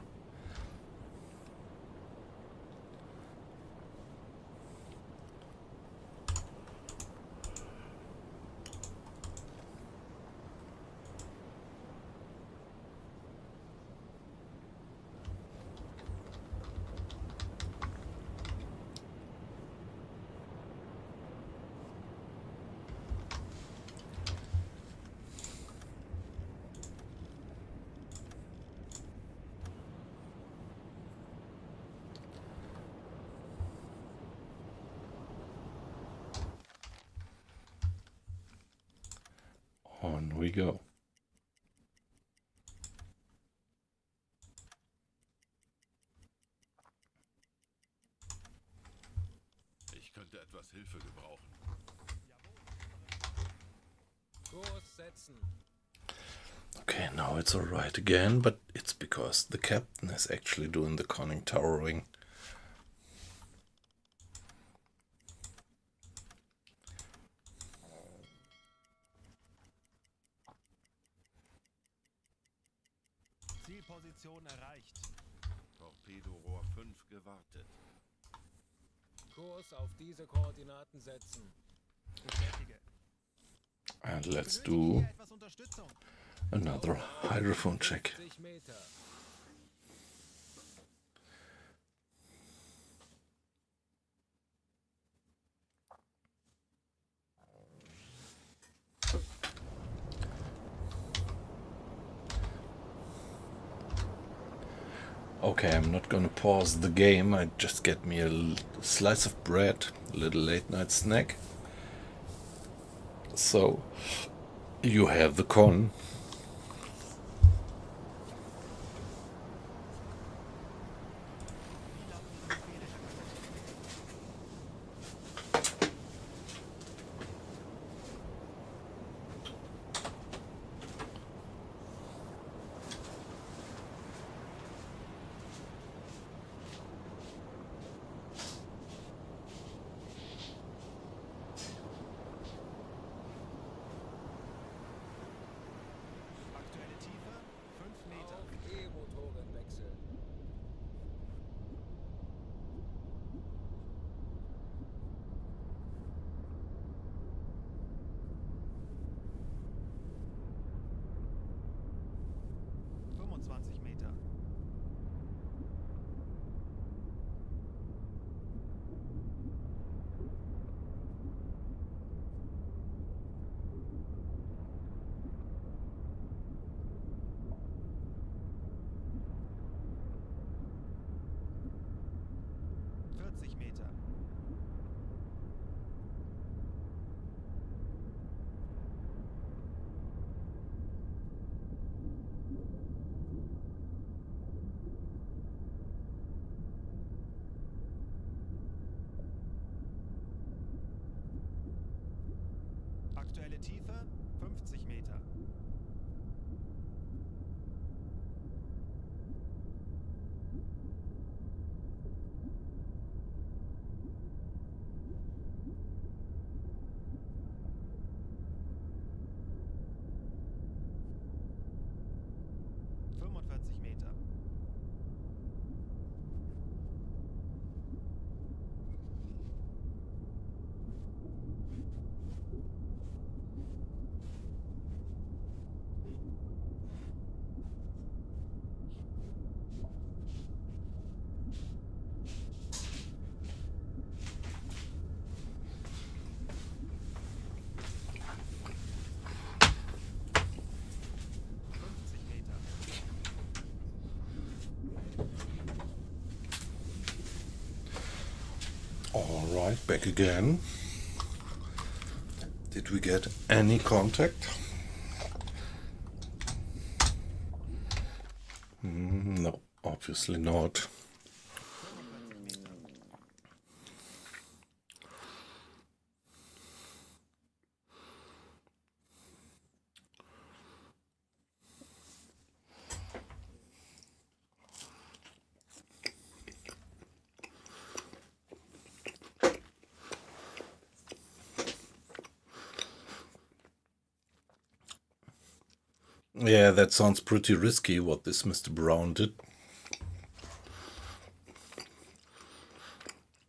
On we go. Ich könnte etwas Hilfe gebrauchen. Kurs setzen. Okay, now it's alright again, but it's because the captain is actually doing the conning towering. Zielposition erreicht. Torpedorohr 5 gewartet. Kurs auf diese Koordinaten setzen. Bestätige. And let's Benötigt do hier etwas Unterstützung. another hydrophone check. 50 Meter. Okay, I'm not gonna pause the game. I just get me a slice of bread, a little late night snack. So, you have the con. Wie lauten Ihre Befehle, Herr Kapitän? 45 Meter. Aktuelle Tiefe 50 Meter. Meter. All right, back again. Did we get any contact? No, obviously not. Yeah, that sounds pretty risky what this Mr. Brown did.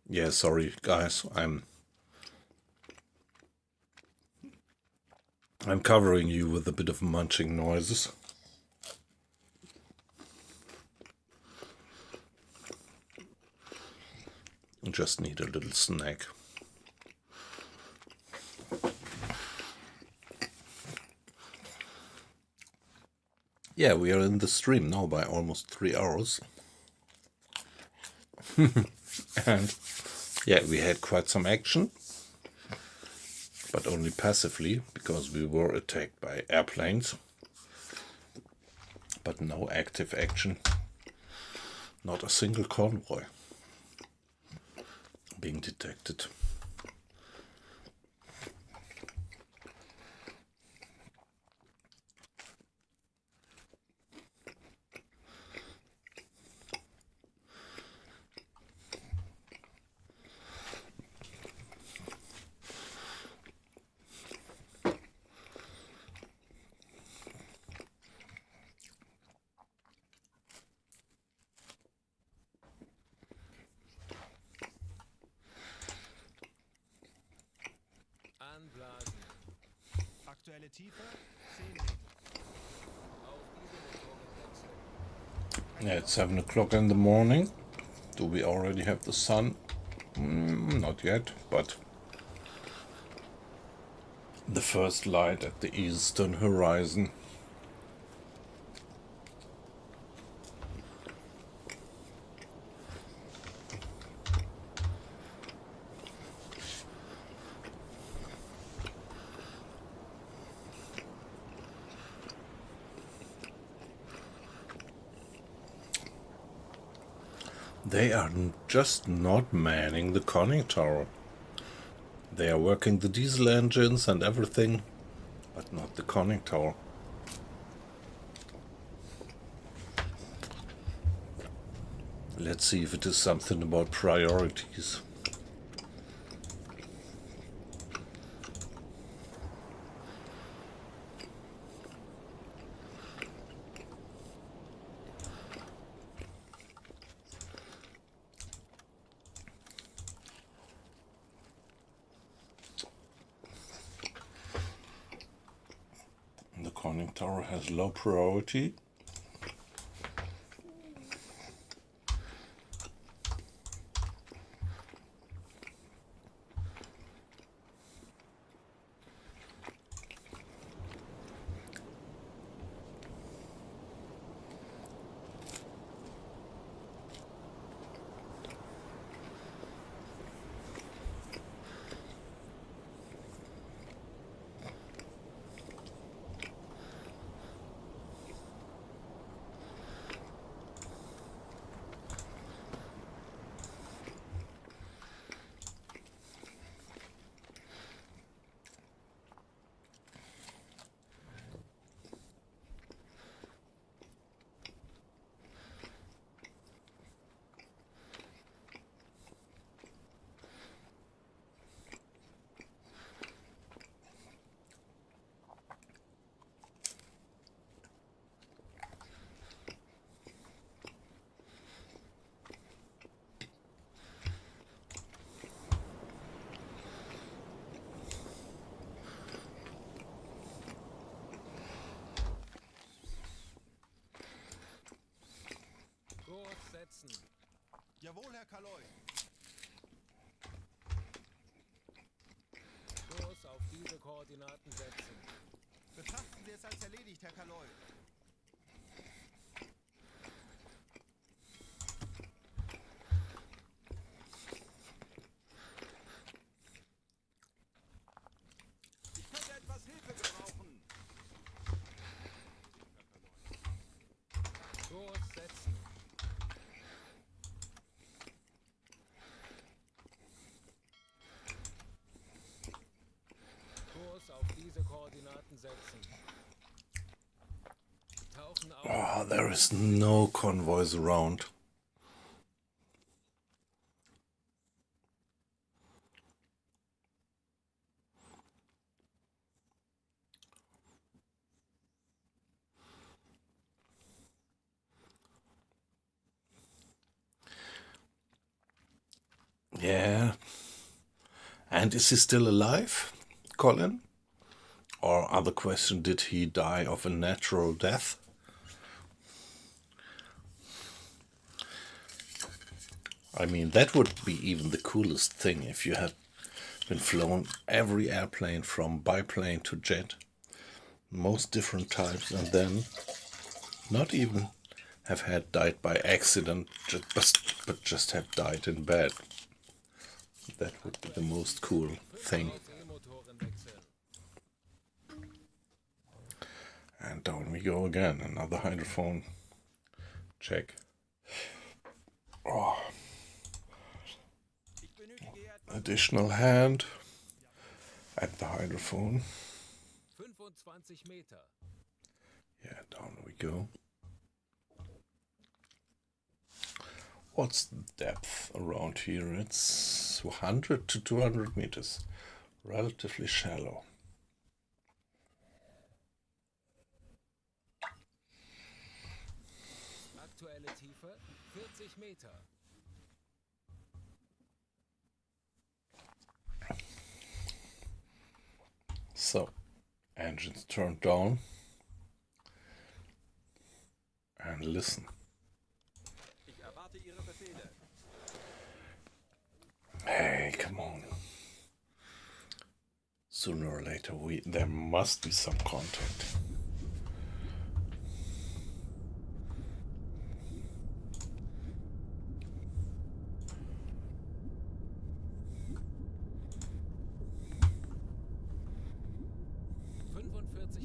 Yeah, sorry guys, I'm covering you with a bit of munching noises. Just need a little snack. Yeah, we are in the stream now by almost 3 hours. And yeah, we had quite some action, but only passively because we were attacked by airplanes. But no active action. Not a single convoy being detected. Anblasen. Aktuelle Tiefe 10 Meter. Auf diese Motoren wechseln. Yeah, it's 7 o'clock in the morning. Do we already have the sun? Not yet, but the first light at the eastern horizon. They are just not manning the conning tower. They are working the diesel engines and everything, but not the conning tower. Let's see if it is something about priorities. The conning tower has low priority. Jawohl, Herr Kaloy. Kurs auf diese Koordinaten setzen. Betrachten Sie es als erledigt, Herr Kaloy. Ich könnte etwas Hilfe gebrauchen. Kurs setzen. Kurs auf diese Koordinaten setzen. Tauchen auf. Oh, there is no convoys around. Yeah. And is he still alive, Colin? Or other question, did he die of a natural death? I mean, that would be even the coolest thing if you had been flown every airplane from biplane to jet, most different types, and then not even have had died by accident, but just have died in bed. That would be the most cool thing. Seemotoren wechseln. And down we go again, another hydrophone check. Oh, Ich benötige etwas. additional hand at the hydrophone. 25 Meter. Yeah, down we go. What's the depth around here? It's 100 to 200 meters. Relatively shallow. Aktuelle Tiefe 40 Meter. So, engines turned down. And listen. Ich erwarte Ihre Befehle. Hey, come on. Sooner or later, there must be some contact.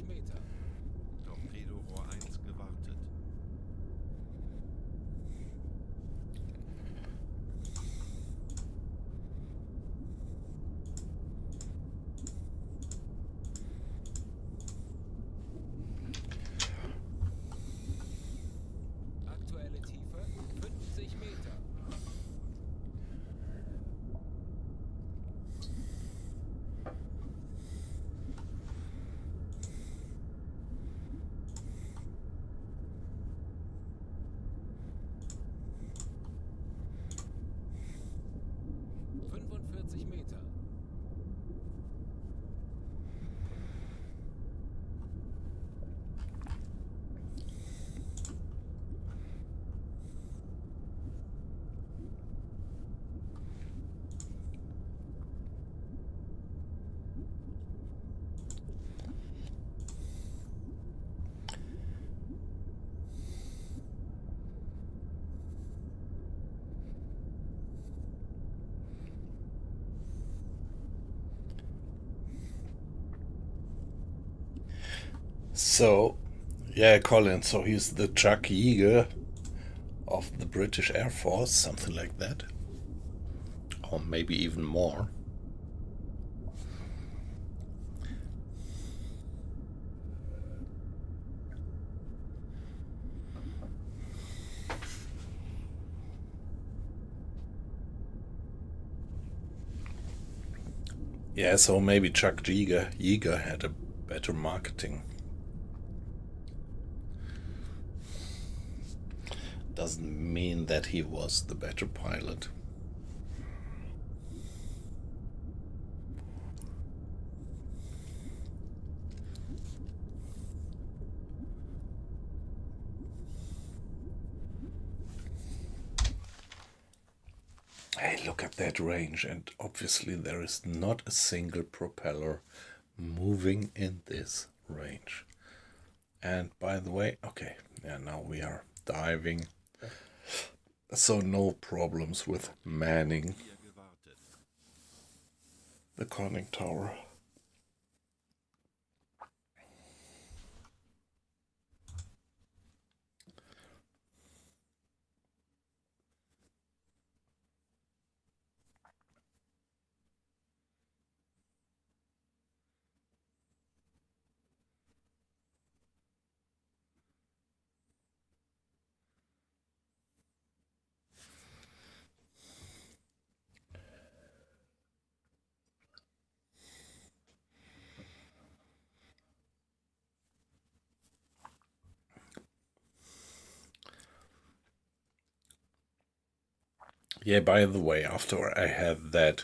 Meter. Torpedorohr 1 gewartet. Aktuelle Tiefe 50 Meter. Meter. So, yeah, Colin, so he's the Chuck Yeager of the British Air Force, something like that. Or maybe even more. Yeah, so maybe Chuck Yeager had a better marketing. Doesn't mean that he was the better pilot. Hey, look at that range, and obviously there is not a single propeller moving in this range. And by the way, okay, yeah, now we are diving, so no problems with manning Hier gewartet. the conning tower. Yeah, by the way, after I had that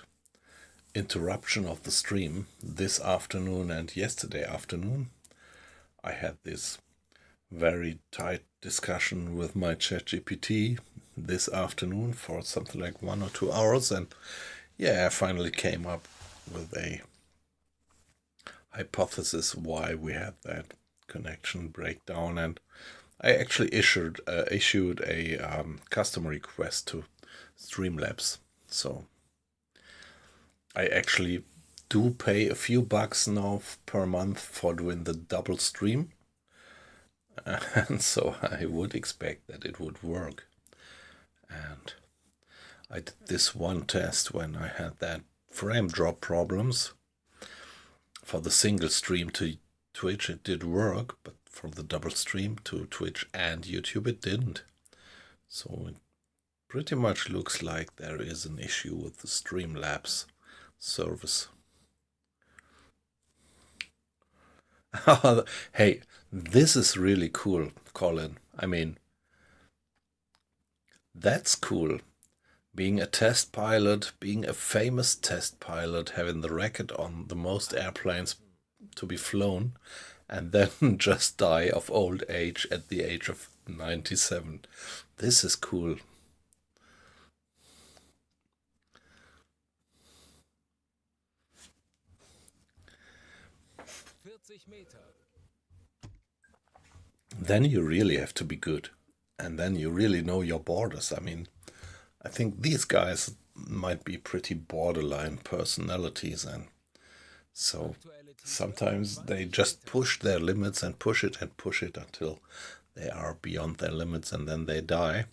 interruption of the stream this afternoon and yesterday afternoon, I had this very tight discussion with my ChatGPT this afternoon for something like 1 or 2 hours, and yeah, I finally came up with a hypothesis why we had that connection breakdown, and I actually issued a custom request to Streamlabs. So I actually do pay a few bucks now per month for doing the double stream, and so I would expect that it would work. And I did this one test when I had that frame drop problems. For the single stream to Twitch it did work, but for the double stream to Twitch and YouTube it didn't. So it pretty much looks like there is an issue with the Streamlabs service. Hey, this is really cool, Colin. I mean, that's cool. Being a test pilot, being a famous test pilot, having the record on the most airplanes to be flown, and then just die of old age at the age of 97. This is cool. Meter. Then you really have to be good. And then you really know your borders. I mean, I think these guys might be pretty borderline personalities, and so sometimes they just push their limits and push it until they are beyond their limits, and then they die.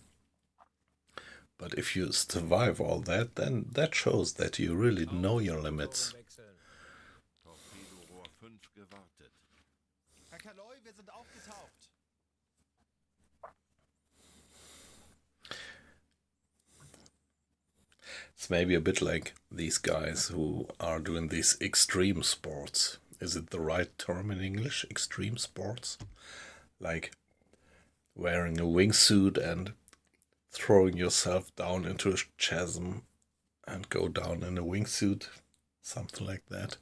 But if you survive all that, then that shows that you really know your limits. Torpedorohr 5 gewartet. Herr Kaloi, wir sind aufgetaucht. It's maybe a bit like these guys who are doing these extreme sports. Is it the right term in English? Extreme sports? Like wearing a wingsuit and throwing yourself down into a chasm and go down in a wingsuit. Something like that.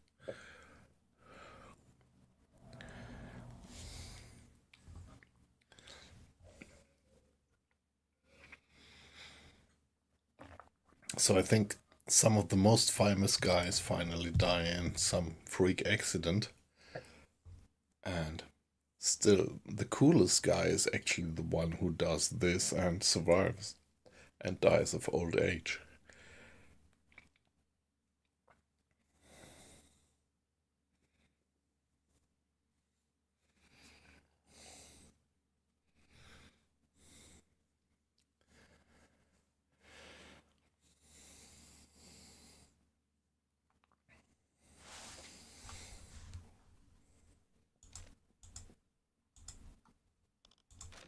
So I think some of the most famous guys finally die in some freak accident. And still, the coolest guy is actually the one who does this and survives and dies of old age.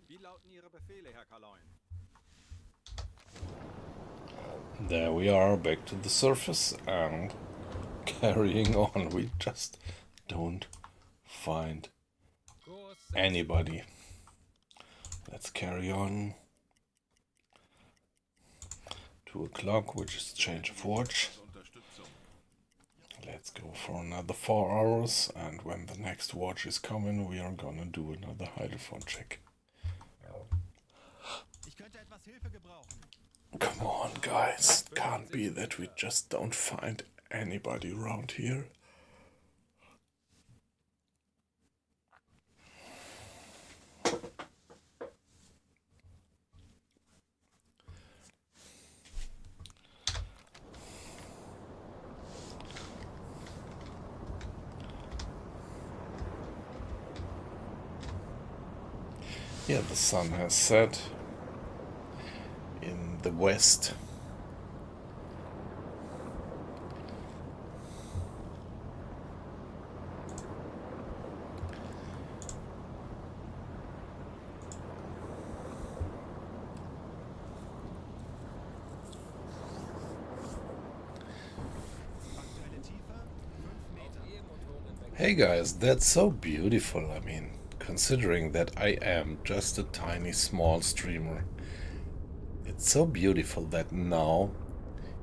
Wie lauten Ihre Befehle, Herr Kaloi? There we are, back to the surface and carrying on. We just don't find anybody. Let's carry on. 2 o'clock, which is change of watch. Let's go for another 4 hours, and when the next watch is coming, we are gonna do another hydrophone check. Ich könnte etwas Hilfe gebrauchen. Come on, guys. Can't be that we just don't find anybody around here. Yeah, the sun has set in the west. Aktuelle Tiefe 5 Meter. Hey guys, that's so beautiful. I mean, considering that I am just a tiny small streamer, it's so beautiful that now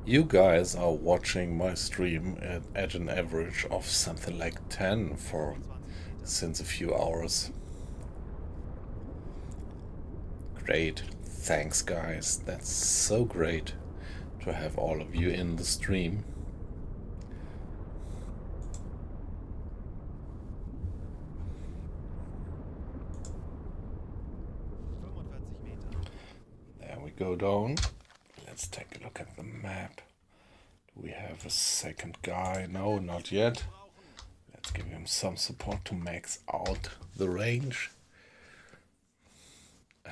you guys are watching my stream at an average of something like 10 for 20 Meter. since a few hours. Great. Thanks guys. That's so great to have all of you in the stream. There we go down. Let's take a look at the map. Do we have a second guy? No, not yet. Let's give him some support to max out the range.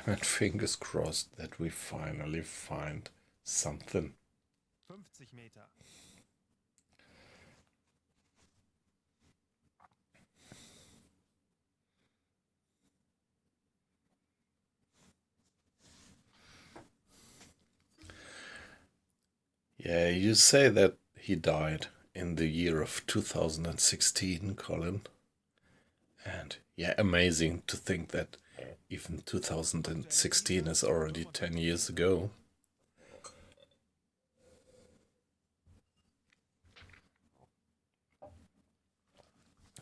And fingers crossed that we finally find something. 50 Meter. Yeah, you say that he died in the year of 2016, Colin. And yeah, amazing to think that even 2016 is already 10 years ago.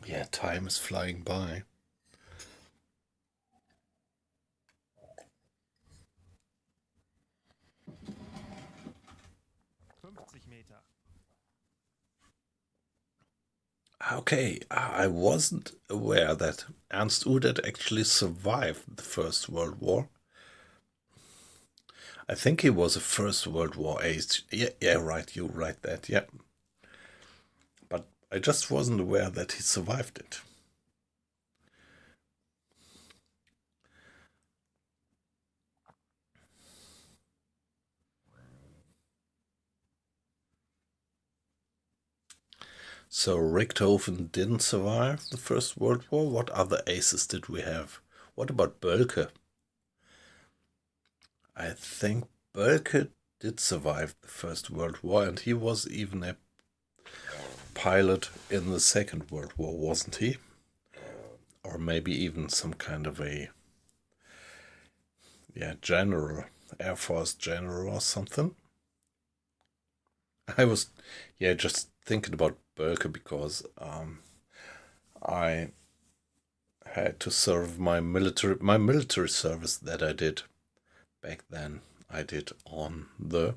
Yeah, time is flying by. Meter. Okay, I wasn't aware that Ernst Udet actually survived the First World War. I think he was a First World War age. Yeah, right, you write that, yeah. But I just wasn't aware that he survived it. So Richthofen didn't survive the First World War. What other aces did we have? What about Bölke? I think Bölke did survive the First World War, and he was even a pilot in the Second World War, wasn't he? Or maybe even some kind of a general, Air Force general or something. I was just thinking about Bölke because I had to serve my military service that I did back then. I did on the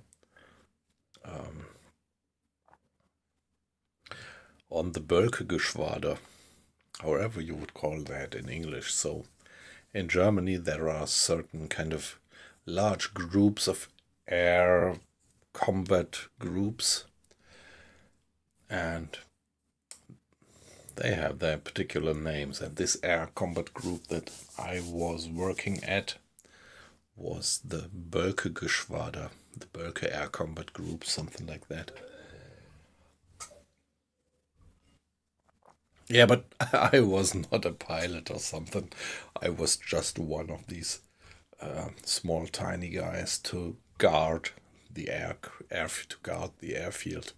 Bölke-Geschwader, however you would call that in English. So in Germany there are certain kind of large groups of air combat groups, and they have their particular names, and this air combat group that I was working at was the Bölke-Geschwader, the Bölke Air Combat Group, something like that. Yeah, but I was not a pilot or something. I was just one of these small, tiny guys to guard the airfield.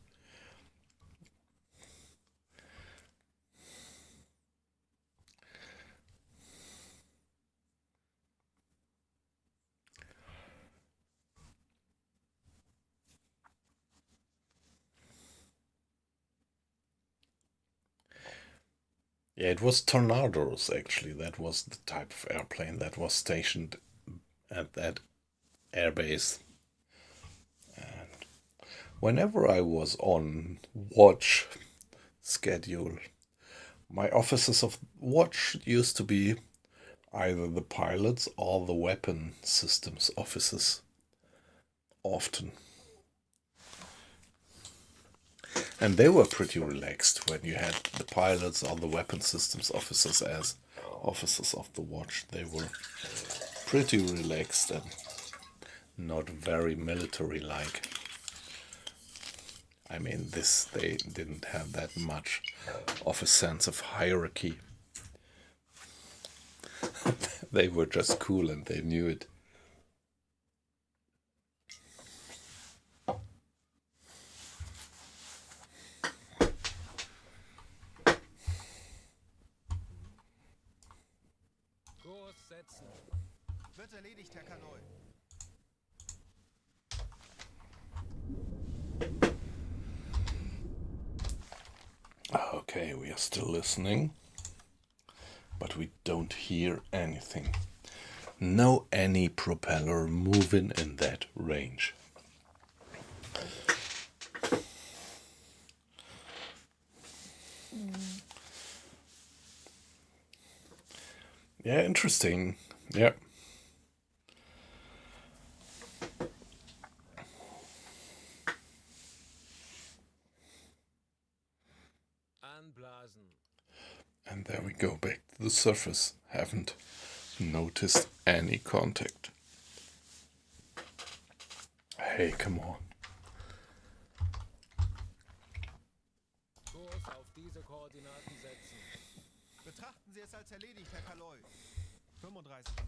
Yeah, it was Tornadoes, actually. That was the type of airplane that was stationed at that airbase. whenever I was on watch schedule, my officers of watch used to be either the pilots or the weapon systems officers, often. And they were pretty relaxed when you had the pilots or the weapon systems officers as officers of the watch. They were pretty relaxed and not very military-like. I mean, they didn't have that much of a sense of hierarchy. They were just cool and they knew it. Kurs setzen. Wird erledigt, Herr Kanoi. Okay, we are still listening, but we don't hear anything. No any propeller moving in that range. Yeah, interesting. Yeah. Anblasen. And there we go back to the surface. Haven't noticed any contact. Hey, come on. Kurs auf diese Koordinaten setzen. Betrachten Sie es als erledigt, Herr Kaloi. 35 Meter.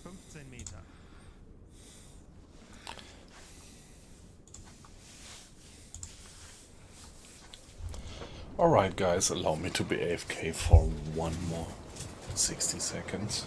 15 Meter. Alright guys, allow me to be AFK for one more 60 seconds.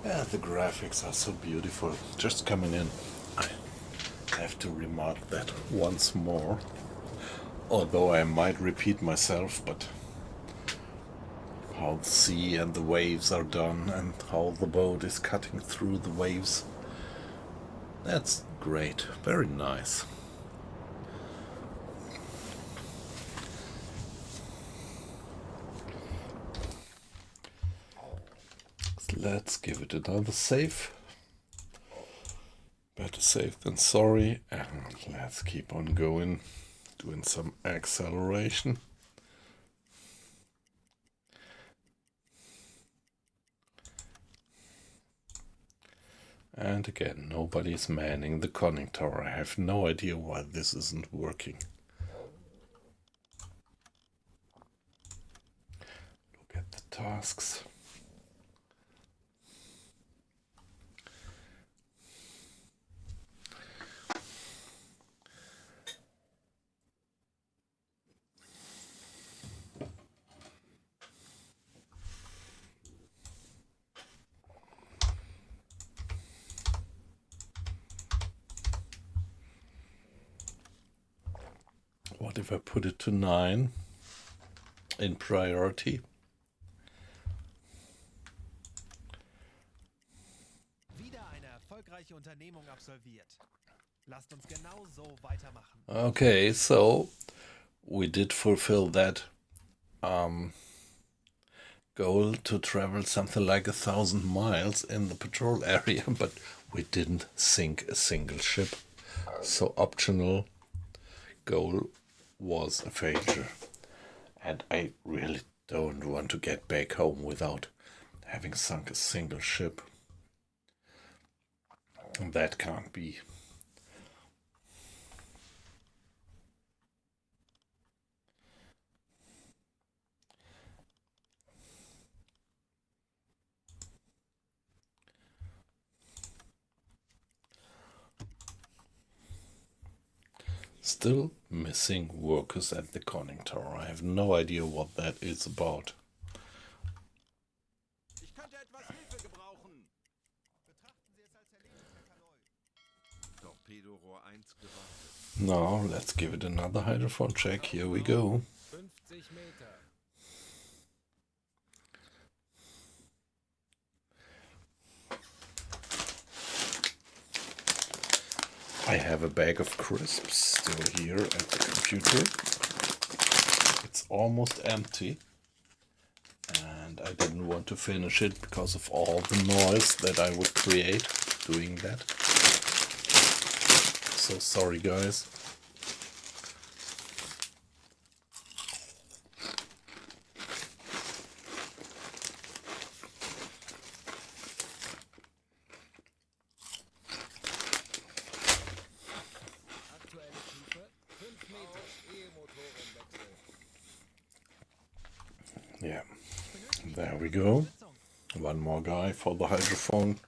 Yeah, the graphics are so beautiful. Just coming in, I have to remark that once more. Although I might repeat myself, but how the sea and the waves are done and how the boat is cutting through the waves. That's great. Very nice. Let's give it another save. Better safe than sorry, and let's keep on going, doing some acceleration. And again, nobody's manning the conning tower. I have no idea why this isn't working. Look at the tasks. What if I put it to 9 in priority? Wieder eine erfolgreiche Unternehmung absolviert. Lasst uns genau so weitermachen. Okay, so we did fulfill that goal to travel something like 1,000 miles in the patrol area, but we didn't sink a single ship. So optional goal was a failure. And I really don't want to get back home without having sunk a single ship. That can't be. Still missing workers at the conning tower. I have no idea what that is about. Ich könnte etwas Hilfe gebrauchen. Betrachten Sie es als erledigt, Herr Kaloy. Torpedorohr 1 gewartet. Now let's give it another hydrophone check. Here we go. 50 Meter. I have a bag of crisps still here at the computer. It's almost empty. And I didn't want to finish it because of all the noise that I would create doing that. So sorry, guys. Aktuelle Tiefe 5 Meter. E-Motorenwechsel. Yeah, there we go. One more guy for the hydrophone.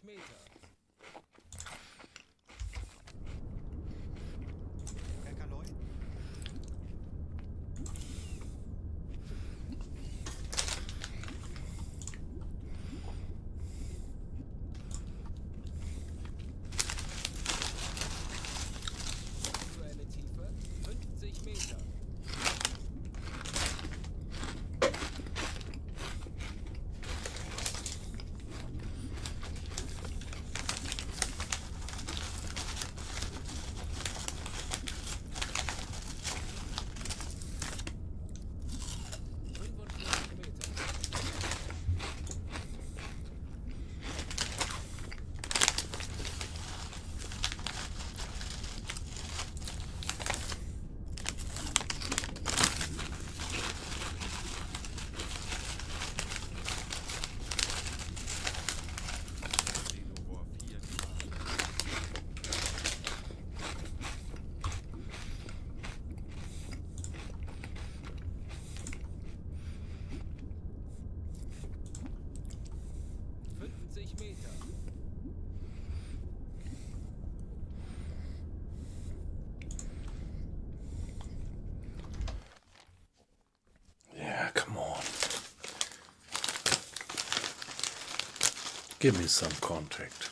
Meter. Herr Kaloy? Aktuelle Tiefe 50 Meter. Torpedorohr 4 gewartet. Meter. Yeah, come on. Give me some contact.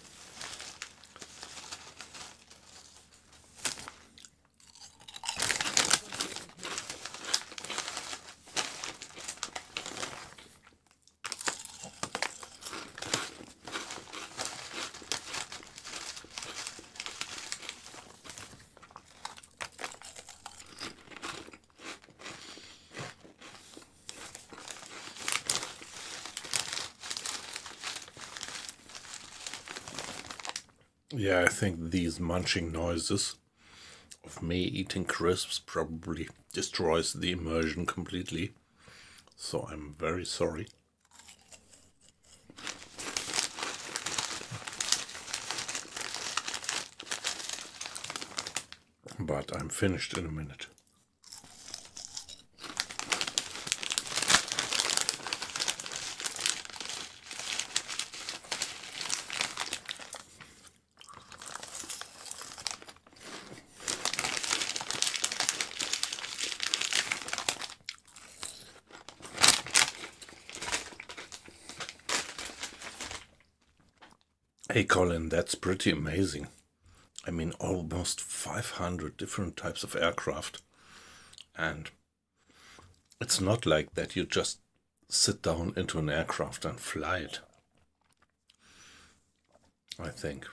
Yeah, I think these munching noises of me eating crisps probably destroys the immersion completely. So I'm very sorry. But I'm finished in a minute. Hey Colin, that's pretty amazing. I mean, almost 500 different types of aircraft. And it's not like that you just sit down into an aircraft and fly it. I think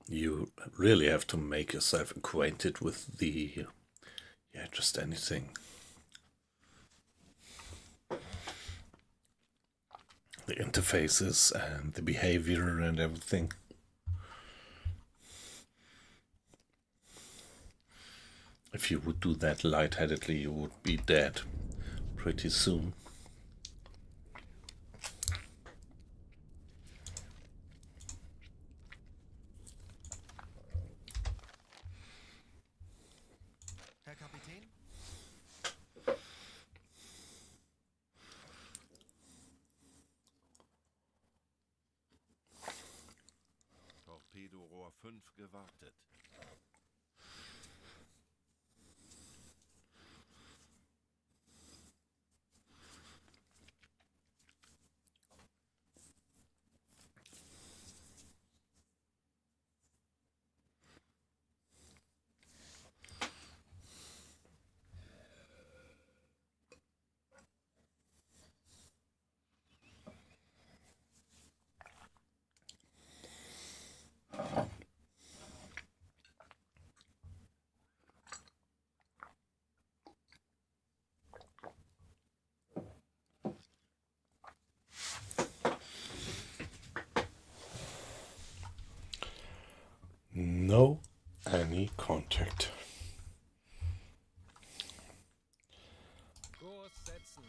you really have to make yourself acquainted with just anything. The interfaces and the behavior and everything. If you would do that lightheadedly, you would be dead pretty soon. Herr Kapitän? Torpedorohr 5 gewartet. No any contact. Kurs setzen.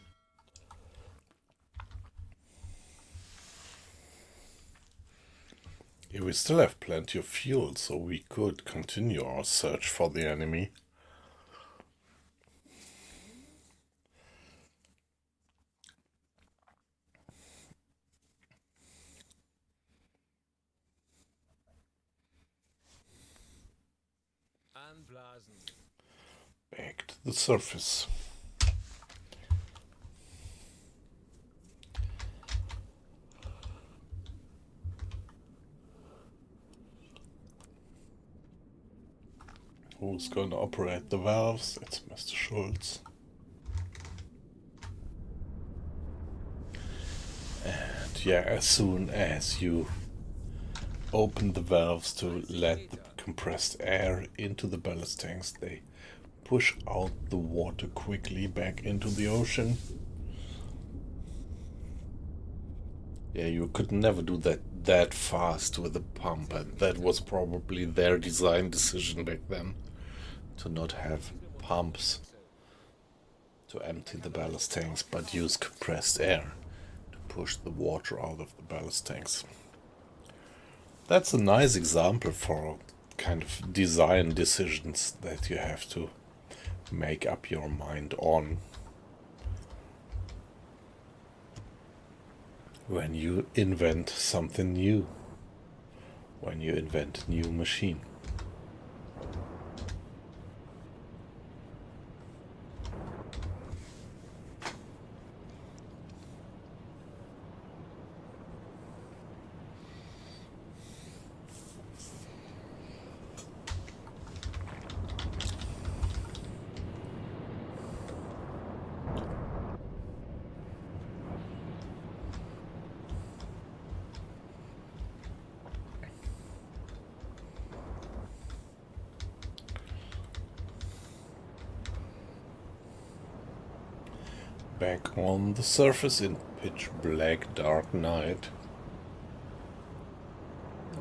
Yeah, we still have plenty of fuel, so we could continue our search for the enemy. Anblasen. Back to the surface. Who's going to operate the valves? It's Mr. Schultz. And yeah, as soon as you open the valves to let the compressed air into the ballast tanks, they push out the water quickly back into the ocean. Yeah, you could never do that fast with a pump, and that was probably their design decision back then, to not have pumps to empty the ballast tanks, but use compressed air to push the water out of the ballast tanks. That's a nice example for kind of design decisions that you have to make up your mind on when you invent something new, when you invent a new machine. Back on the surface in pitch black dark night.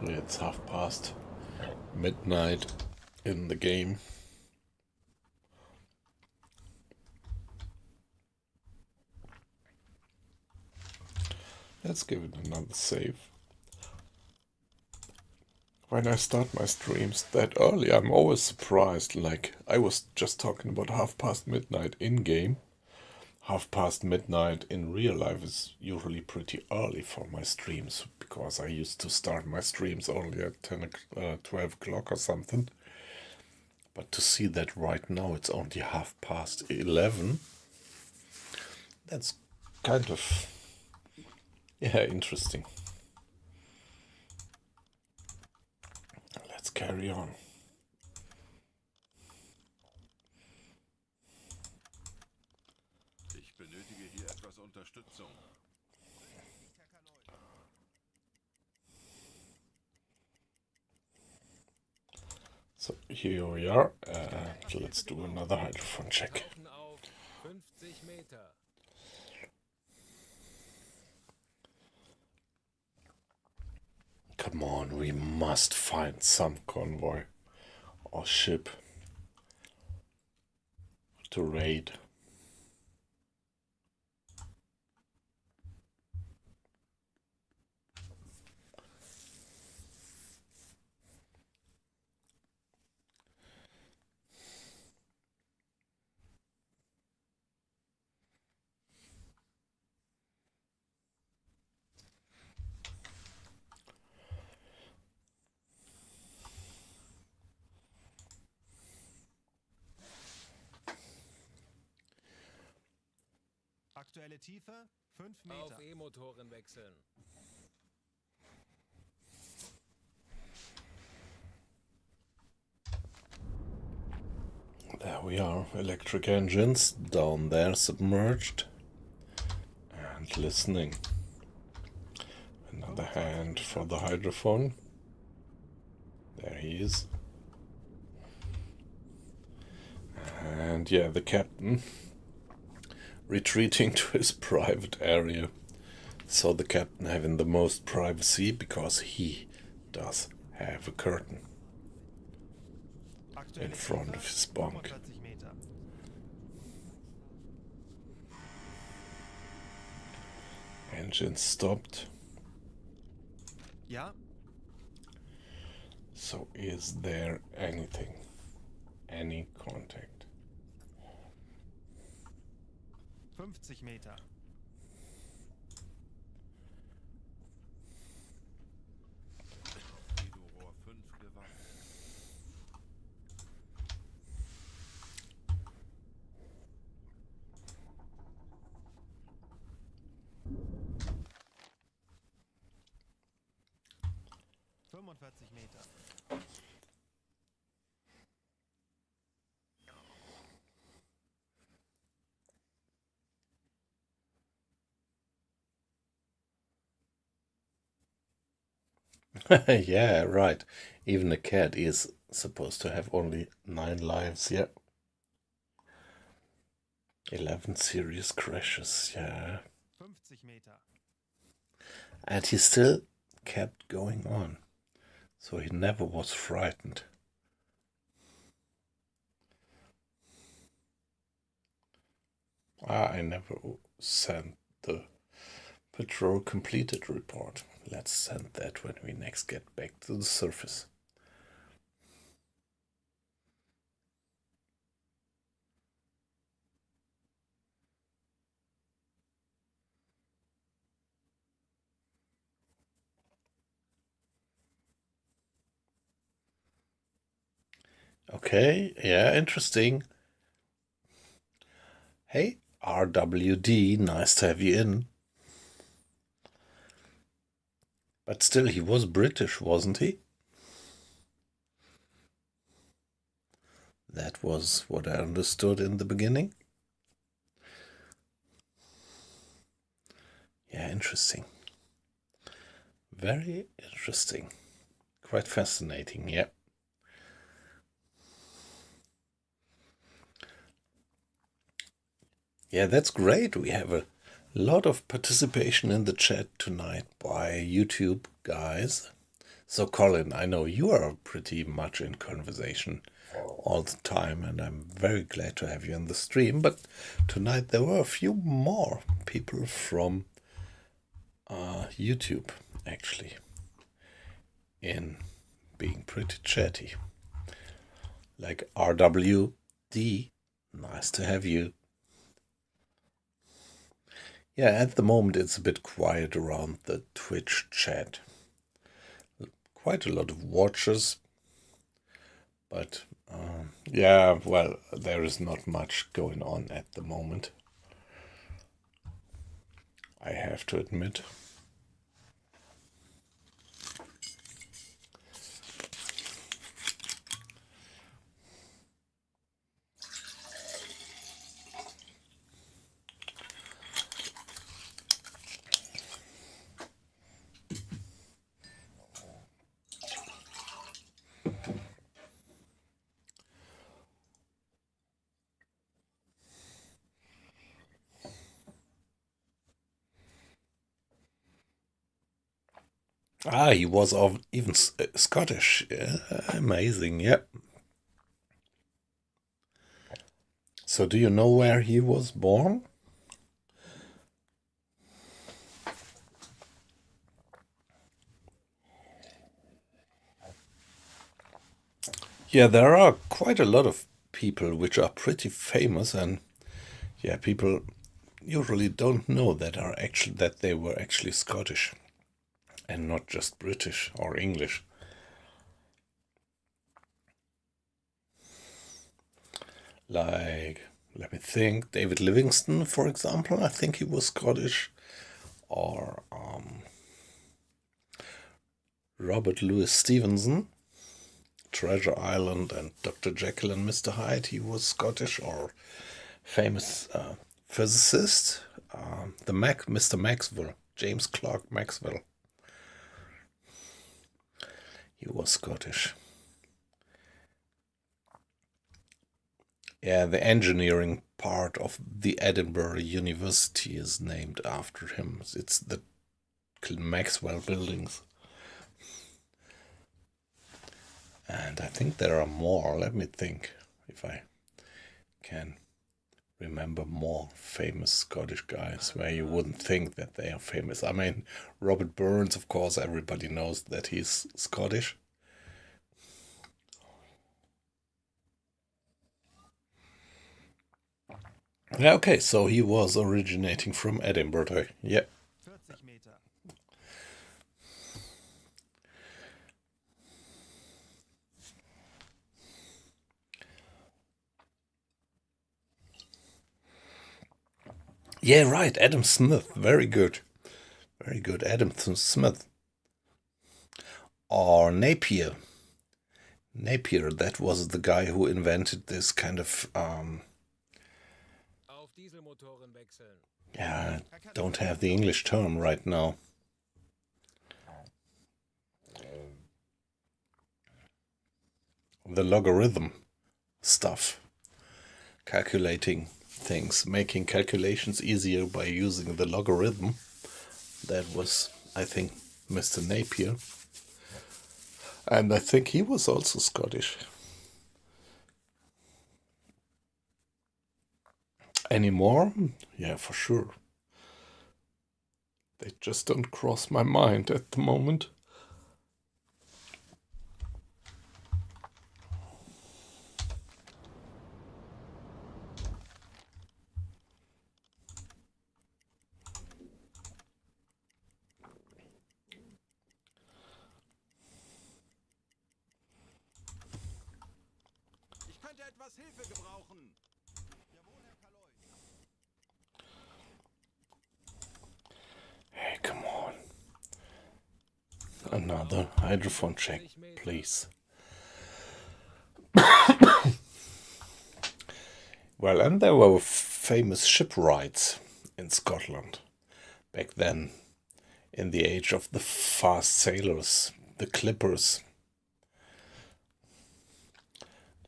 It's midnight in the game. Let's give it another save. When I start my streams that early, I'm always surprised. Like, I was just talking about midnight in-game. Midnight in real life is usually pretty early for my streams, because I used to start my streams only at 12 o'clock or something. But to see that right now it's only 11:30, that's kind of, interesting. Let's carry on. Ich benötige hier etwas Unterstützung. So here we are. Let's do another hydrophone check. Tauchen auf 50 Meter. Come on, we must find some convoy or ship to raid. Aktuelle Tiefe 5 Auf Meter. E-Motoren wechseln. There we are, electric engines down there submerged and listening. Another hand for the hydrophone. There he is. And yeah, the captain retreating to his private area. So the captain having the most privacy because he does have a curtain in front of his bunk. 45 Meter. Engine stopped. Ja, So is there anything? Any contact? 50 Meter. Torpedo-Rohr 5 gewartet. Meter. Yeah, right. Even a cat is supposed to have only 9 lives, yeah. 11 serious crashes, yeah. 50 Meter. And he still kept going on. So he never was frightened. I never sent the patrol completed report. Let's send that when we next get back to the surface. Okay, yeah, interesting. Hey, RWD, nice to have you in. But still, he was British, wasn't he? That was what I understood in the beginning. Yeah, interesting. Very interesting. Quite fascinating, yeah. Yeah, that's great. We have a lot of participation in the chat tonight by YouTube guys. So, Colin, I know you are pretty much in conversation all the time, and I'm very glad to have you on the stream. But tonight there were a few more people from YouTube, actually, in being pretty chatty. Like RWD, nice to have you. Yeah, at the moment it's a bit quiet around the Twitch chat. Quite a lot of watchers, but yeah, well, there is not much going on at the moment, I have to admit. Ah, he was of even Scottish. Yeah, amazing, yep. So do you know where he was born? Yeah, there are quite a lot of people which are pretty famous, and yeah, people usually don't know that they were actually Scottish and not just British or English. Like, let me think, David Livingstone, for example, I think he was Scottish. Or Robert Louis Stevenson, Treasure Island and Dr. Jekyll and Mr. Hyde, he was Scottish. Or famous physicist, Mr. Maxwell, James Clerk Maxwell. He was Scottish. Yeah, the engineering part of the Edinburgh University is named after him. It's the Maxwell buildings. And I think there are more. Let me think if I can remember more famous Scottish guys where you wouldn't think that they are famous. I mean, Robert Burns, of course, everybody knows that he's Scottish. Yeah, okay, so he was originating from Edinburgh. Yeah. 40 Meter. Yeah, right, Adam Smith. Very good. Very good, Adam Smith. Or Napier. Napier, that was the guy who invented this kind of Auf Dieselmotoren wechseln. yeah, I don't have the English term right now. The logarithm stuff. Calculating things, making calculations easier by using the logarithm. That was, I think, Mr. Napier. And I think he was also Scottish. Any more? Yeah, for sure. They just don't cross my mind at the moment. Ich könnte etwas Hilfe gebrauchen. Jawohl, Herr Kaloy. Hey, come on. Another hydrophone check, please. Well, and there were famous shipwrights in Scotland back then, in the age of the fast sailors, the clippers,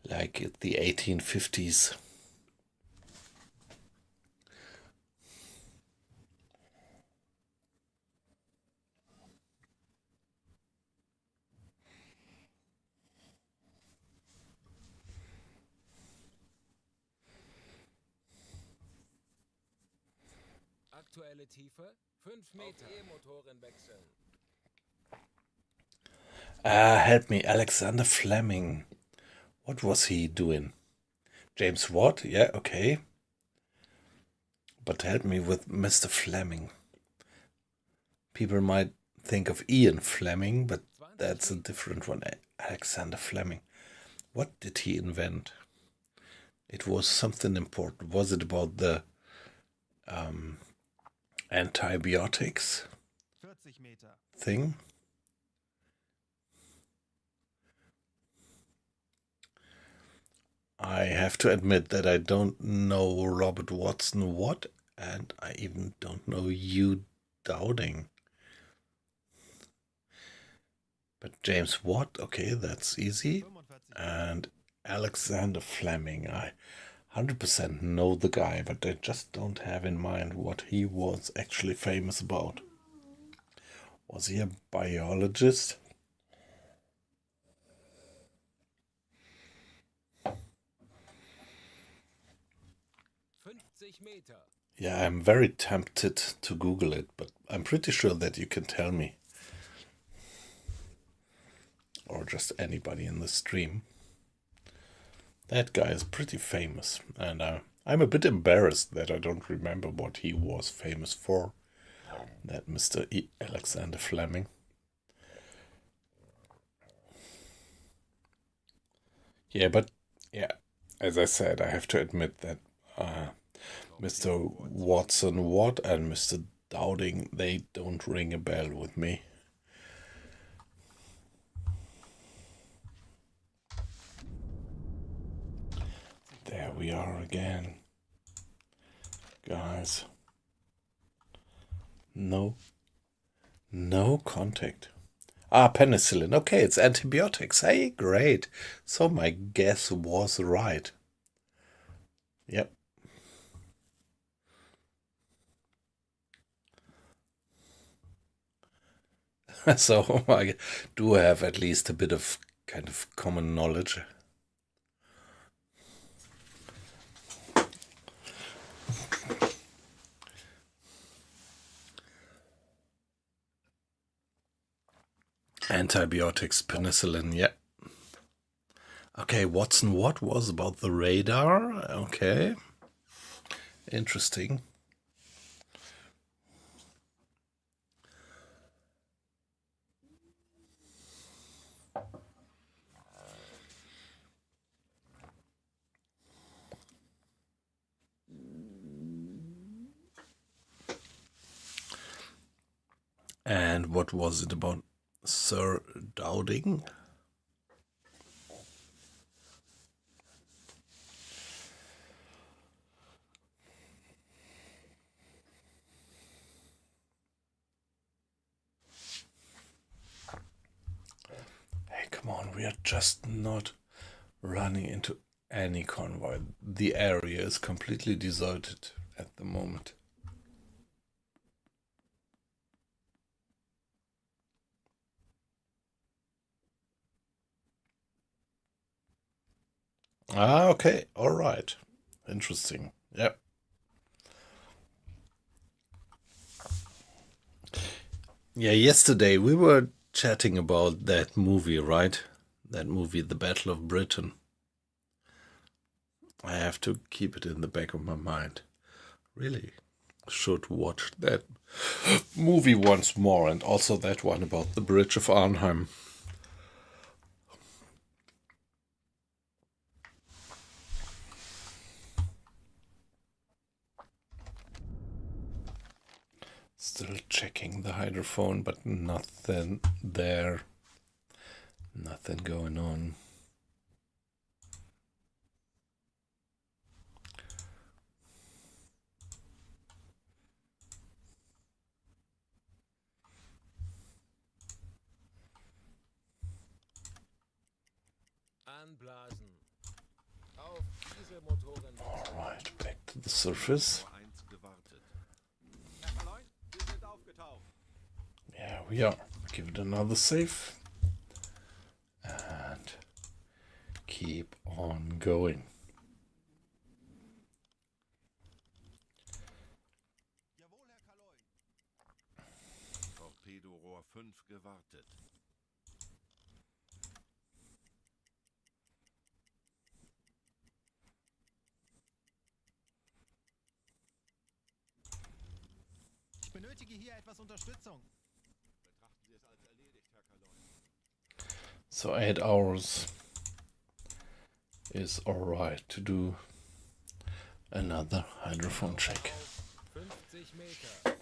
like in the 1850s. Aktuelle Tiefe 5 Meter. Auf E-Motoren wechseln. Help me, Alexander Fleming. What was he doing? James Watt? Yeah, okay. But help me with Mr. Fleming. People might think of Ian Fleming, but that's a different one. Alexander Fleming. What did he invent? It was something important. Was it about the antibiotics 40 Meter. thing? I have to admit that I don't know Robert Watson Watt, and I even don't know you Dowding. But James Watt, okay, that's easy. 45 And Alexander Fleming, I 100% know the guy, but I just don't have in mind what he was actually famous about. Was he a biologist? 50 Meter. Yeah, I'm very tempted to Google it, but I'm pretty sure that you can tell me. Or just anybody in the stream. That guy is pretty famous, and I'm a bit embarrassed that I don't remember what he was famous for. That Mr. Alexander Fleming. Yeah, but yeah, as I said, I have to admit that Mr. Watson Watt and Mr. Dowding, they don't ring a bell with me. There we are again. Guys. No contact. Ah, penicillin. Okay, it's antibiotics. Hey, great. So my guess was right. Yep. So I do have at least a bit of kind of common knowledge. Antibiotics, penicillin, yeah. Okay, Watson Watt was about the radar. Okay. Interesting. And what was it about Sir Dowding? Hey, come on, we are just not running into any convoy. The area is completely deserted at the moment. Ah, okay, all right. Interesting. Yep. Yeah, yesterday we were chatting about that movie, right? That movie, The Battle of Britain. I have to keep it in the back of my mind. Really should watch that movie once more, and also that one about the Bridge of Arnhem. Still checking the hydrophone, but nothing there. Nothing going on. Anblasen. Auf diese Motoren wechseln. Alright, back to the surface. Nur eins gewartet. Herr Verleun, wir sind aufgetaucht. Yeah, we are. Give it another save. And keep on going. Jawohl, Herr 5 gewartet. Ich benötige hier etwas Unterstützung. Betrachten Sie es als erledigt, Herr Kalon. So 8 hours is alright to do another hydrophone check. 50 Meter.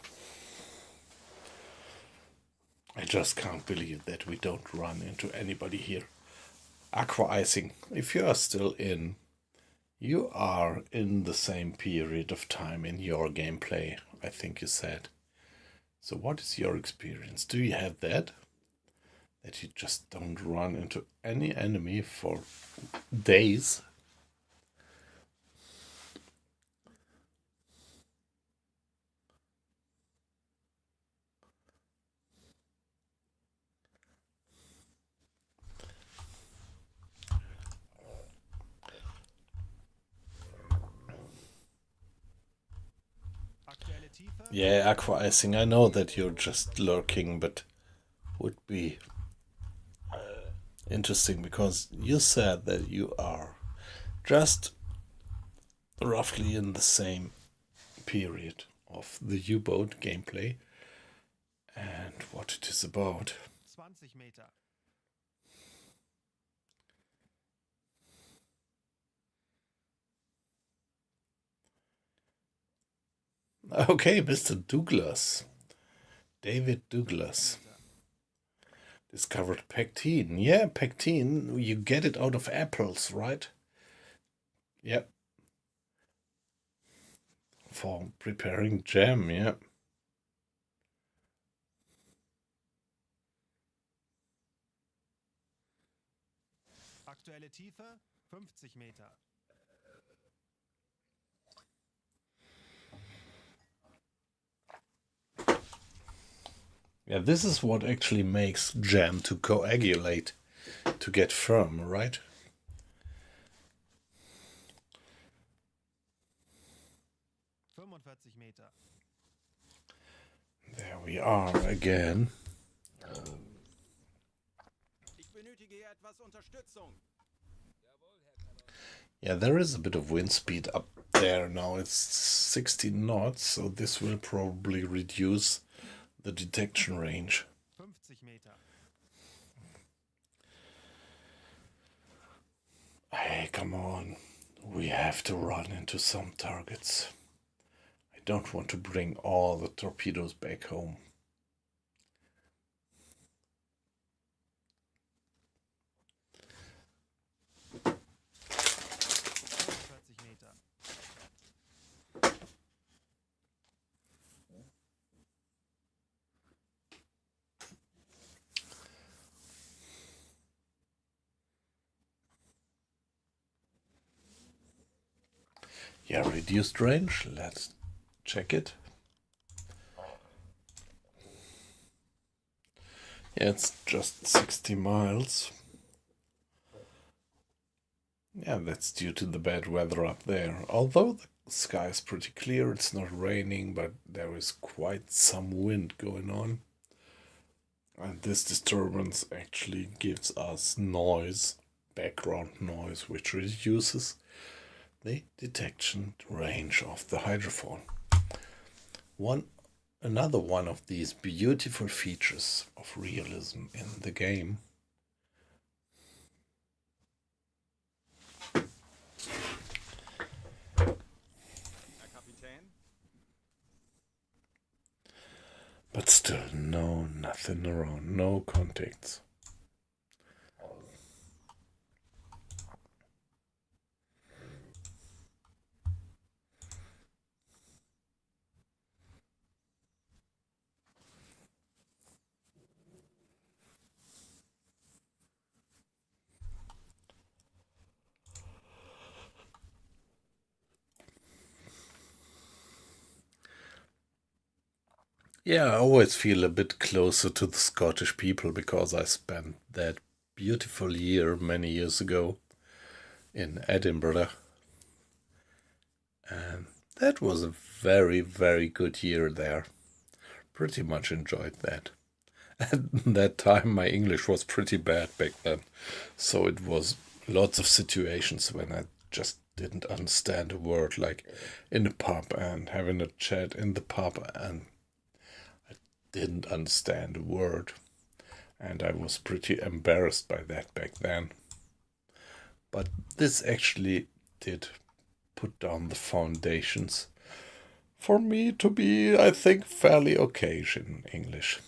I just can't believe that we don't run into anybody here. Aqua icing. If you are still in, you are in the same period of time in your gameplay, I think you said. So what is your experience? Do you have that? That you just don't run into any enemy for days? Aktuelle Tiefe. Yeah, aqua icing. I know that you're just lurking, but would be interesting because you said that you are just roughly in the same period of the U-boat gameplay and what it is about. 20 Meter. Okay, Mr. Douglas. David Douglas. Discovered pectin. Yeah, pectin, you get it out of apples, right? Yep. For preparing jam, yeah. Aktuelle Tiefe 50 Meter. Yeah, this is what actually makes jam to coagulate, to get firm, right? Meter. There we are again. Ich benötige hier etwas Unterstützung. Yeah, there is a bit of wind speed up there now. It's 16 knots, so this will probably reduce the detection range. 50 Meter. Hey, come on. We have to run into some targets. I don't want to bring all the torpedoes back home. Meter. Yeah, reduced range. Let's check it. Yeah, it's just 60 miles. Yeah, that's due to the bad weather up there. Although the sky is pretty clear, it's not raining, but there is quite some wind going on. And this disturbance actually gives us noise, background noise, which reduces the detection range of the hydrophone. Another one of these beautiful features of realism in the game but still nothing around, no contacts. Yeah, I always feel a bit closer to the Scottish people because I spent that beautiful year many years ago in Edinburgh. And that was a very, very good year there. Pretty much enjoyed that. At that time, my English was pretty bad back then. So it was lots of situations when I just didn't understand a word, like in a pub and having a chat in the pub, and didn't understand a word. And I was pretty embarrassed by that back then. But this actually did put down the foundations for me to be, I think, fairly okay in English.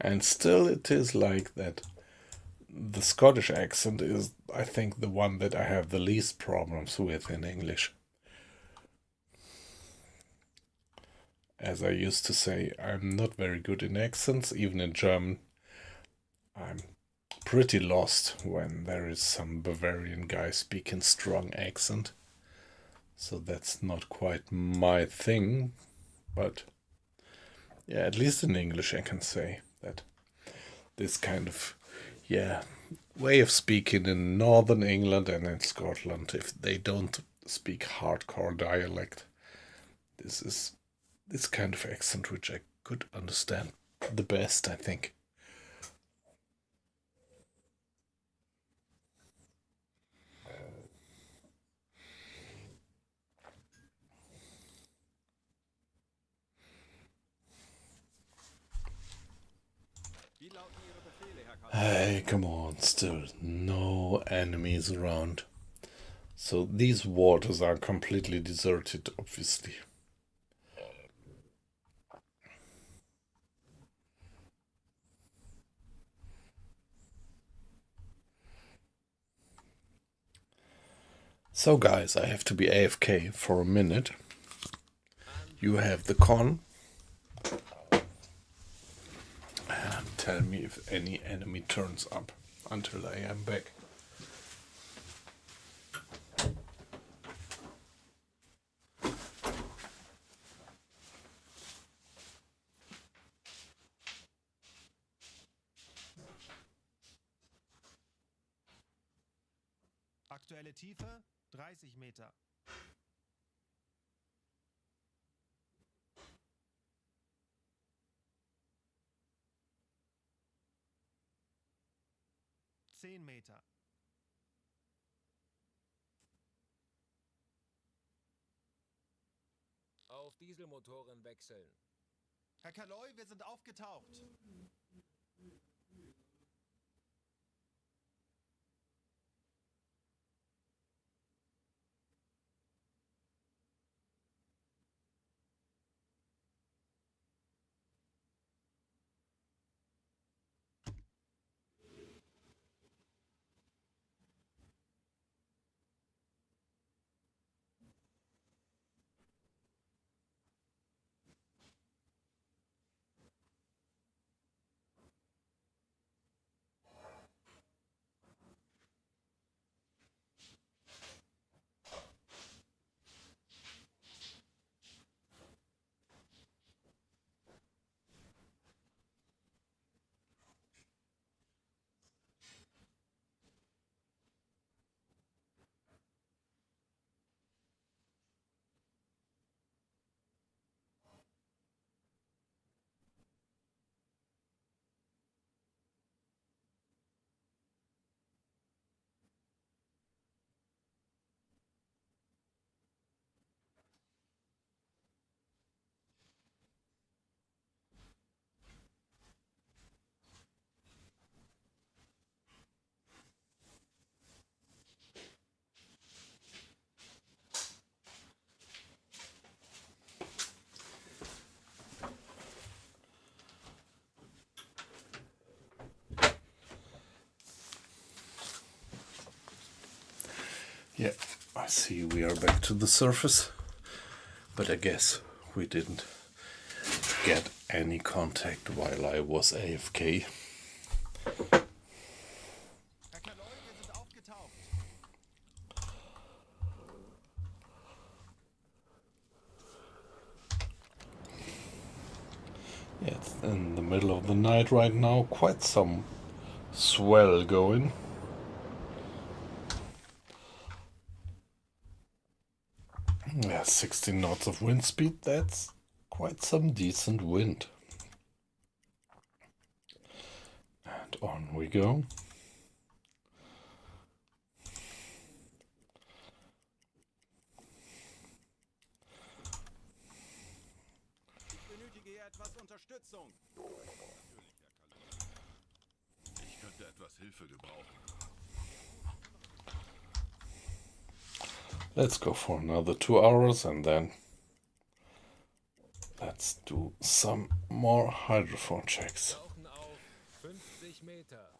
And still it is like that. The Scottish accent is, I think, the one that I have the least problems with in English. As I used to say, I'm not very good in accents, even in German. I'm pretty lost when there is some Bavarian guy speaking strong accent. So that's not quite my thing, but yeah, at least in English I can say that this kind of, way of speaking in Northern England and in Scotland, if they don't speak hardcore dialect, this is this kind of accent which I could understand the best, I think. Wie lauten Ihre Befehle, Herr Kalon? Hey, come on, still no enemies around. So these waters are completely deserted, obviously. So guys, I have to be AFK for a minute. You have the con. And tell me if any enemy turns up until I am back. Aktuelle Tiefe 30 Meter. Meter. Auf Dieselmotoren wechseln. Herr Kaloy, wir sind aufgetaucht. Yeah, I see we are back to the surface, but I guess we didn't get any contact while I was AFK. Herr Kaloy, wir sind aufgetaucht. Yeah, it's in the middle of the night right now, quite some swell going. Yeah, 16 knots of wind speed, that's quite some decent wind. And on we go. Ich benötige hier etwas Unterstützung. Natürlich, Herr Kalon. Ich könnte etwas Hilfe gebrauchen. Let's go for another 2 hours and then let's do some more hydrophone checks. Tauchen auf 50 Meter.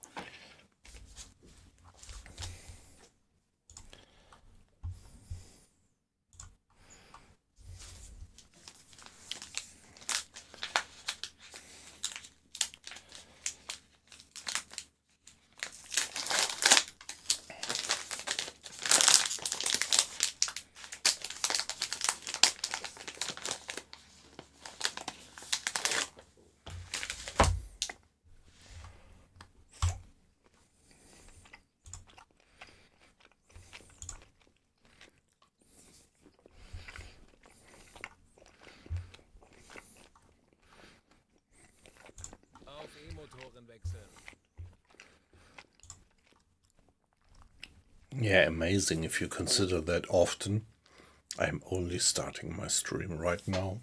Auf E-Motoren wechseln. Yeah, amazing if you consider that often. I'm only starting my stream right now.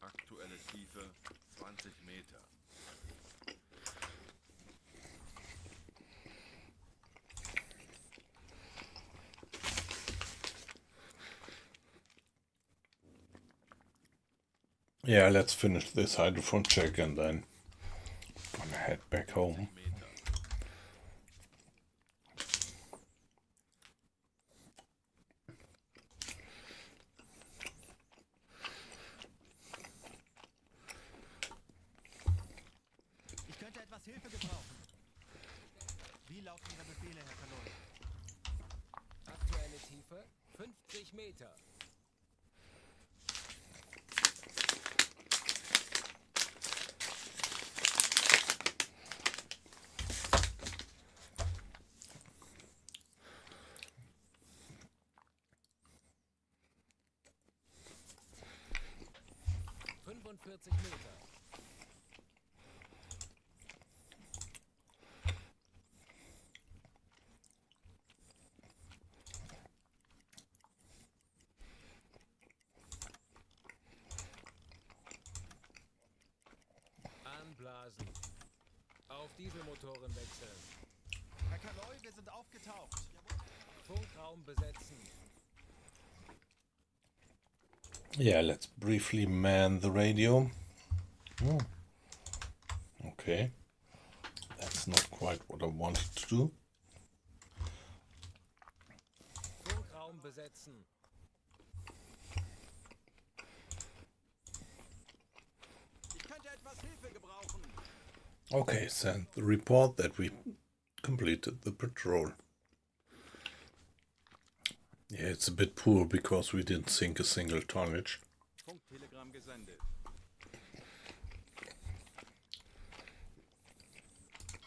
Aktuelle Tiefe 20 Meter. Yeah, let's finish this hydrophone check and then gonna head back home. Meter. Ich könnte etwas Hilfe gebrauchen. Wie lauten Ihre Befehle, Herr Kalon? Aktuelle Tiefe 50 Meter. ...45 Meter. Anblasen. Auf Dieselmotoren wechseln. Herr Kalon, wir sind aufgetaucht. Funkraum besetzen. Yeah, let's briefly man the radio. Oh. Okay. That's not quite what I wanted to do. Funkraum besetzen. Ich könnte etwas Hilfe gebrauchen. Okay, send the report that we completed the patrol. Yeah, it's a bit poor because we didn't sink a single tonnage. Funktelegramm gesendet.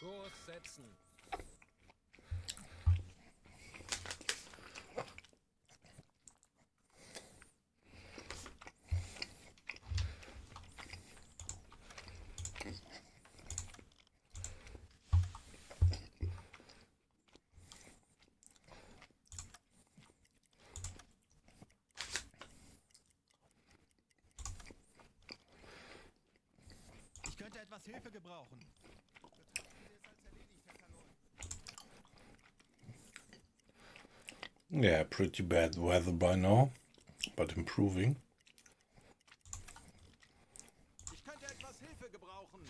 Kurs setzen. Ich könnte etwas Hilfe gebrauchen. Betrachten Sie es als erledigt, Herr Kalon. Yeah, pretty bad weather by now, but improving. Ich könnte etwas Hilfe gebrauchen.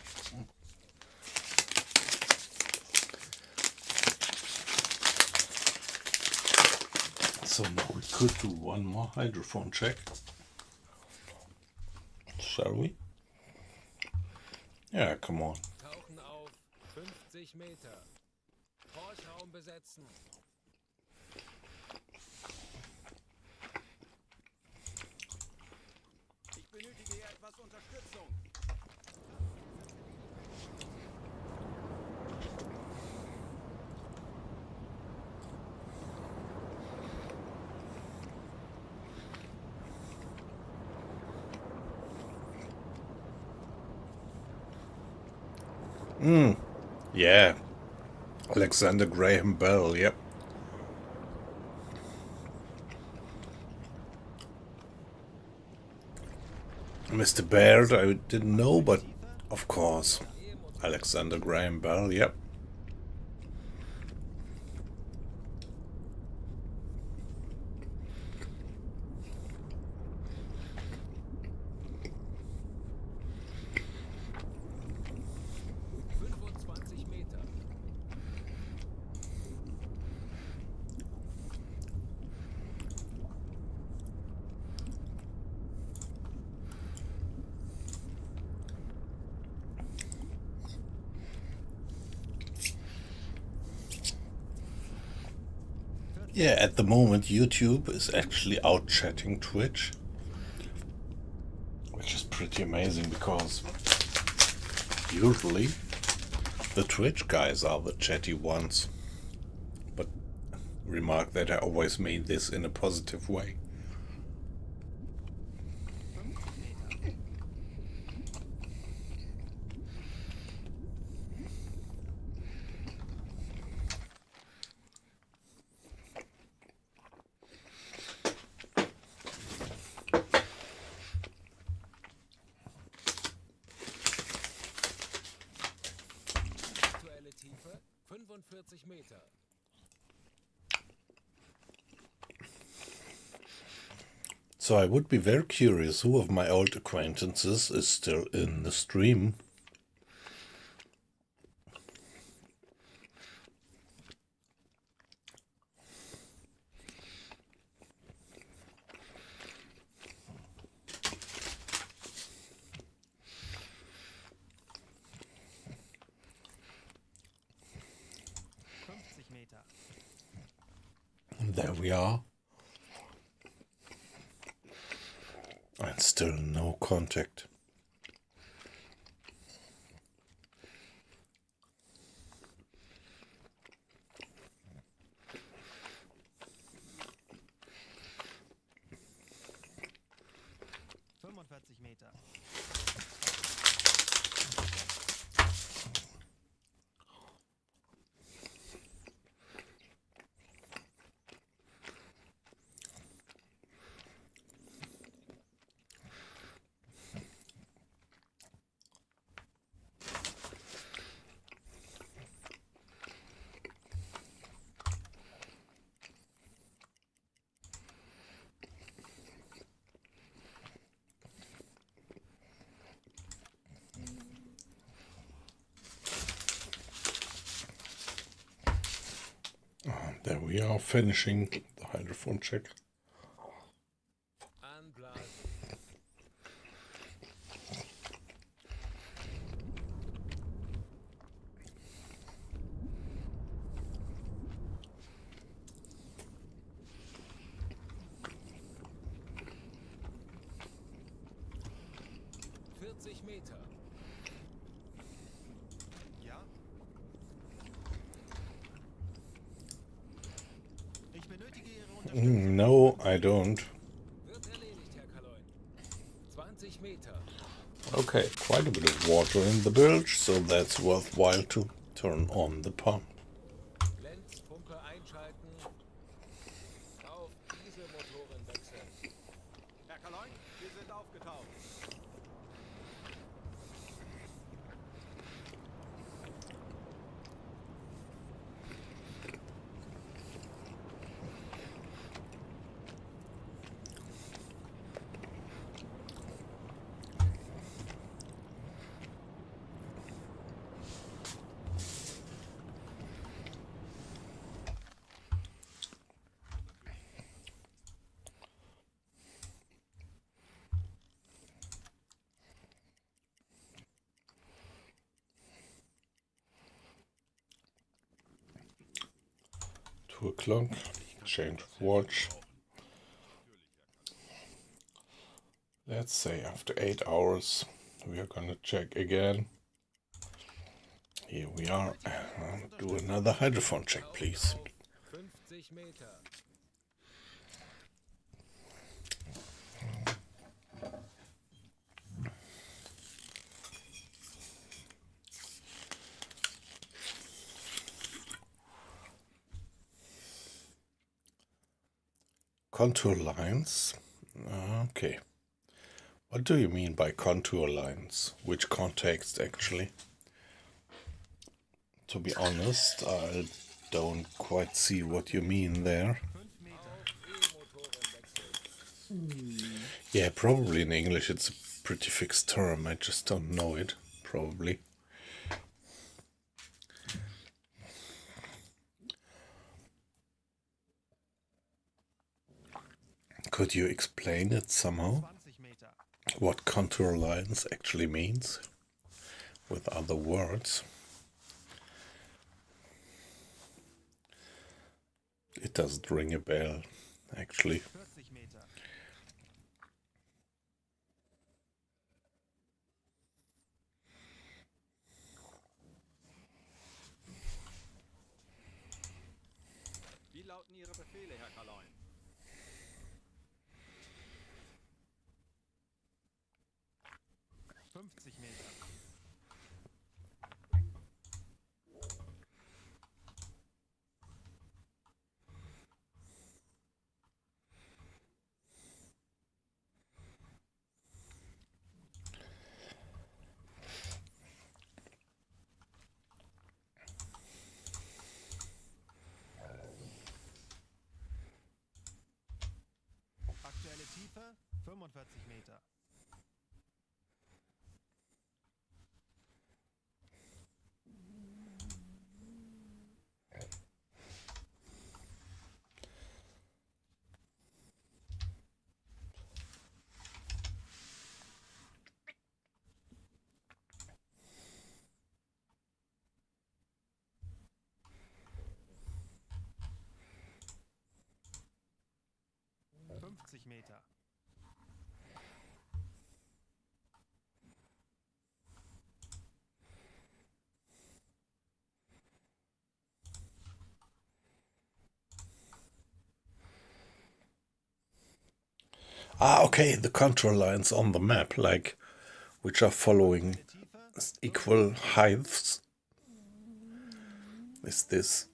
So now we could do one more hydrophone check. Shall we? Yeah, come on. Tauchen auf 50 Meter. Horchraum besetzen. Ich benötige hier etwas Unterstützung. Yeah. Alexander Graham Bell, yep. Mr. Baird, I didn't know, but of course. Alexander Graham Bell, yep. Meter. Yeah, at the moment YouTube is actually out chatting Twitch, which is pretty amazing because usually the Twitch guys are the chatty ones. But remark that I always made this in a positive way. 50 Meter. Aktuelle Tiefe 45 Meter. So I would be very curious who of my old acquaintances is still in the stream. Meter. And there we are. And still no contact. Meter. There we are, finishing the hydrophone check. Anblasen. Meter. Ja? Ich benötige Ihre Unterstützung. No, I don't. Wird erledigt, Herr Kaloin. 20 Meter. Okay, quite a bit of water in the bilge, so that's worthwhile to turn on the pump. Lenzpumpe einschalten. Auf Dieselmotoren wechseln. Herr Kaloin, wir sind aufgetaucht. O'clock, change of watch. Let's say after 8 hours we are gonna check again. Here we are. Do another hydrophone check, please. 50 Meter. Contour lines. Okay. What do you mean by contour lines? Which context, actually? To be honest, I don't quite see what you mean there. 5 Meter. E-Motoren wechseln. Yeah, probably in English it's a pretty fixed term. I just don't know it, probably. Could you explain it somehow? 20 Meter. What contour lines actually means? With other words? It doesn't ring a bell, actually. 40 Meter. Wie lauten Ihre Befehle, Herr Kaloin? 50 Meter. Aktuelle Tiefe 45 Meter. Meter. Ah, okay, the contour lines on the map, like, which are following equal heights. Is this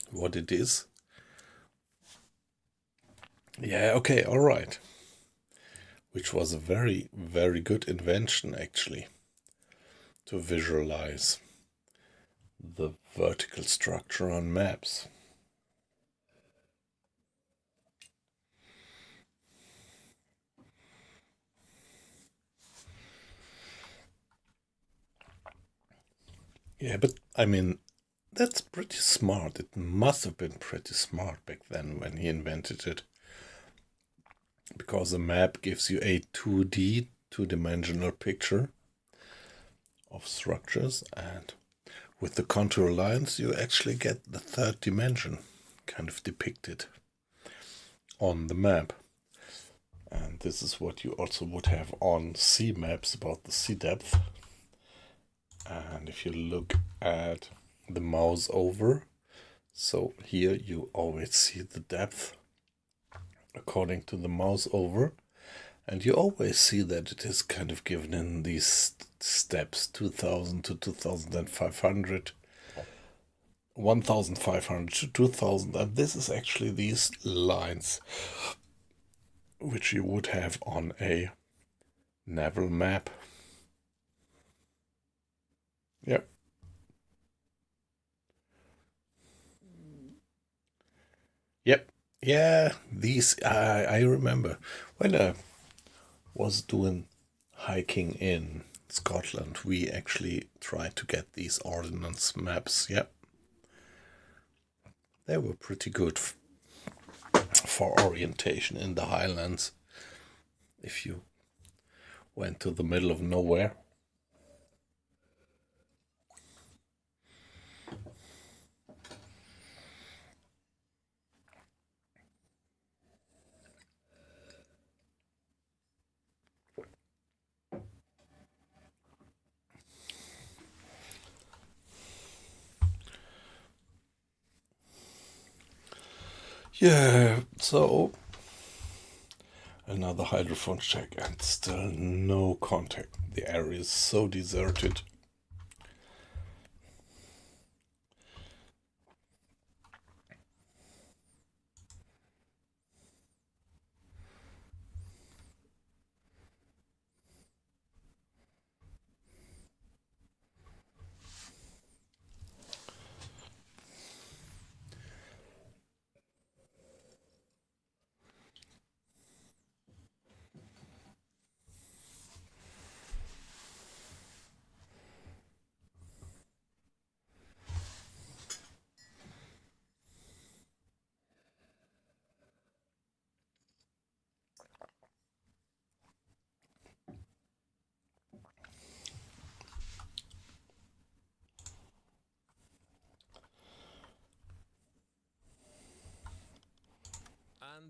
what it is? Yeah, okay, alright. Which was a very, very good invention, actually, to visualize the vertical structure on maps. Yeah, but I mean, that's pretty smart. It must have been pretty smart back then when he invented it. Because a map gives you a 2D, two-dimensional picture of structures, and with the contour lines you actually get the third dimension kind of depicted on the map. And this is what you also would have on sea maps about the sea depth. And if you look at the mouse over, so here you always see the depth according to the mouse over, and you always see that it is kind of given in these steps, 2000 to 2500, 1500 to 2000, and this is actually these lines which you would have on a naval map. Yep. Yep. Yeah, these I remember when I was doing hiking in Scotland, we actually tried to get these ordnance maps. Yep. They were pretty good for orientation in the Highlands if you went to the middle of nowhere. Yeah, so another hydrophone check and still no contact. The area is so deserted.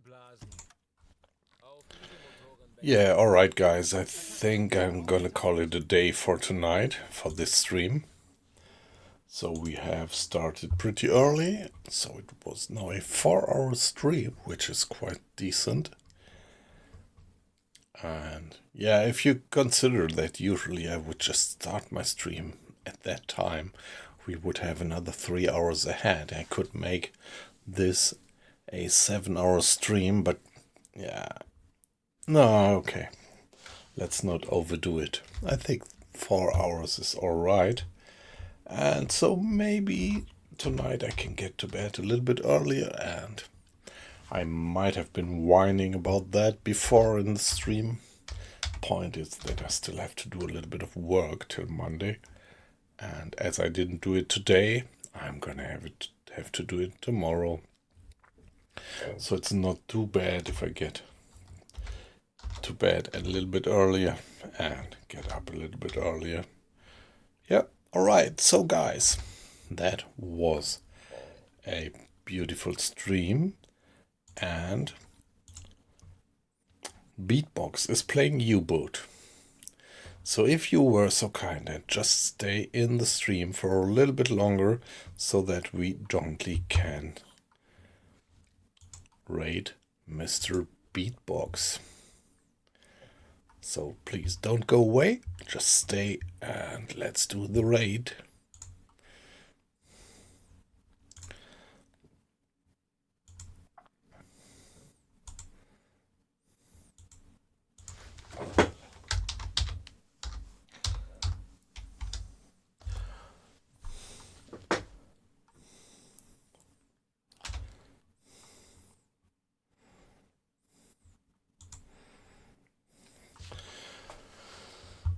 Gallenblasen. Auf Dieselmotoren Yeah, alright guys, I think I'm gonna call it a day for tonight, for this stream. So we have started pretty early, so it was now a 4-hour stream, which is quite decent. And yeah, if you consider that usually I would just start my stream at that time, we would have another 3 hours ahead. I could make this a 7-hour stream, but yeah, no, okay. Let's not overdo it. I think 4 hours is alright. And so maybe tonight I can get to bed a little bit earlier, and I might have been whining about that before in the stream. Point is that I still have to do a little bit of work till Monday. And as I didn't do it today, I'm gonna have to do it tomorrow. So it's not too bad if I get to bed a little bit earlier and get up a little bit earlier. Yeah, alright, so guys, that was a beautiful stream, and Beatbox is playing U-Boat. So if you were so kind and just stay in the stream for a little bit longer so that we jointly can raid Mr. Beatbox. So please don't go away, just stay and let's do the raid.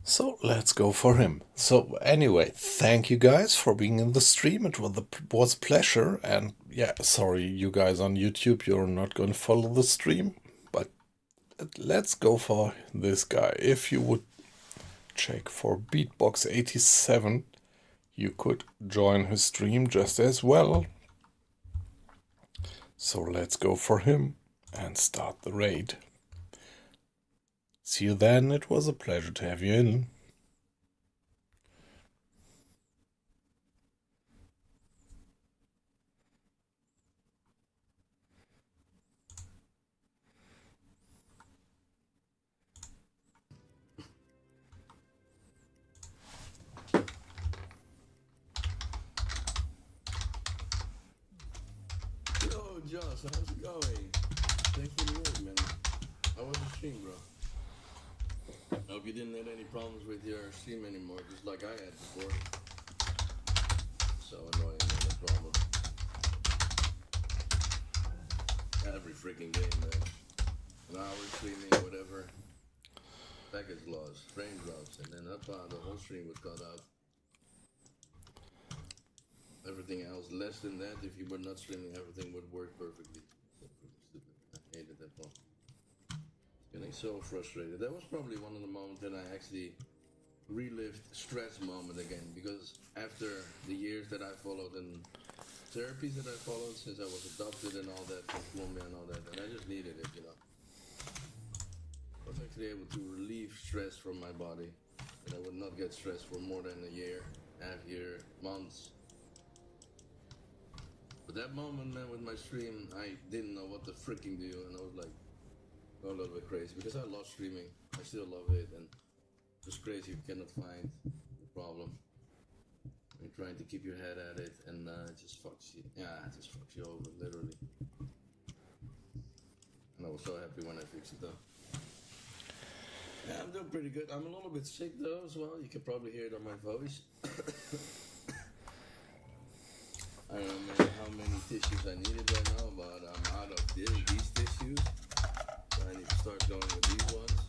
So let's go for him. So anyway, thank you guys for being in the stream. It was a pleasure. And yeah, sorry you guys on YouTube, you're not going to follow the stream. But let's go for this guy. If you would check for Beatbox 87, you could join his stream just as well. So let's go for him and start the raid. See you then. It was a pleasure to have you in. Yo, Josh, how's it going? Thanks for the word, man. How was the stream, bro? I hope you didn't have any problems with your stream anymore, just like I had before. So annoying, man, that problem. Every freaking game, man. An hour streaming, whatever. Package loss, frame drops, and then the whole stream was cut out. Everything else, less than that, if you were not streaming, everything would work perfectly. So freaking stupid. I hated that one. Getting so frustrated. That was probably one of the moments that I actually relived stress moment again, because after the years that I followed and therapies that I followed since I was adopted and all that from Colombia and all that, and I just needed it, you know. I was actually able to relieve stress from my body, and I would not get stressed for more than a year, half year, months. But that moment, man, with my stream, I didn't know what to freaking do, and I was like, a little bit crazy, because I love streaming. I still love it, and it's crazy you cannot find the problem. You're trying to keep your head at it, and it just fucks you. Yeah, it just fucks you over, literally. And I was so happy when I fixed it, though. Yeah, I'm doing pretty good. I'm a little bit sick, though, as well. You can probably hear it on my voice. I don't know how many tissues I needed right now, but I'm out of these tissues. I need to start going with these ones.